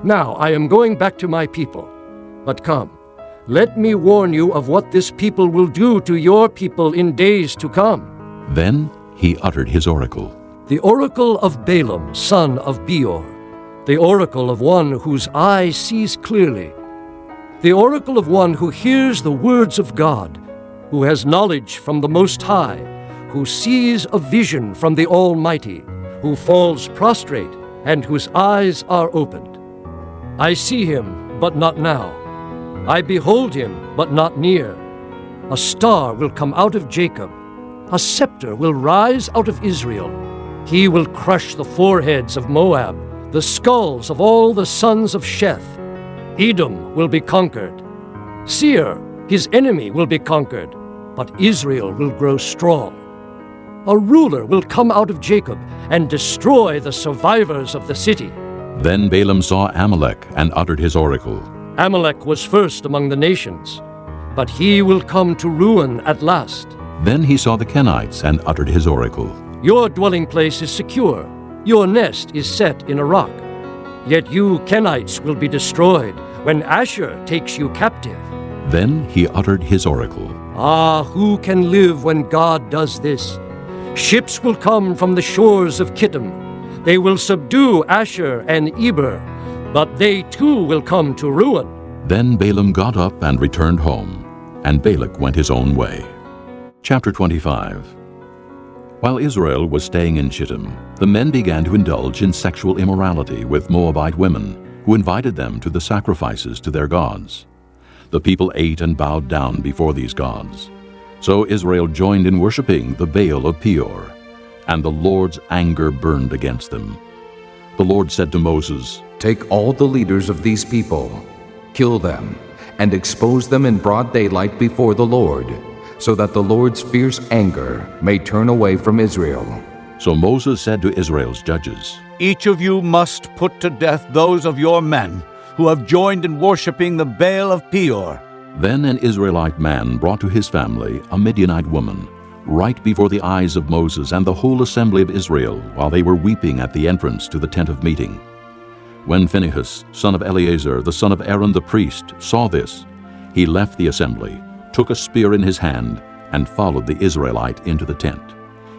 S10: Now I am going back to my people. But come, let me warn you of what this people will do to your people in days to come.
S2: Then he uttered his oracle.
S10: The oracle of Balaam, son of Beor, the oracle of one whose eye sees clearly, the oracle of one who hears the words of God, who has knowledge from the Most High, who sees a vision from the Almighty, who falls prostrate and whose eyes are opened. I see him, but not now. I behold him, but not near. A star will come out of Jacob. A scepter will rise out of Israel. He will crush the foreheads of Moab, the skulls of all the sons of Sheth. Edom will be conquered. Seir, his enemy, will be conquered, but Israel will grow strong. A ruler will come out of Jacob and destroy the survivors of the city.
S2: Then Balaam saw Amalek and uttered his oracle.
S10: Amalek was first among the nations, but he will come to ruin at last.
S2: Then he saw the Kenites and uttered his oracle.
S10: Your dwelling place is secure. Your nest is set in a rock. Yet you Kenites will be destroyed when Asher takes you captive.
S2: Then he uttered his oracle.
S10: Ah, who can live when God does this? Ships will come from the shores of Kittim. They will subdue Asher and Eber, but they too will come to ruin.
S2: Then Balaam got up and returned home, and Balak went his own way. Chapter 25. While Israel was staying in Shittim, the men began to indulge in sexual immorality with Moabite women, who invited them to the sacrifices to their gods. The people ate and bowed down before these gods. So Israel joined in worshiping the Baal of Peor, and the Lord's anger burned against them. The Lord said to Moses,
S3: Take all the leaders of these people, kill them, and expose them in broad daylight before the Lord, so that the Lord's fierce anger may turn away from Israel.
S2: So Moses said to Israel's judges,
S5: Each of you must put to death those of your men who have joined in worshiping the Baal of Peor.
S2: Then an Israelite man brought to his family a Midianite woman, right before the eyes of Moses and the whole assembly of Israel, while they were weeping at the entrance to the tent of meeting. When Phinehas, son of Eleazar, the son of Aaron the priest, saw this, he left the assembly, took a spear in his hand, and followed the Israelite into the tent.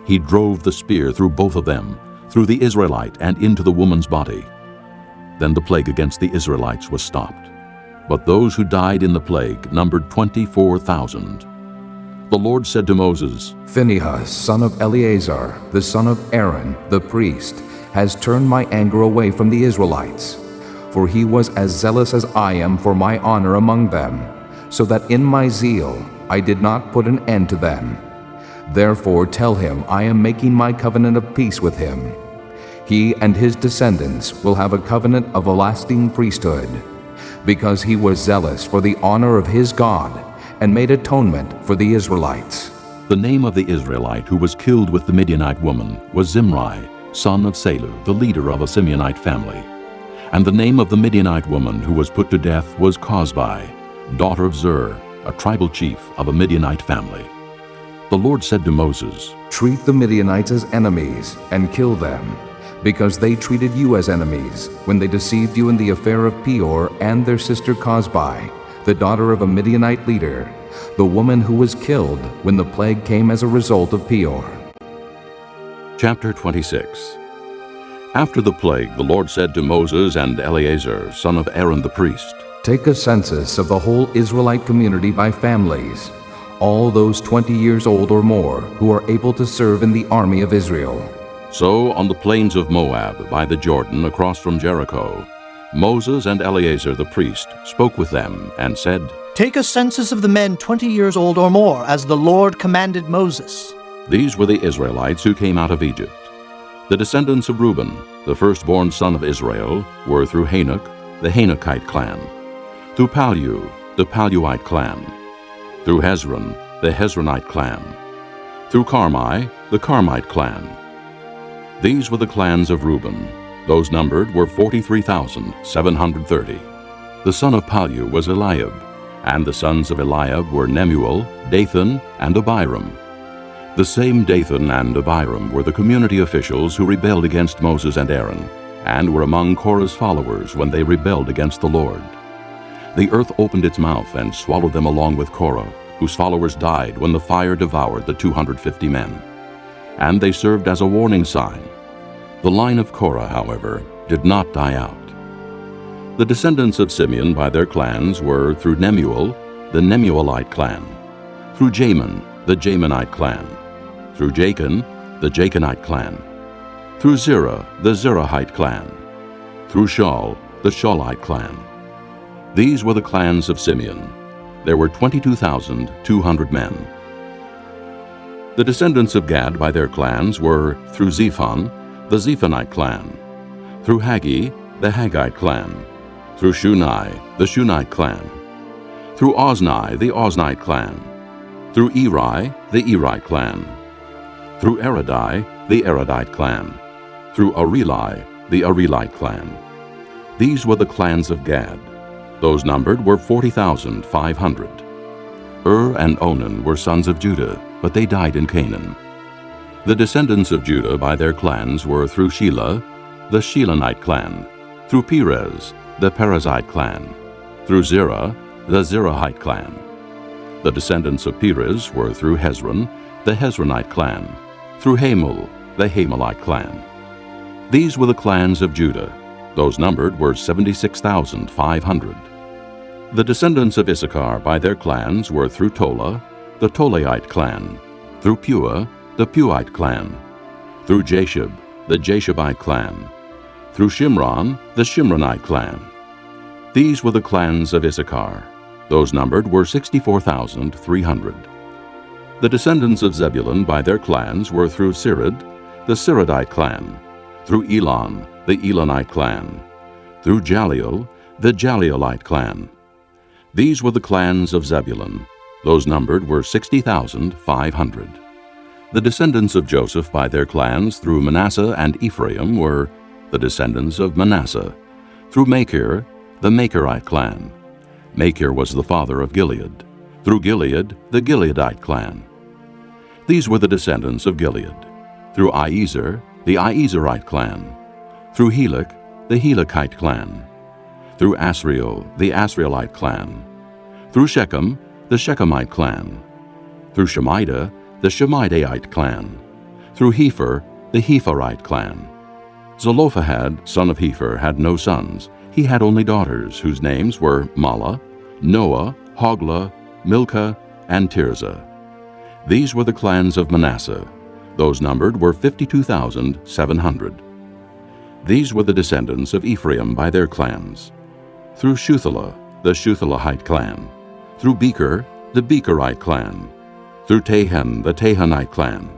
S2: He drove the spear through both of them, through the Israelite and into the woman's body. Then the plague against the Israelites was stopped. But those who died in the plague numbered 24,000. The Lord said to Moses,
S3: Phinehas, son of Eleazar, the son of Aaron, the priest, has turned my anger away from the Israelites. For he was as zealous as I am for my honor among them, so that in my zeal I did not put an end to them. Therefore tell him I am making my covenant of peace with him. He and his descendants will have a covenant of a lasting priesthood, because he was zealous for the honor of his God and made atonement for the Israelites.
S2: The name of the Israelite who was killed with the Midianite woman was Zimri, son of Salu, the leader of a Simeonite family. And the name of the Midianite woman who was put to death was Cozbi, daughter of Zur, a tribal chief of a Midianite family. The Lord said to Moses,
S3: Treat the Midianites as enemies and kill them, because they treated you as enemies when they deceived you in the affair of Peor and their sister Cozbi, the daughter of a Midianite leader, the woman who was killed when the plague came as a result of Peor.
S2: Chapter 26. After the plague, the Lord said to Moses and Eleazar, son of Aaron the priest,
S3: Take a census of the whole Israelite community by families, all those 20 years old or more who are able to serve in the army of Israel.
S2: So on the plains of Moab, by the Jordan, across from Jericho, Moses and Eleazar the priest spoke with them and said,
S7: Take a census of the men 20 years old or more, as the Lord commanded Moses.
S2: These were the Israelites who came out of Egypt. The descendants of Reuben, the firstborn son of Israel, were through Hanok, the Hanokite clan, through Palu, the Paluite clan, through Hezron, the Hezronite clan, through Carmi, the Carmite clan. These were the clans of Reuben. Those numbered were 43,730. The son of Palu was Eliab, and the sons of Eliab were Nemuel, Dathan, and Abiram. The same Dathan and Abiram were the community officials who rebelled against Moses and Aaron, and were among Korah's followers when they rebelled against the Lord. The earth opened its mouth and swallowed them along with Korah, whose followers died when the fire devoured the 250 men. And they served as a warning sign. The line of Korah, however, did not die out. The descendants of Simeon by their clans were through Nemuel, the Nemuelite clan, through Jamin, the Jaminite clan, through Jachin, the Jachinite clan, through Zerah, the Zerahite clan, through Shaul, the Shaulite clan. These were the clans of Simeon. There were 22,200 men. The descendants of Gad by their clans were through Zephon, the Zephonite clan, through Haggi, the Haggite clan, through Shunai, the Shunite clan, through Ozni, the Oznite clan, through Eri, the Erite clan, through Eridai, the Eridite clan, through Areli, the Arelite clan. These were the clans of Gad. Those numbered were 40,500. And Onan were sons of Judah, but they died in Canaan. The descendants of Judah by their clans were through Shelah, the Shilonite clan, through Perez, the Perezite clan, through Zerah, the Zerahite clan. The descendants of Perez were through Hezron, the Hezronite clan, through Hamul, the Hamelite clan. These were the clans of Judah. Those numbered were 76,500. The descendants of Issachar by their clans were through Tola, the Tolaite clan, through Pua, the Puite clan, through Jashub, the Jashabite clan, through Shimron, the Shimronite clan. These were the clans of Issachar. Those numbered were 64,300. The descendants of Zebulun by their clans were through Sirid, the Siridite clan, through Elon, the Elonite clan, through Jaleel, the Jaleelite clan. These were the clans of Zebulun. Those numbered were 60,500. The descendants of Joseph by their clans through Manasseh and Ephraim were the descendants of Manasseh, through Machir, the Machirite clan. Machir was the father of Gilead, through Gilead, the Gileadite clan. These were the descendants of Gilead, through Iezer, the Iezerite clan, through Helek, the Helekite clan, through Asriel, the Asrielite clan, through Shechem, the Shechemite clan, through Shemida, the Shemidaite clan, through Hepher, the Hepherite clan. Zelophehad, son of Hepher, had no sons. He had only daughters, whose names were Mahlah, Noah, Hoglah, Milcah, and Tirzah. These were the clans of Manasseh. Those numbered were 52,700. These were the descendants of Ephraim by their clans. Through Shuthelah, the Shuthelahite clan, through Becher, the Becherite clan, through Tahan, the Tahanite clan.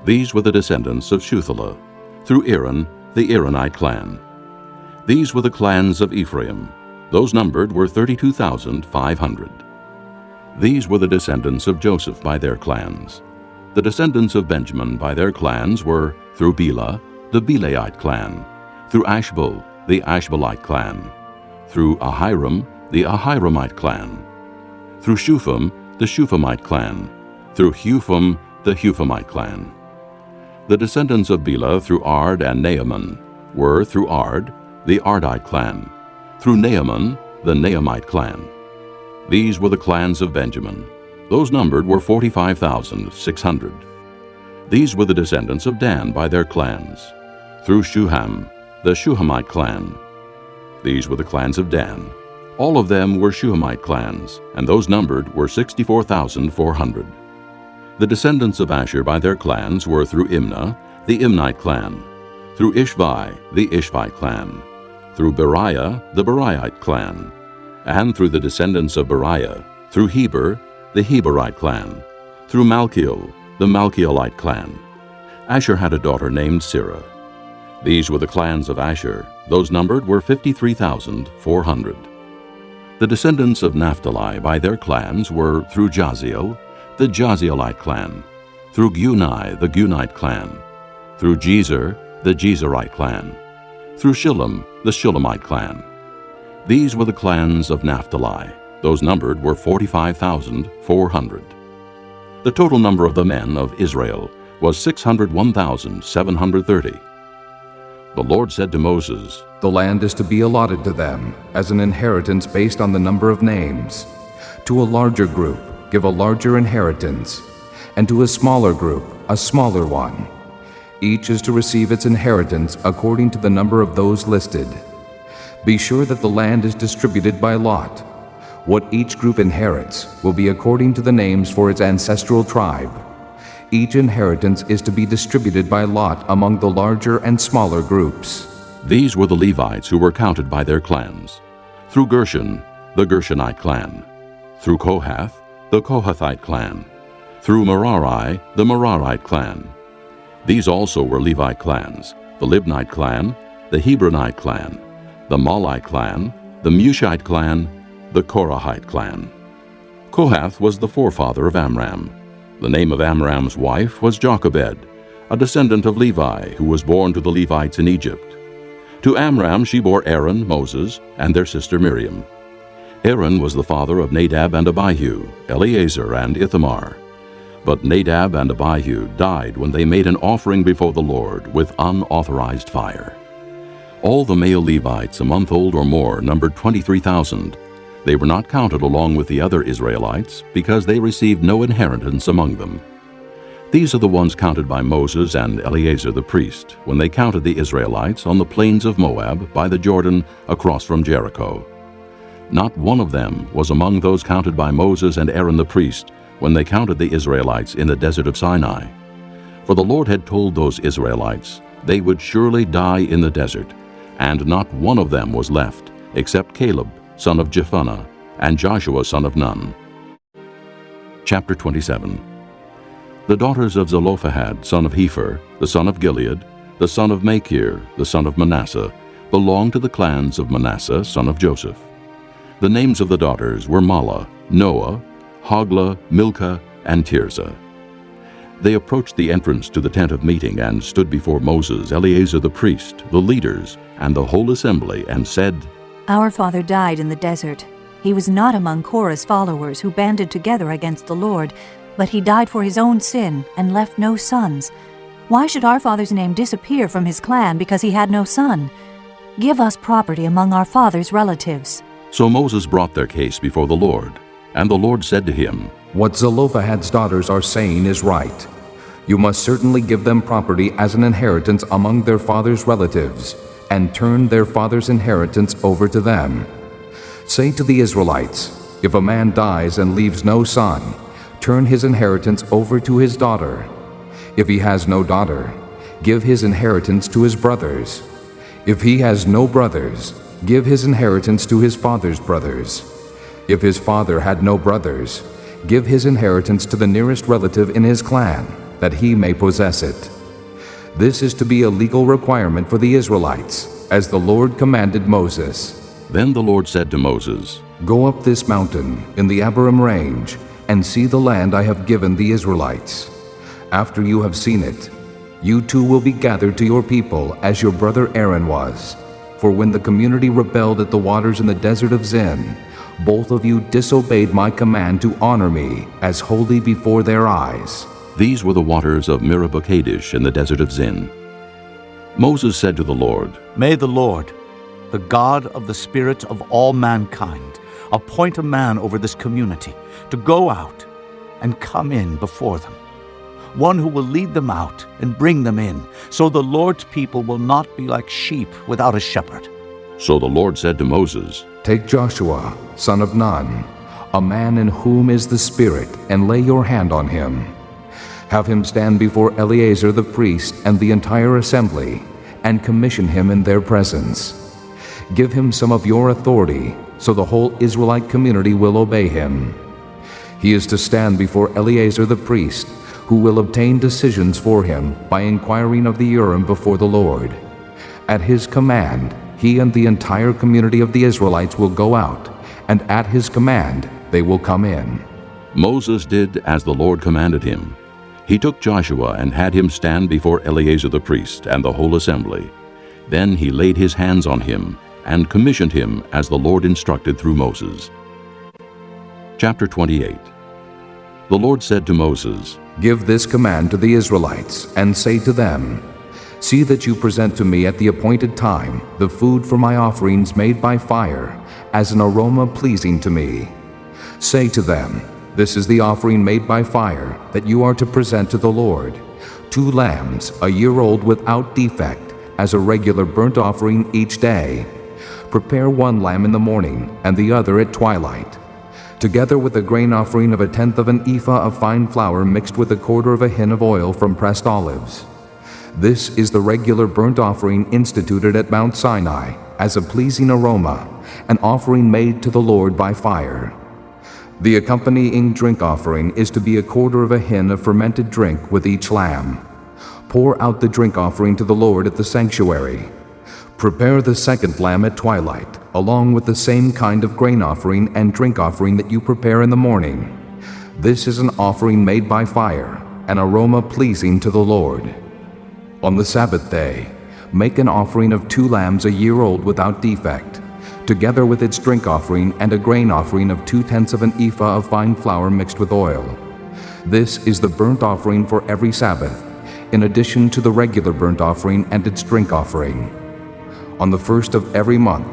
S2: These were the descendants of Shuthelah, through Aaron, the Aaronite clan. These were the clans of Ephraim. Those numbered were 32,500. These were the descendants of Joseph by their clans. The descendants of Benjamin by their clans were through Bela, the Belaite clan, through Ashbel, the Ashbelite clan, through Ahiram, the Ahiramite clan, through Shupham, the Shuphamite clan, through Hupham, the Huphamite clan. The descendants of Bela through Ard and Naaman were through Ard, the Ardite clan, through Naaman, the Naamite clan. These were the clans of Benjamin. Those numbered were 45,600. These were the descendants of Dan by their clans, through Shuham, the Shuhamite clan. These were the clans of Dan. All of them were Shuhamite clans, and those numbered were 64,400. The descendants of Asher by their clans were through Imnah, the Imnite clan, through Ishvi, the Ishvite clan, through Beriah, the Beriahite clan, and through the descendants of Beriah, through Heber, the Heberite clan, through Malchiel, the Malchielite clan. Asher had a daughter named Sirah. These were the clans of Asher. Those numbered were 53,400. The descendants of Naphtali by their clans were through Jaziel, the Jazielite clan, through Guni, the Gunite clan, through Jezer, the Jezerite clan, through Shillem, the Shillemite clan. These were the clans of Naphtali. Those numbered were 45,400. The total number of the men of Israel was 601,730. The Lord said to Moses,
S3: The land is to be allotted to them as an inheritance based on the number of names. To a larger group, give a larger inheritance, and to a smaller group, a smaller one. Each is to receive its inheritance according to the number of those listed. Be sure that the land is distributed by lot. What each group inherits will be according to the names for its ancestral tribe. Each inheritance is to be distributed by lot among the larger and smaller groups.
S2: These were the Levites who were counted by their clans. Through Gershon, the Gershonite clan. Through Kohath, the Kohathite clan. Through Merari, the Merarite clan. These also were Levite clans, the Libnite clan, the Hebronite clan, the Malite clan, the Mushite clan, the Korahite clan. Kohath was the forefather of Amram. The name of Amram's wife was Jochebed, a descendant of Levi, who was born to the Levites in Egypt. To Amram she bore Aaron, Moses, and their sister Miriam. Aaron was the father of Nadab and Abihu, Eleazar and Ithamar. But Nadab and Abihu died when they made an offering before the Lord with unauthorized fire. All the male Levites a month old or more numbered 23,000. They were not counted along with the other Israelites because they received no inheritance among them. These are the ones counted by Moses and Eleazar the priest when they counted the Israelites on the plains of Moab by the Jordan across from Jericho. Not one of them was among those counted by Moses and Aaron the priest when they counted the Israelites in the desert of Sinai. For the Lord had told those Israelites they would surely die in the desert, and not one of them was left except Caleb, son of Jephunneh, and Joshua, son of Nun. Chapter 27. The daughters of Zelophehad, son of Hepher, the son of Gilead, the son of Machir, the son of Manasseh, belonged to the clans of Manasseh, son of Joseph. The names of the daughters were Mahlah, Noah, Hoglah, Milcah, and Tirzah. They approached the entrance to the tent of meeting and stood before Moses, Eleazar the priest, the leaders, and the whole assembly, and said,
S16: Our father died in the desert. He was not among Korah's followers who banded together against the Lord, but he died for his own sin and left no sons. Why should our father's name disappear from his clan because he had no son? Give us property among our father's relatives.
S2: So Moses brought their case before the Lord, and the Lord said to him,
S3: What Zelophehad's daughters are saying is right. You must certainly give them property as an inheritance among their father's relatives, and turn their father's inheritance over to them. Say to the Israelites, if a man dies and leaves no son, turn his inheritance over to his daughter. If he has no daughter, give his inheritance to his brothers. If he has no brothers, give his inheritance to his father's brothers. If his father had no brothers, give his inheritance to the nearest relative in his clan, that he may possess it. This is to be a legal requirement for the Israelites, as the Lord commanded Moses.
S2: Then the Lord said to Moses,
S3: Go up this mountain in the Abiram range, and see the land I have given the Israelites. After you have seen it, you too will be gathered to your people as your brother Aaron was. For when the community rebelled at the waters in the desert of Zin, both of you disobeyed my command to honor me as holy before their eyes.
S2: These were the waters of Meribah Kadesh in the desert of Zin. Moses said to the Lord,
S5: May the Lord, the God of the spirits of all mankind, appoint a man over this community to go out and come in before them, one who will lead them out and bring them in, so the Lord's people will not be like sheep without a shepherd.
S2: So the Lord said to Moses,
S3: Take Joshua, son of Nun, a man in whom is the Spirit, and lay your hand on him. Have him stand before Eleazar the priest and the entire assembly, and commission him in their presence. Give him some of your authority, so the whole Israelite community will obey him. He is to stand before Eleazar the priest, who will obtain decisions for him by inquiring of the Urim before the Lord. At his command, he and the entire community of the Israelites will go out, and at his command they will come in.
S2: Moses did as the Lord commanded him. He took Joshua and had him stand before Eleazar the priest and the whole assembly. Then he laid his hands on him and commissioned him as the Lord instructed through Moses. Chapter 28. The Lord said to Moses,
S3: "Give this command to the Israelites, and say to them, See that you present to me at the appointed time the food for my offerings made by fire, as an aroma pleasing to me. Say to them, This is the offering made by fire that you are to present to the Lord: 2 lambs, a year old without defect, as a regular burnt offering each day. Prepare 1 lamb in the morning, and the other at twilight, together with a grain offering of 1/10 of an ephah of fine flour mixed with 1/4 of a hin of oil from pressed olives. This is the regular burnt offering instituted at Mount Sinai as a pleasing aroma, an offering made to the Lord by fire. The accompanying drink offering is to be 1/4 of a hin of fermented drink with each lamb. Pour out the drink offering to the Lord at the sanctuary. Prepare the 2nd lamb at twilight, along with the same kind of grain offering and drink offering that you prepare in the morning. This is an offering made by fire, an aroma pleasing to the Lord. On the Sabbath day, make an offering of 2 lambs a year old without defect, together with its drink offering and a grain offering of 2/10 of an ephah of fine flour mixed with oil. This is the burnt offering for every Sabbath, in addition to the regular burnt offering and its drink offering. On the 1st of every month,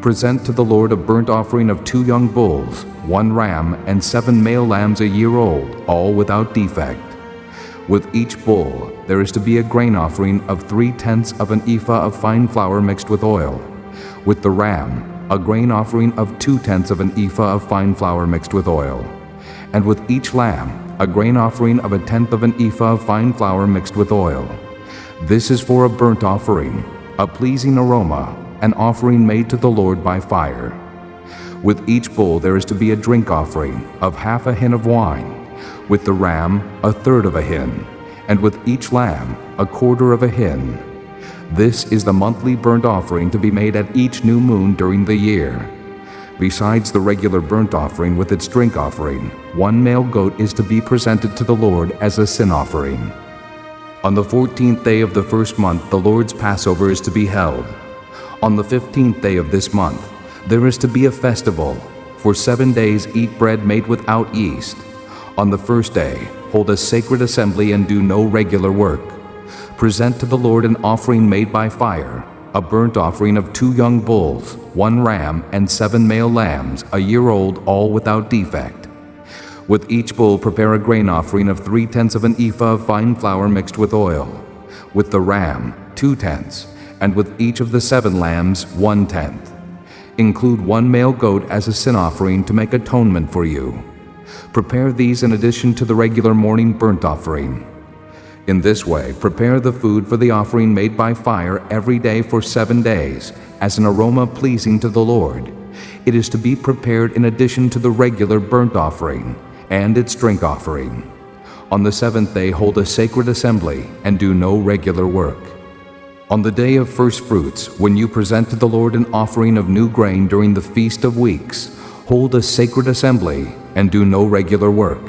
S3: present to the Lord a burnt offering of 2 young bulls, 1 ram, and 7 male lambs a year old, all without defect. With each bull, there is to be a grain offering of 3/10 of an ephah of fine flour mixed with oil. With the ram, a grain offering of 2/10 of an ephah of fine flour mixed with oil. And with each lamb, a grain offering of 1/10 of an ephah of fine flour mixed with oil. This is for a burnt offering, a pleasing aroma, an offering made to the Lord by fire. With each bull there is to be a drink offering of 1/2 a hin of wine, with the ram 1/3 of a hin, and with each lamb 1/4 of a hin. This is the monthly burnt offering to be made at each new moon during the year. Besides the regular burnt offering with its drink offering, 1 male goat is to be presented to the Lord as a sin offering. On the 14th day of the 1st month the Lord's Passover is to be held. On the 15th day of this month there is to be a festival. For 7 days eat bread made without yeast. On the 1st day hold a sacred assembly and do no regular work. Present to the Lord an offering made by fire, a burnt offering of 2 young bulls, 1 ram, and 7 male lambs, a year old, all without defect. With each bull prepare a grain offering of 3/10 of an ephah of fine flour mixed with oil. With the ram, 2/10, and with each of the 7 lambs, 1/10. Include 1 male goat as a sin offering to make atonement for you. Prepare these in addition to the regular morning burnt offering. In this way, prepare the food for the offering made by fire every day for 7 days, as an aroma pleasing to the Lord. It is to be prepared in addition to the regular burnt offering and its drink offering. On the 7th day hold a sacred assembly and do no regular work. On the day of first fruits, when you present to the Lord an offering of new grain during the Feast of Weeks, hold a sacred assembly and do no regular work.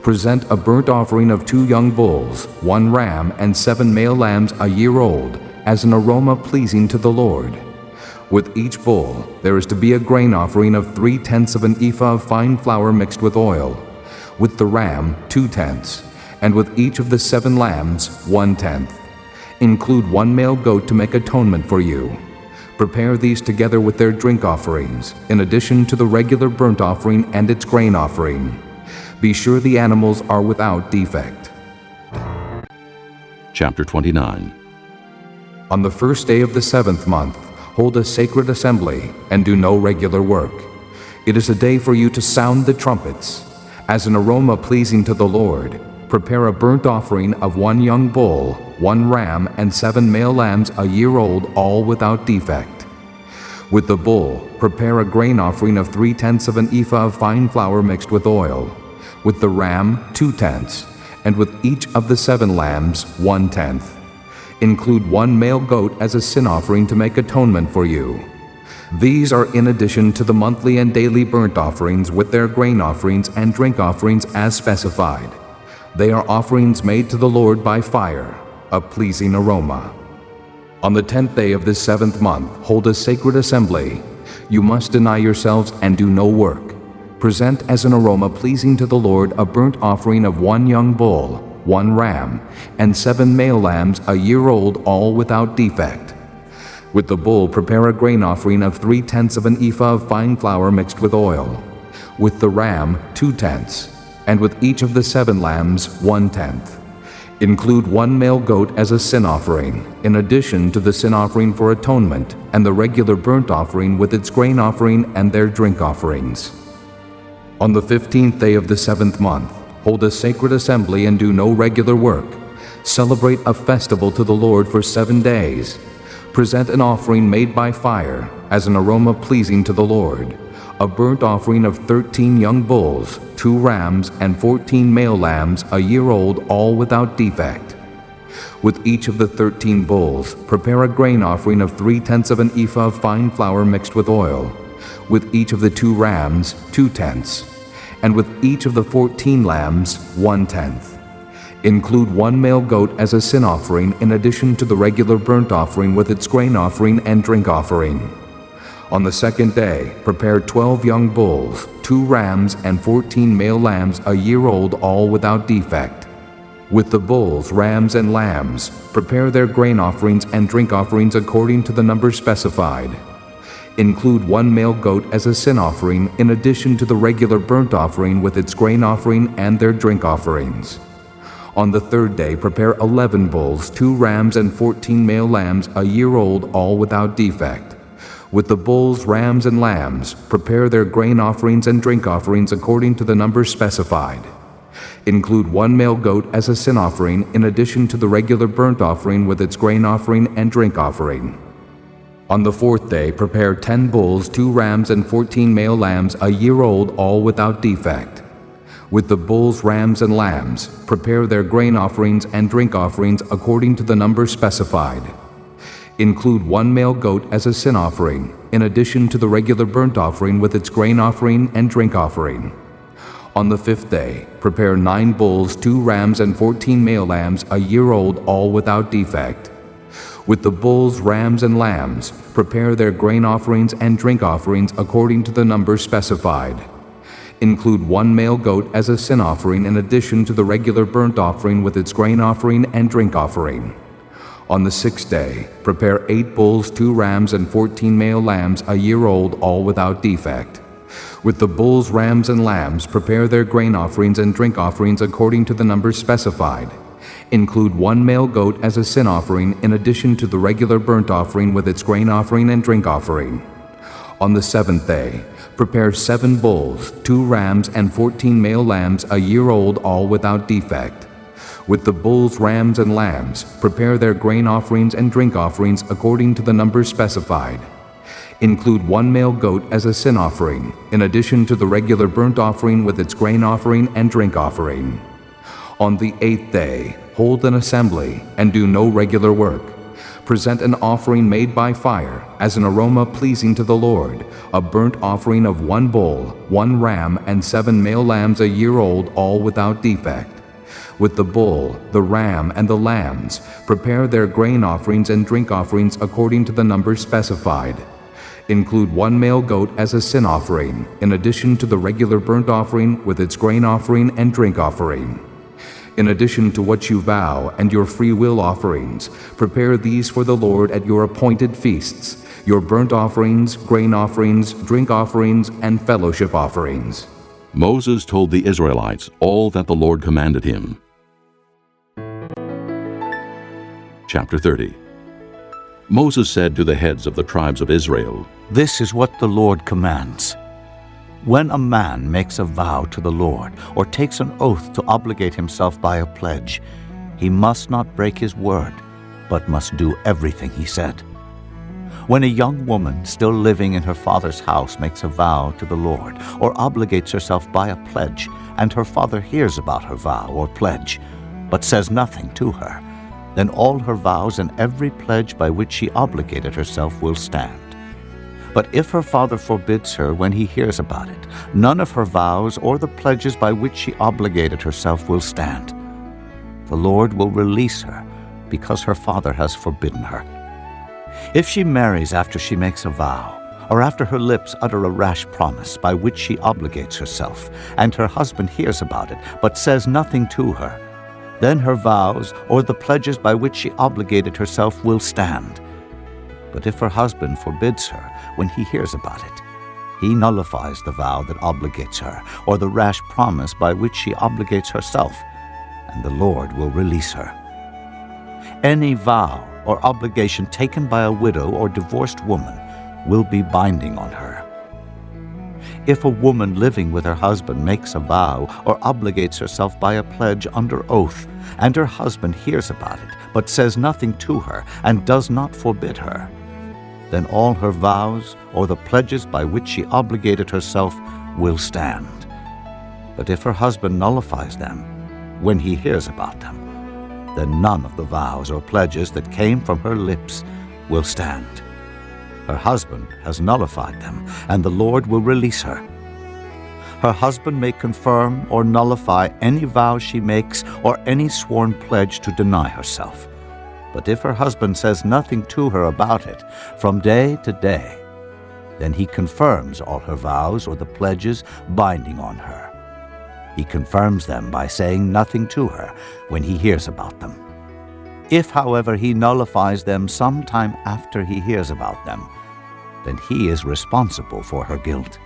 S3: Present a burnt offering of 2 young bulls, 1 ram, and 7 male lambs a year old, as an aroma pleasing to the Lord. With each bull there is to be a grain offering of 3/10 of an ephah of fine flour mixed with oil. With the ram, 2/10, and with each of the 7 lambs, 1/10. Include 1 male goat to make atonement for you. Prepare these together with their drink offerings, in addition to the regular burnt offering and its grain offering. Be sure the animals are without defect.
S2: Chapter 29.
S3: On the 1st day of the 7th month, hold a sacred assembly and do no regular work. It is a day for you to sound the trumpets. As an aroma pleasing to the Lord, prepare a burnt offering of 1 young bull, 1 ram, and 7 male lambs a year old, all without defect. With the bull, prepare a grain offering of 3/10 of an ephah of fine flour mixed with oil. With the ram, 2/10, and with each of the 7 lambs 1/10. Include 1 male goat as a sin offering to make atonement for you. These are in addition to the monthly and daily burnt offerings with their grain offerings and drink offerings as specified. They are offerings made to the Lord by fire, a pleasing aroma. On the 10th day of this 7th month, hold a sacred assembly. You must deny yourselves and do no work. Present as an aroma pleasing to the Lord a burnt offering of 1 young bull, 1 ram, and 7 male lambs a year old, all without defect. With the bull, prepare a grain offering of 3/10 of an ephah of fine flour mixed with oil. With the ram, 2/10, and with each of the 7 lambs, 1/10. Include 1 male goat as a sin offering, in addition to the sin offering for atonement and the regular burnt offering with its grain offering and their drink offerings. On the 15th day of the 7th month, hold a sacred assembly and do no regular work. Celebrate a festival to the Lord for 7 days. Present an offering made by fire as an aroma pleasing to the Lord, a burnt offering of 13 young bulls, 2 rams, and 14 male lambs a year old, all without defect. With each of the 13 bulls, prepare a grain offering of 3/10 of an ephah of fine flour mixed with oil. With each of the 2 rams, 2/10, and with each of the 14 lambs, 1/10. Include 1 male goat as a sin offering in addition to the regular burnt offering with its grain offering and drink offering. On the 2nd day, prepare 12 young bulls, 2 rams, and 14 male lambs a year old, all without defect. With the bulls, rams, and lambs, prepare their grain offerings and drink offerings according to the number specified. Include 1 male goat as a sin offering in addition to the regular burnt offering with its grain offering and their drink offerings. On the 3rd day, prepare 11 bulls, 2 rams, and 14 male lambs a year old, all without defect. With the bulls, rams, and lambs, prepare their grain offerings and drink offerings according to the number specified. Include 1 male goat as a sin offering in addition to the regular burnt offering with its grain offering and drink offering. On the 4th day, prepare 10 bulls, 2 rams, and 14 male lambs a year old, all without defect. With the bulls, rams, and lambs, prepare their grain offerings and drink offerings according to the number specified. Include 1 male goat as a sin offering, in addition to the regular burnt offering with its grain offering and drink offering. On the 5th day, prepare 9 bulls, 2 rams, and 14 male lambs a year old, all without defect. With the bulls, rams, and lambs, prepare their grain offerings and drink offerings according to the number specified. Include 1 male goat as a sin offering in addition to the regular burnt offering with its grain offering and drink offering. On the 6th day, prepare 8 bulls, 2 rams, and 14 male lambs a year old, all without defect. With the bulls, rams, and lambs, prepare their grain offerings and drink offerings according to the number specified. Include 1 male goat as a sin offering in addition to the regular burnt offering with its grain offering and drink offering. On the 7th day, prepare 7 bulls, 2 rams, and 14 male lambs a year old, all without defect. With the bulls, rams, and lambs, prepare their grain offerings and drink offerings according to the number specified. Include 1 male goat as a sin offering, in addition to the regular burnt offering with its grain offering and drink offering. On the 8th day, hold an assembly and do no regular work. Present an offering made by fire as an aroma pleasing to the Lord, a burnt offering of 1 bull, 1 ram, and 7 male lambs a year old, all without defect. With the bull, the ram, and the lambs, prepare their grain offerings and drink offerings according to the number specified. Include 1 male goat as a sin offering, in addition to the regular burnt offering with its grain offering and drink offering. In addition to what you vow and your free will offerings, prepare these for the Lord at your appointed feasts, your burnt offerings, grain offerings, drink offerings, and fellowship offerings.
S2: Moses told the Israelites all that the Lord commanded him. Chapter 30. Moses said to the heads of the tribes of Israel,
S5: "This is what the Lord commands. When a man makes a vow to the Lord or takes an oath to obligate himself by a pledge, he must not break his word, but must do everything he said. When a young woman still living in her father's house makes a vow to the Lord, or obligates herself by a pledge, and her father hears about her vow or pledge, but says nothing to her, then all her vows and every pledge by which she obligated herself will stand. But if her father forbids her when he hears about it, none of her vows or the pledges by which she obligated herself will stand. The Lord will release her because her father has forbidden her. If she marries after she makes a vow, or after her lips utter a rash promise by which she obligates herself, and her husband hears about it but says nothing to her, then her vows or the pledges by which she obligated herself will stand. But if her husband forbids her when he hears about it, he nullifies the vow that obligates her, or the rash promise by which she obligates herself, and the Lord will release her. Any vow or obligation taken by a widow or divorced woman will be binding on her. If a woman living with her husband makes a vow or obligates herself by a pledge under oath, and her husband hears about it, but says nothing to her and does not forbid her, then all her vows or the pledges by which she obligated herself will stand. But if her husband nullifies them when he hears about them, then none of the vows or pledges that came from her lips will stand. Her husband has nullified them, and the Lord will release her. Her husband may confirm or nullify any vow she makes or any sworn pledge to deny herself. But if her husband says nothing to her about it from day to day, then he confirms all her vows or the pledges binding on her. He confirms them by saying nothing to her when he hears about them. If, however, he nullifies them sometime after he hears about them, then he is responsible for her guilt.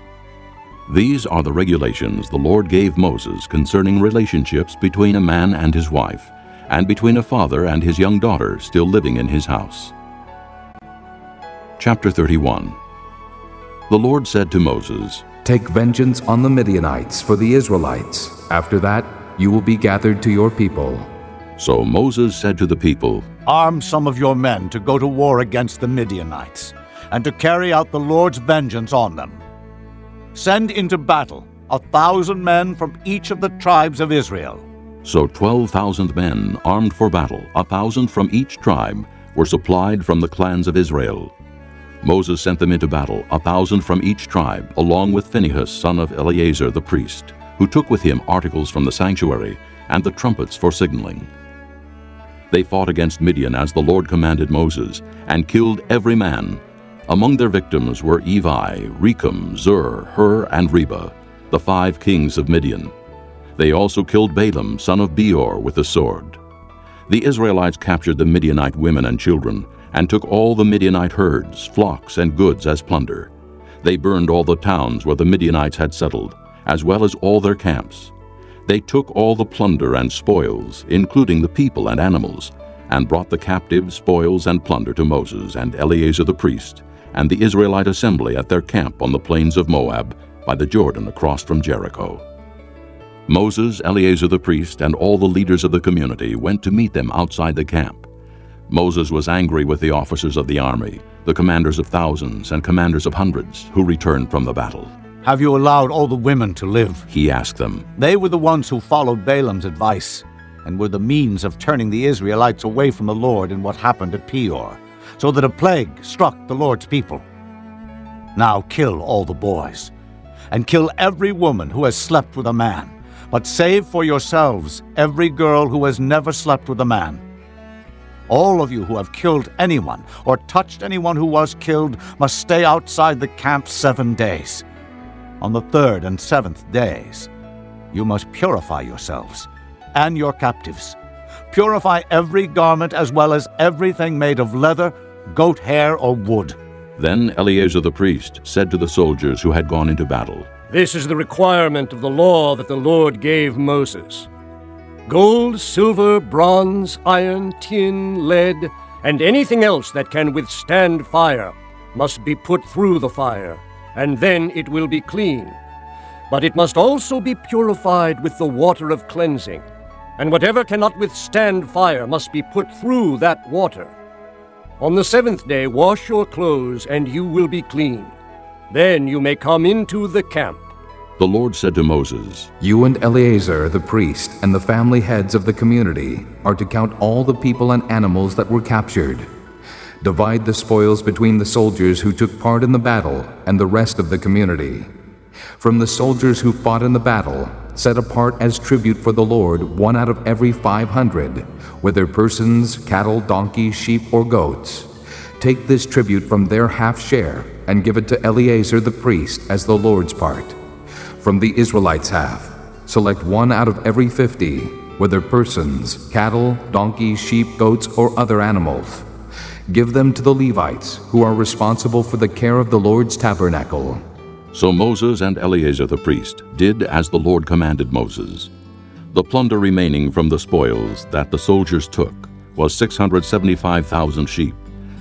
S2: These are the regulations the Lord gave Moses concerning relationships between a man and his wife, and between a father and his young daughter still living in his house. Chapter 31. The Lord said to Moses,
S3: "Take vengeance on the Midianites for the Israelites. After that, you will be gathered to your people."
S2: So Moses said to the people,
S5: "Arm some of your men to go to war against the Midianites, and to carry out the Lord's vengeance on them. Send into battle 1,000 men from each of the tribes of Israel."
S2: So 12,000 men armed for battle, 1,000 from each tribe, were supplied from the clans of Israel. Moses sent them into battle, 1,000 from each tribe, along with Phinehas, son of Eleazar the priest, who took with him articles from the sanctuary and the trumpets for signaling. They fought against Midian as the Lord commanded Moses, and killed every man. Among their victims were Evi, Rechem, Zur, Hur, and Reba, the 5 kings of Midian. They also killed Balaam, son of Beor, with the sword. The Israelites captured the Midianite women and children, and took all the Midianite herds, flocks, and goods as plunder. They burned all the towns where the Midianites had settled, as well as all their camps. They took all the plunder and spoils, including the people and animals, and brought the captive spoils and plunder to Moses and Eleazar the priest, and the Israelite assembly at their camp on the plains of Moab, by the Jordan across from Jericho. Moses, Eleazar the priest, and all the leaders of the community went to meet them outside the camp. Moses was angry with the officers of the army, the commanders of thousands and commanders of hundreds, who returned from the battle.
S5: "Have you allowed all the women to live?"
S2: he asked them.
S5: They were the ones who followed Balaam's advice, and were the means of turning the Israelites away from the Lord in what happened at Peor, so that a plague struck the Lord's people. Now kill all the boys, and kill every woman who has slept with a man, but save for yourselves every girl who has never slept with a man. All of you who have killed anyone or touched anyone who was killed must stay outside the camp 7 days. On the 3rd and 7th days, you must purify yourselves and your captives. Purify every garment as well as everything made of leather, goat hair, or wood."
S2: Then Eleazar the priest said to the soldiers who had gone into battle,
S10: "This is the requirement of the law that the Lord gave Moses. Gold, silver, bronze, iron, tin, lead, and anything else that can withstand fire must be put through the fire, and then it will be clean. But it must also be purified with the water of cleansing, and whatever cannot withstand fire must be put through that water. On the 7th day, wash your clothes, and you will be clean. Then you may come into the camp.
S2: The Lord said to Moses,
S3: You and Eleazar the priest and the family heads of the community are to count all the people and animals that were captured. Divide the spoils between the soldiers who took part in the battle and the rest of the community. From the soldiers who fought in the battle, set apart as tribute for the Lord 1 out of every 500, whether persons, cattle, donkeys, sheep, or goats. Take this tribute from their half share and give it to Eleazar the priest as the Lord's part. From the Israelites' half, select 1 out of every 50, whether persons, cattle, donkeys, sheep, goats, or other animals. Give them to the Levites, who are responsible for the care of the Lord's tabernacle.
S2: So Moses and Eleazar the priest did as the Lord commanded Moses. The plunder remaining from the spoils that the soldiers took was 675,000 sheep,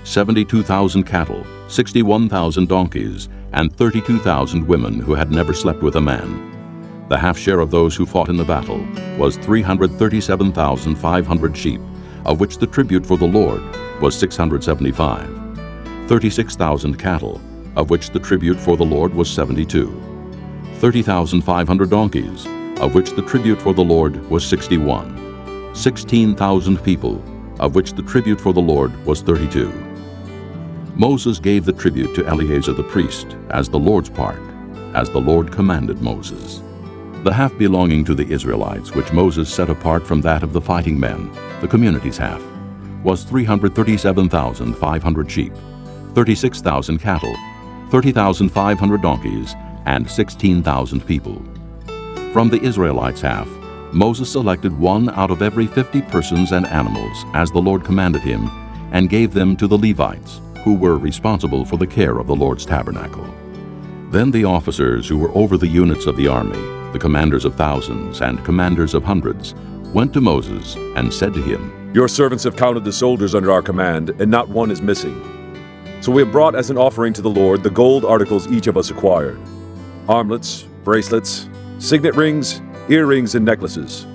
S2: 72,000 cattle, 61,000 donkeys, and 32,000 women who had never slept with a man. The half share of those who fought in the battle was 337,500 sheep, of which the tribute for the Lord was 675, 36,000 cattle, of which the tribute for the Lord was 72, 30,500 donkeys, of which the tribute for the Lord was 61, 16,000 people, of which the tribute for the Lord was 32. Moses gave the tribute to Eleazar the priest as the Lord's part, as the Lord commanded Moses. The half belonging to the Israelites, which Moses set apart from that of the fighting men, the community's half, was 337,500 sheep, 36,000 cattle, 30,500 donkeys, and 16,000 people. From the Israelites' half, Moses selected 1 out of every 50 persons and animals, as the Lord commanded him, and gave them to the Levites, who were responsible for the care of the Lord's tabernacle. Then the officers who were over the units of the army, the commanders of thousands and commanders of hundreds, went to Moses and said to him,
S8: Your servants have counted the soldiers under our command, and not one is missing. So we have brought as an offering to the Lord the gold articles each of us acquired: armlets, bracelets, signet rings, earrings, and necklaces,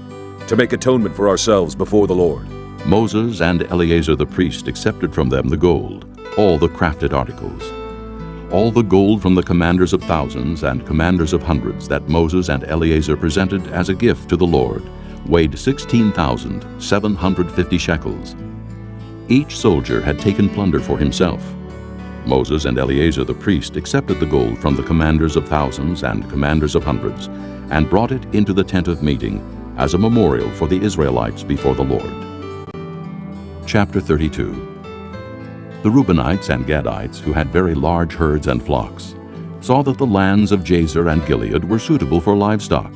S8: to make atonement for ourselves before the Lord.
S2: Moses and Eleazar the priest accepted from them the gold, all the crafted articles. All the gold from the commanders of thousands and commanders of hundreds that Moses and Eleazar presented as a gift to the Lord weighed 16,750 shekels. Each soldier had taken plunder for himself. Moses and Eleazar the priest accepted the gold from the commanders of thousands and commanders of hundreds and brought it into the tent of meeting as a memorial for the Israelites before the Lord. Chapter 32. The Reubenites and Gadites, who had very large herds and flocks, saw that the lands of Jazer and Gilead were suitable for livestock.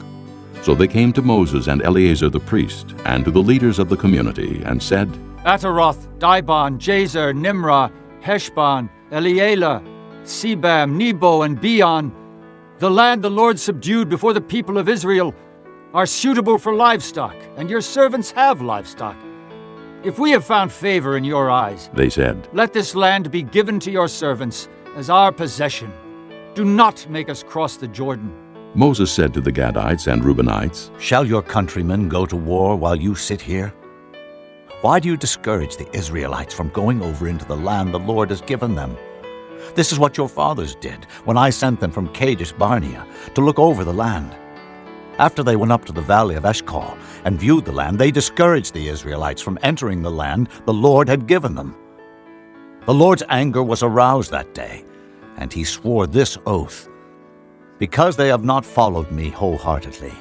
S2: So they came to Moses and Eleazar the priest and to the leaders of the community and said,
S4: Ataroth, Dibon, Jazer, Nimrah, Heshbon, Elealeh, Sebam, Nebo, and Beon, the land the Lord subdued before the people of Israel, are suitable for livestock, and your servants have livestock. If we have found favor in your eyes,
S2: they said,
S4: let this land be given to your servants as our possession. Do not make us cross the Jordan.
S2: Moses said to the Gadites and Reubenites,
S5: Shall your countrymen go to war while you sit here? Why do you discourage the Israelites from going over into the land the Lord has given them? This is what your fathers did when I sent them from Kadesh Barnea to look over the land. After they went up to the valley of Eshcol and viewed the land, they discouraged the Israelites from entering the land the Lord had given them. The Lord's anger was aroused that day, and he swore this oath: Because they have not followed me wholeheartedly,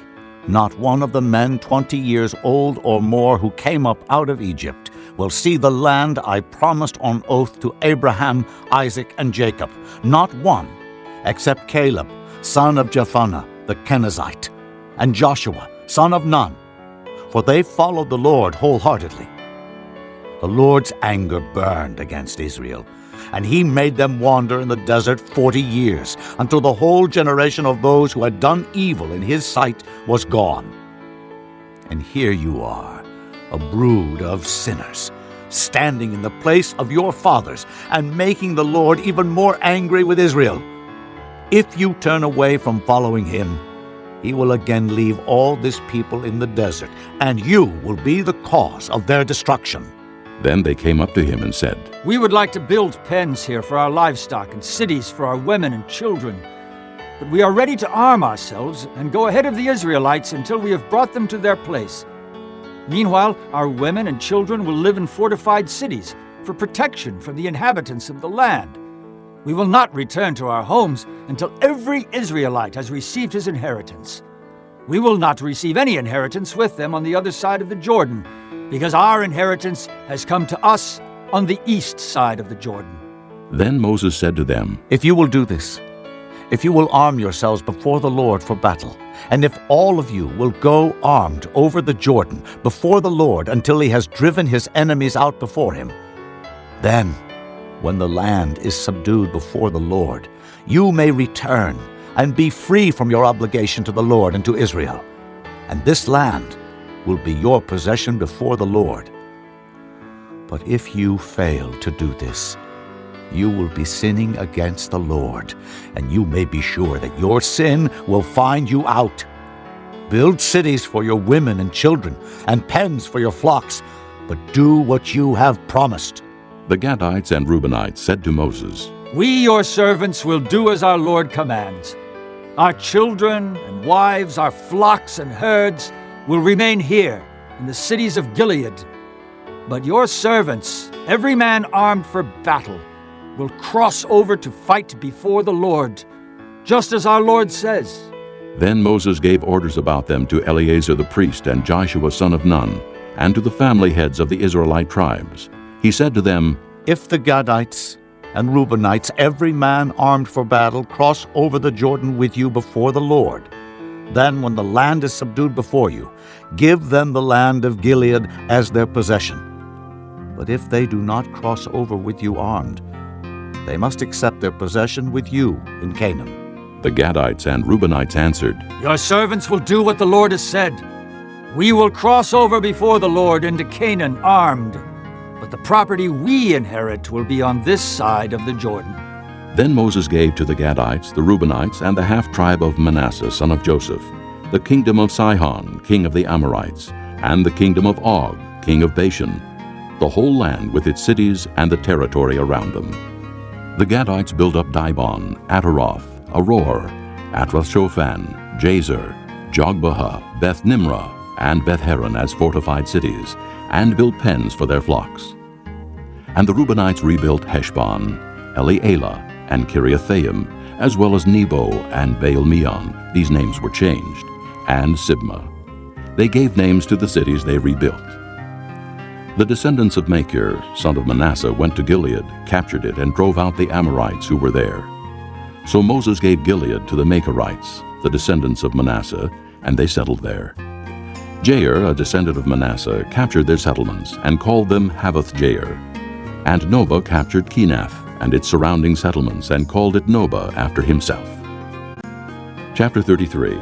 S5: not one of the men 20 years old or more who came up out of Egypt will see the land I promised on oath to Abraham, Isaac, and Jacob, not one, except Caleb, son of Jephunneh the Kenizzite, and Joshua, son of Nun, for they followed the Lord wholeheartedly. The Lord's anger burned against Israel, and he made them wander in the desert 40 years, until the whole generation of those who had done evil in his sight was gone. And here you are, a brood of sinners, standing in the place of your fathers, and making the Lord even more angry with Israel. If you turn away from following him, he will again leave all this people in the desert, and you will be the cause of their destruction.
S2: Then they came up to him and said,
S4: "We would like to build pens here for our livestock and cities for our women and children. But we are ready to arm ourselves and go ahead of the Israelites until we have brought them to their place. Meanwhile, our women and children will live in fortified cities for protection from the inhabitants of the land. We will not return to our homes until every Israelite has received his inheritance. We will not receive any inheritance with them on the other side of the Jordan, because our inheritance has come to us on the east side of the Jordan."
S2: Then Moses said to them,
S5: "If you will do this, if you will arm yourselves before the Lord for battle, and if all of you will go armed over the Jordan before the Lord until he has driven his enemies out before him, then, when the land is subdued before the Lord, you may return and be free from your obligation to the Lord and to Israel, and this land will be your possession before the Lord. But if you fail to do this, you will be sinning against the Lord, and you may be sure that your sin will find you out. Build cities for your women and children, and pens for your flocks, but do what you have promised."
S2: The Gadites and Reubenites said to Moses,
S4: "We, your servants, will do as our Lord commands. Our children and wives, our flocks and herds will remain here in the cities of Gilead. But your servants, every man armed for battle, will cross over to fight before the Lord, just as our Lord says."
S2: Then Moses gave orders about them to Eleazar the priest and Joshua son of Nun, and to the family heads of the Israelite tribes. He said to them,
S5: "If the Gadites and Reubenites, every man armed for battle, cross over the Jordan with you before the Lord, then when the land is subdued before you, give them the land of Gilead as their possession. But if they do not cross over with you armed, they must accept their possession with you in Canaan."
S2: The Gadites and Reubenites answered,
S4: "Your servants will do what the Lord has said. We will cross over before the Lord into Canaan armed, but the property we inherit will be on this side of the Jordan."
S2: Then Moses gave to the Gadites, the Reubenites, and the half-tribe of Manasseh son of Joseph, the kingdom of Sihon, king of the Amorites, and the kingdom of Og, king of Bashan, the whole land with its cities and the territory around them. The Gadites built up Dibon, Ataroth, Aror, Atroth-Shophan, Jazer, Jogbehah, Beth-Nimrah, and Beth-Haran as fortified cities, and built pens for their flocks. And the Reubenites rebuilt Heshbon, Elealeh, and Kiriathaim, as well as Nebo and Baal-Meon, these names were changed, and Sibmah. They gave names to the cities they rebuilt. The descendants of Machir, son of Manasseh, went to Gilead, captured it, and drove out the Amorites who were there. So Moses gave Gilead to the Machirites, the descendants of Manasseh, and they settled there. Jair, a descendant of Manasseh, captured their settlements and called them Havoth-Jair. And Nobah captured Kenath and its surrounding settlements and called it Nobah after himself. Chapter 33.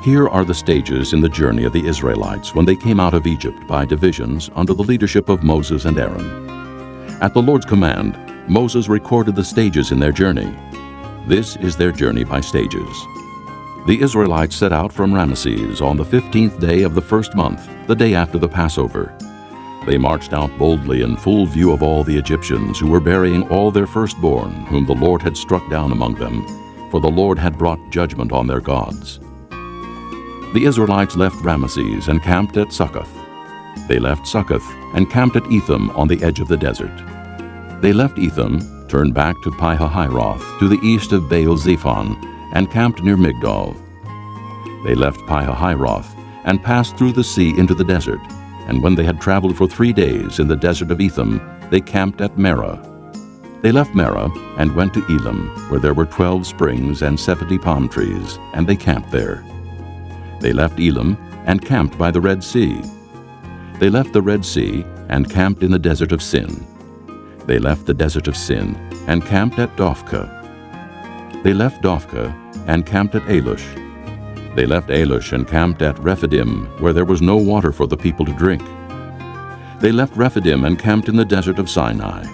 S2: Here are the stages in the journey of the Israelites when they came out of Egypt by divisions under the leadership of Moses and Aaron. At the Lord's command, Moses recorded the stages in their journey. This is their journey by stages. The Israelites set out from Ramesses on the 15th day of the first month, the day after the Passover. They marched out boldly in full view of all the Egyptians who were burying all their firstborn, whom the Lord had struck down among them, for the Lord had brought judgment on their gods. The Israelites left Ramesses and camped at Succoth. They left Succoth and camped at Etham on the edge of the desert. They left Etham, turned back to Pi-hahiroth to the east of Baal-Zephon, and camped near Migdol. They left Pi-hahiroth and passed through the sea into the desert, and when they had traveled for 3 days in the desert of Etham, they camped at Merah. They left Merah and went to Elim, where there were 12 springs and 70 palm trees, and they camped there. They left Elim and camped by the Red Sea. They left the Red Sea and camped in the desert of Sin. They left the desert of Sin and camped at Dophkah. They left Dophkah and camped at Alush. They left Alush and camped at Rephidim, where there was no water for the people to drink. They left Rephidim and camped in the desert of Sinai.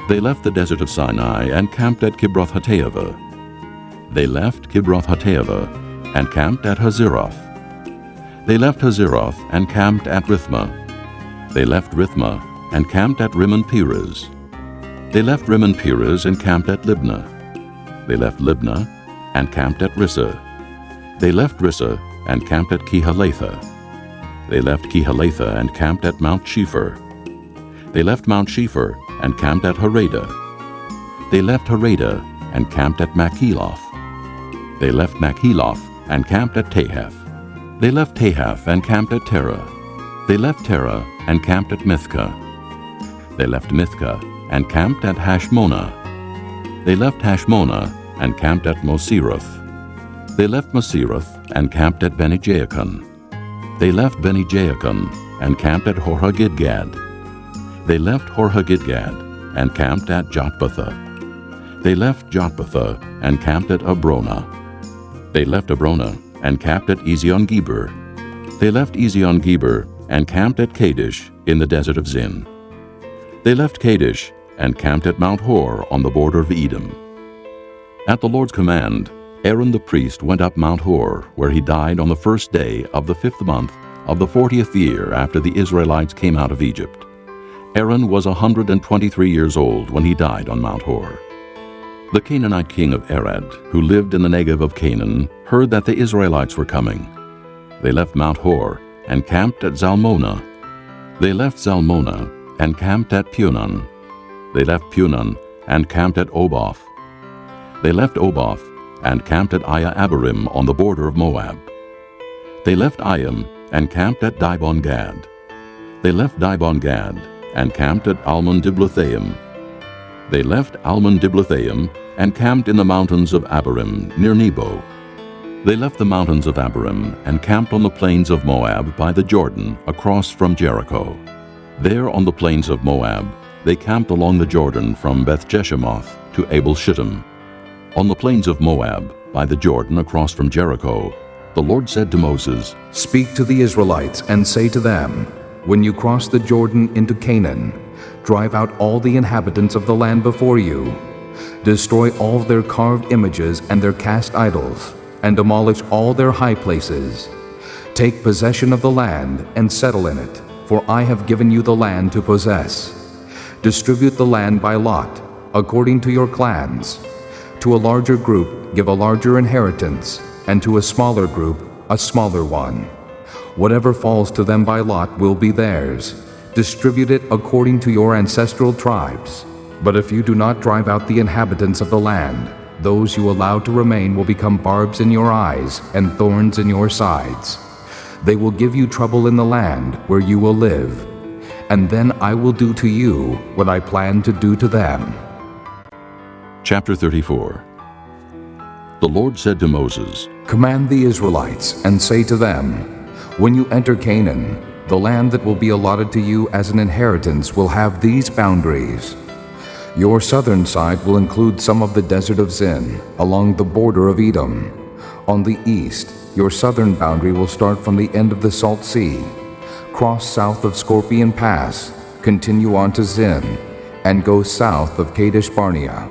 S2: They left the desert of Sinai and camped at Kibroth-Hattaavah. They left Kibroth-Hattaavah and camped at Hazeroth. They left Hazeroth and camped at Rithmah. They left Rithmah and camped at Rimmon-Perez. They left Rimmon-Perez and camped at Libnah. They left Libnah and camped at Rissa. They left Rissa and camped at Kehalatha. They left Kehalatha and camped at Mount Shepher. They left Mount Shepher and camped at Harada. They left Harada and camped at Makheloth. They left Makheloth and camped at Tahath. They left Tahath and camped at Terah. They left Terah and camped at Mithkah. They left Mithkah and camped at Hashmonah. They left Hashmonah and camped at Moseroth. They left Moseroth and camped at Beni-Jaakon. They left Beni-Jaakon and camped at Horhagidgad. They left Horhagidgad and camped at Jotbathah. They left Jotbathah and camped at Abrona. They left Abrona and camped at Ezion-Geber. They left Ezion-Geber and camped at Kadesh in the desert of Zin. They left Kadesh and camped at Mount Hor on the border of Edom. At the Lord's command, Aaron the priest went up Mount Hor, where he died on the first day of the 5th month of the 40th year after the Israelites came out of Egypt. Aaron was 123 years old when he died on Mount Hor. The Canaanite king of Arad, who lived in the Negev of Canaan, heard that the Israelites were coming. They left Mount Hor and camped at Zalmonah. They left Zalmonah and camped at Punon. They left Punon and camped at Oboth. They left Oboth and camped at Aya-Abarim on the border of Moab. They left Ayim and camped at Dibon-Gad. They left Dibon-Gad and camped at Almon-Diblathaim. They left Almon-Diblathaim and camped in the mountains of Abarim near Nebo. They left the mountains of Abarim and camped on the plains of Moab by the Jordan across from Jericho. There on the plains of Moab they camped along the Jordan from Beth-Jeshemoth to Abel-Shittim. On the plains of Moab by the Jordan across from Jericho, the Lord said to Moses,
S3: "Speak to the Israelites and say to them, when you cross the Jordan into Canaan, drive out all the inhabitants of the land before you. Destroy all their carved images and their cast idols, and demolish all their high places. Take possession of the land and settle in it, for I have given you the land to possess. Distribute the land by lot, according to your clans. To a larger group give a larger inheritance, and to a smaller group a smaller one. Whatever falls to them by lot will be theirs. Distribute it according to your ancestral tribes. But if you do not drive out the inhabitants of the land, those you allow to remain will become barbs in your eyes and thorns in your sides. They will give you trouble in the land where you will live, and then I will do to you what I plan to do to them."
S2: Chapter 34. The Lord said to Moses,
S3: "Command the Israelites and say to them, when you enter Canaan, the land that will be allotted to you as an inheritance will have these boundaries. Your southern side will include some of the desert of Zin, along the border of Edom. On the east, your southern boundary will start from the end of the Salt Sea, cross south of Scorpion Pass, continue on to Zin, and go south of Kadesh Barnea.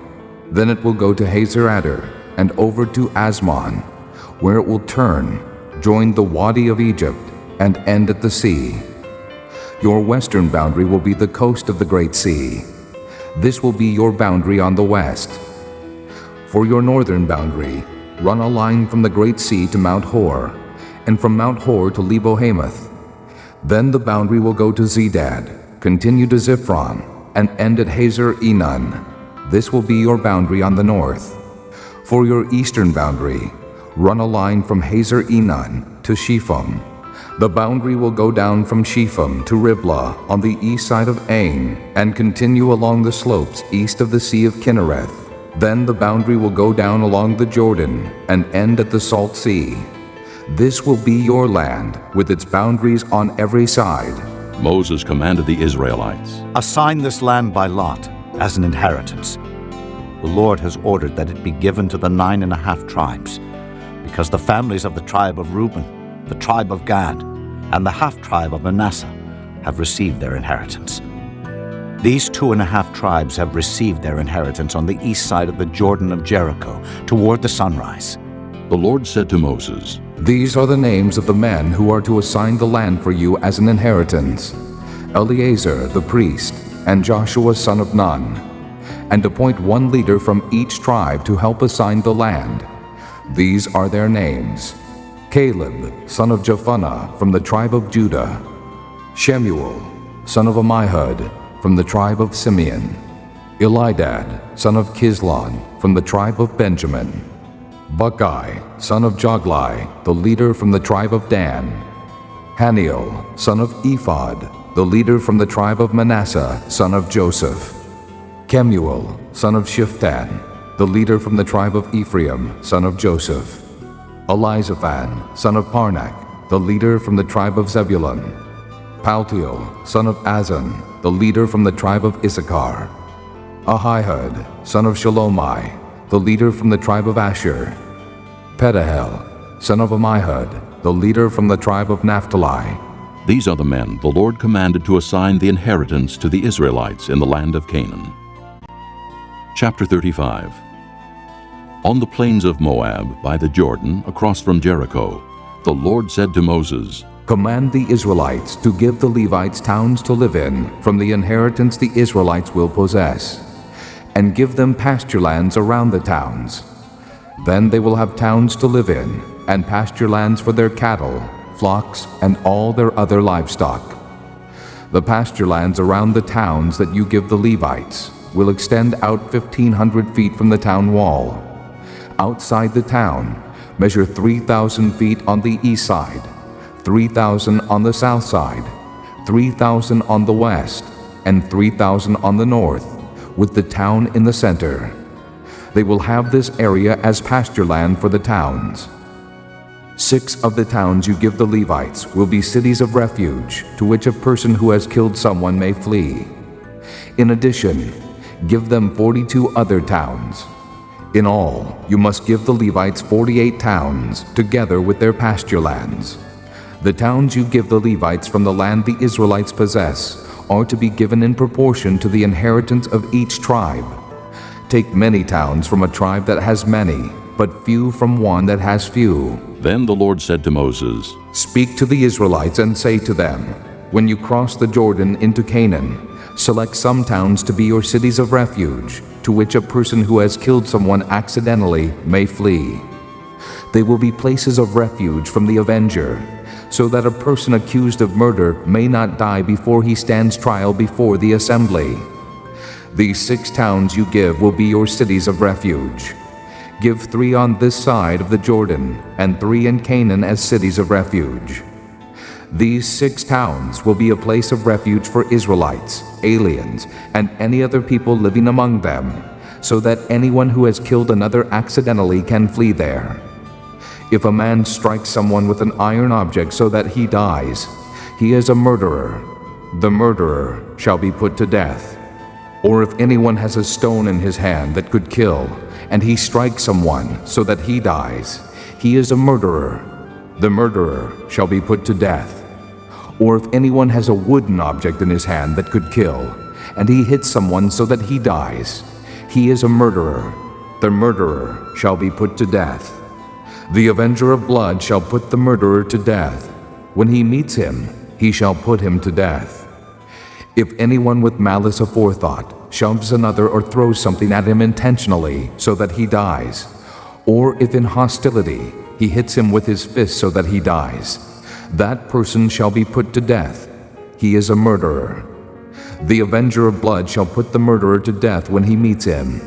S3: Then it will go to Hazer Adar and over to Asmon, where it will turn, join the Wadi of Egypt, and end at the sea. Your western boundary will be the coast of the Great Sea. This will be your boundary on the west. For your northern boundary, run a line from the Great Sea to Mount Hor, and from Mount Hor to Lebo-Hamath. Then the boundary will go to Zedad, continue to Ziphron, and end at Hazer Enon. This will be your boundary on the north. For your eastern boundary, run a line from Hazer Enon to Shepham. The boundary will go down from Shepham to Riblah on the east side of Ain and continue along the slopes east of the Sea of Kinnereth. Then the boundary will go down along the Jordan and end at the Salt Sea. This will be your land with its boundaries on every side."
S2: Moses commanded the Israelites,
S5: "Assign this land by lot as an inheritance. The Lord has ordered that it be given to the 9.5 tribes, because the families of the tribe of Reuben, the tribe of Gad, and the half-tribe of Manasseh have received their inheritance. These 2.5 tribes have received their inheritance on the east side of the Jordan of Jericho, toward the sunrise."
S2: The Lord said to Moses,
S3: "These are the names of the men who are to assign the land for you as an inheritance. Eleazar the priest, and Joshua son of Nun, and appoint one leader from each tribe to help assign the land. These are their names: Caleb, son of Jephunneh, from the tribe of Judah; Shemuel, son of Ammihud, from the tribe of Simeon; Elidad, son of Kislon, from the tribe of Benjamin; Buckai, son of Joglai, the leader from the tribe of Dan; Haniel, son of Ephod, the leader from the tribe of Manasseh, son of Joseph; Kemuel, son of Shiftan, the leader from the tribe of Ephraim, son of Joseph; Elizaphan, son of Parnak, the leader from the tribe of Zebulun; Paltiel, son of Azan, the leader from the tribe of Issachar; Ahihud, son of Shalomai, the leader from the tribe of Asher; Pedahel, son of Ammihud, the leader from the tribe of Naphtali.
S2: These are the men the Lord commanded to assign the inheritance to the Israelites in the land of Canaan. Chapter 35. On the plains of Moab, by the Jordan, across from Jericho, the Lord said to Moses,
S3: Command the Israelites to give the Levites towns to live in from the inheritance the Israelites will possess, and give them pasture lands around the towns. Then they will have towns to live in, and pasture lands for their cattle, flocks, and all their other livestock. The pasture lands around the towns that you give the Levites will extend out 1,500 feet from the town wall. Outside the town, measure 3,000 feet on the east side, 3,000 on the south side, 3,000 on the west, and 3,000 on the north, with the town in the center. They will have this area as pasture land for the towns. 6 of the towns you give the Levites will be cities of refuge, to which a person who has killed someone may flee. In addition, give them 42 other towns. In all, you must give the Levites 48 towns, together with their pasture lands. The towns you give the Levites from the land the Israelites possess are to be given in proportion to the inheritance of each tribe. Take many towns from a tribe that has many, but few from one that has few.
S2: Then the Lord said to Moses,
S3: Speak to the Israelites and say to them, When you cross the Jordan into Canaan, select some towns to be your cities of refuge, to which a person who has killed someone accidentally may flee. They will be places of refuge from the avenger, so that a person accused of murder may not die before he stands trial before the assembly. These 6 towns you give will be your cities of refuge. Give 3 on this side of the Jordan, and 3 in Canaan as cities of refuge. These 6 towns will be a place of refuge for Israelites, aliens, and any other people living among them, so that anyone who has killed another accidentally can flee there. If a man strikes someone with an iron object so that he dies, he is a murderer. The murderer shall be put to death. Or if anyone has a stone in his hand that could kill, and he strikes someone so that he dies, he is a murderer. The murderer shall be put to death. Or if anyone has a wooden object in his hand that could kill, and he hits someone so that he dies, he is a murderer. The murderer shall be put to death. The avenger of blood shall put the murderer to death. When he meets him, he shall put him to death. If anyone with malice aforethought shoves another or throws something at him intentionally so that he dies, or if in hostility he hits him with his fist so that he dies, that person shall be put to death. He is a murderer. The avenger of blood shall put the murderer to death when he meets him.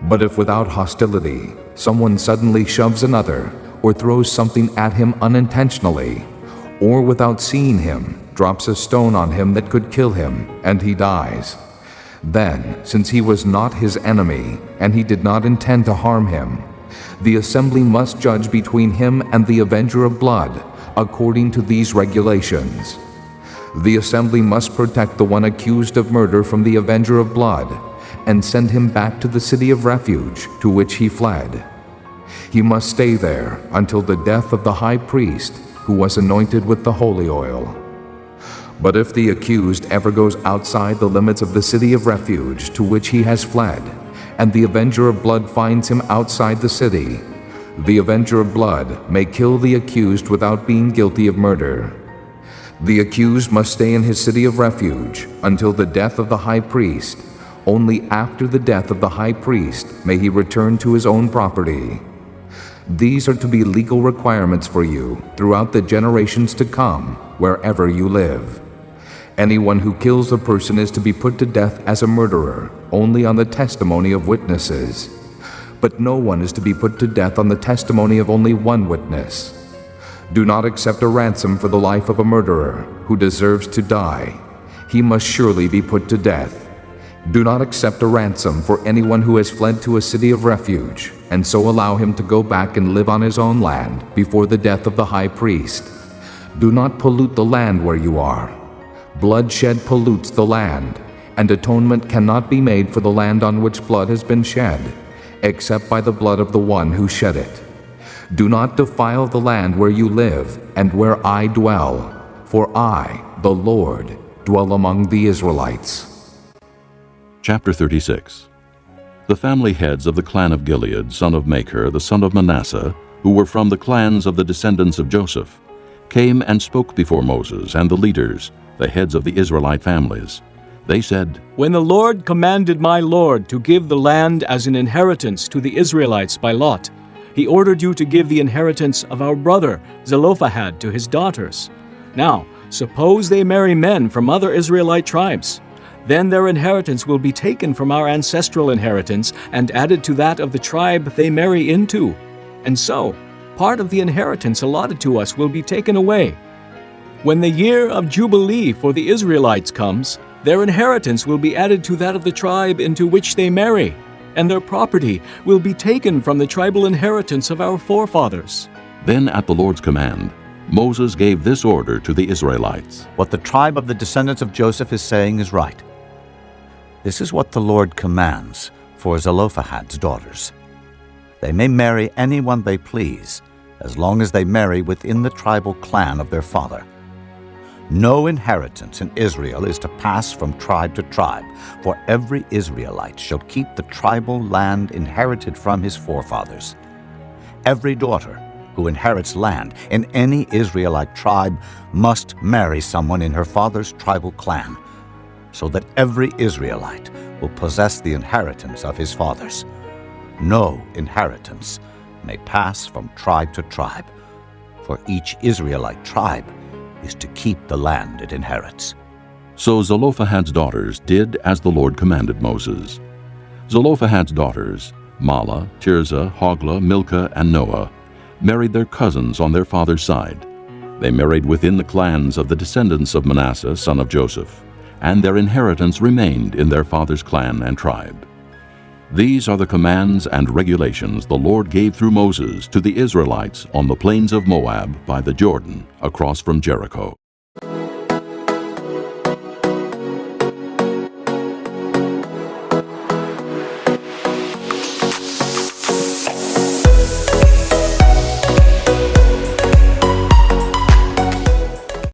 S3: But if without hostility someone suddenly shoves another or throws something at him unintentionally, or without seeing him drops a stone on him that could kill him, and he dies, then, since he was not his enemy and he did not intend to harm him, the assembly must judge between him and the avenger of blood according to these regulations. The assembly must protect the one accused of murder from the avenger of blood and send him back to the city of refuge to which he fled. He must stay there until the death of the high priest who was anointed with the holy oil. But if the accused ever goes outside the limits of the city of refuge to which he has fled, and the avenger of blood finds him outside the city, the avenger of blood may kill the accused without being guilty of murder. The accused must stay in his city of refuge until the death of the high priest. Only after the death of the high priest may he return to his own property. These are to be legal requirements for you throughout the generations to come, wherever you live. Anyone who kills a person is to be put to death as a murderer, only on the testimony of witnesses. But no one is to be put to death on the testimony of only one witness. Do not accept a ransom for the life of a murderer who deserves to die. He must surely be put to death. Do not accept a ransom for anyone who has fled to a city of refuge, and so allow him to go back and live on his own land before the death of the high priest. Do not pollute the land where you are. Bloodshed pollutes the land, and atonement cannot be made for the land on which blood has been shed, except by the blood of the one who shed it. Do not defile the land where you live and where I dwell, for I, the Lord, dwell among the Israelites.
S2: Chapter 36. The family heads of the clan of Gilead, son of Machir, the son of Manasseh, who were from the clans of the descendants of Joseph, came and spoke before Moses and the leaders, the heads of the Israelite families. They said,
S17: "When the Lord commanded my Lord to give the land as an inheritance to the Israelites by lot, he ordered you to give the inheritance of our brother Zelophehad to his daughters. Now, suppose they marry men from other Israelite tribes. Then their inheritance will be taken from our ancestral inheritance and added to that of the tribe they marry into. And so, part of the inheritance allotted to us will be taken away. When the year of Jubilee for the Israelites comes, their inheritance will be added to that of the tribe into which they marry, and their property will be taken from the tribal inheritance of our forefathers."
S2: Then at the Lord's command, Moses gave this order to the Israelites.
S5: What the tribe of the descendants of Joseph is saying is right. This is what the Lord commands for Zelophehad's daughters. They may marry anyone they please, as long as they marry within the tribal clan of their father. No inheritance in Israel is to pass from tribe to tribe, for every Israelite shall keep the tribal land inherited from his forefathers. Every daughter who inherits land in any Israelite tribe must marry someone in her father's tribal clan, so that every Israelite will possess the inheritance of his fathers. No inheritance may pass from tribe to tribe, for each Israelite tribe is to keep the land it inherits.
S2: So Zelophehad's daughters did as the Lord commanded Moses. Zelophehad's daughters, Mahlah, Tirzah, Hoglah, Milcah, and Noah, married their cousins on their father's side. They married within the clans of the descendants of Manasseh, son of Joseph, and their inheritance remained in their father's clan and tribe. These are the commands and regulations the Lord gave through Moses to the Israelites on the plains of Moab by the Jordan, across from Jericho.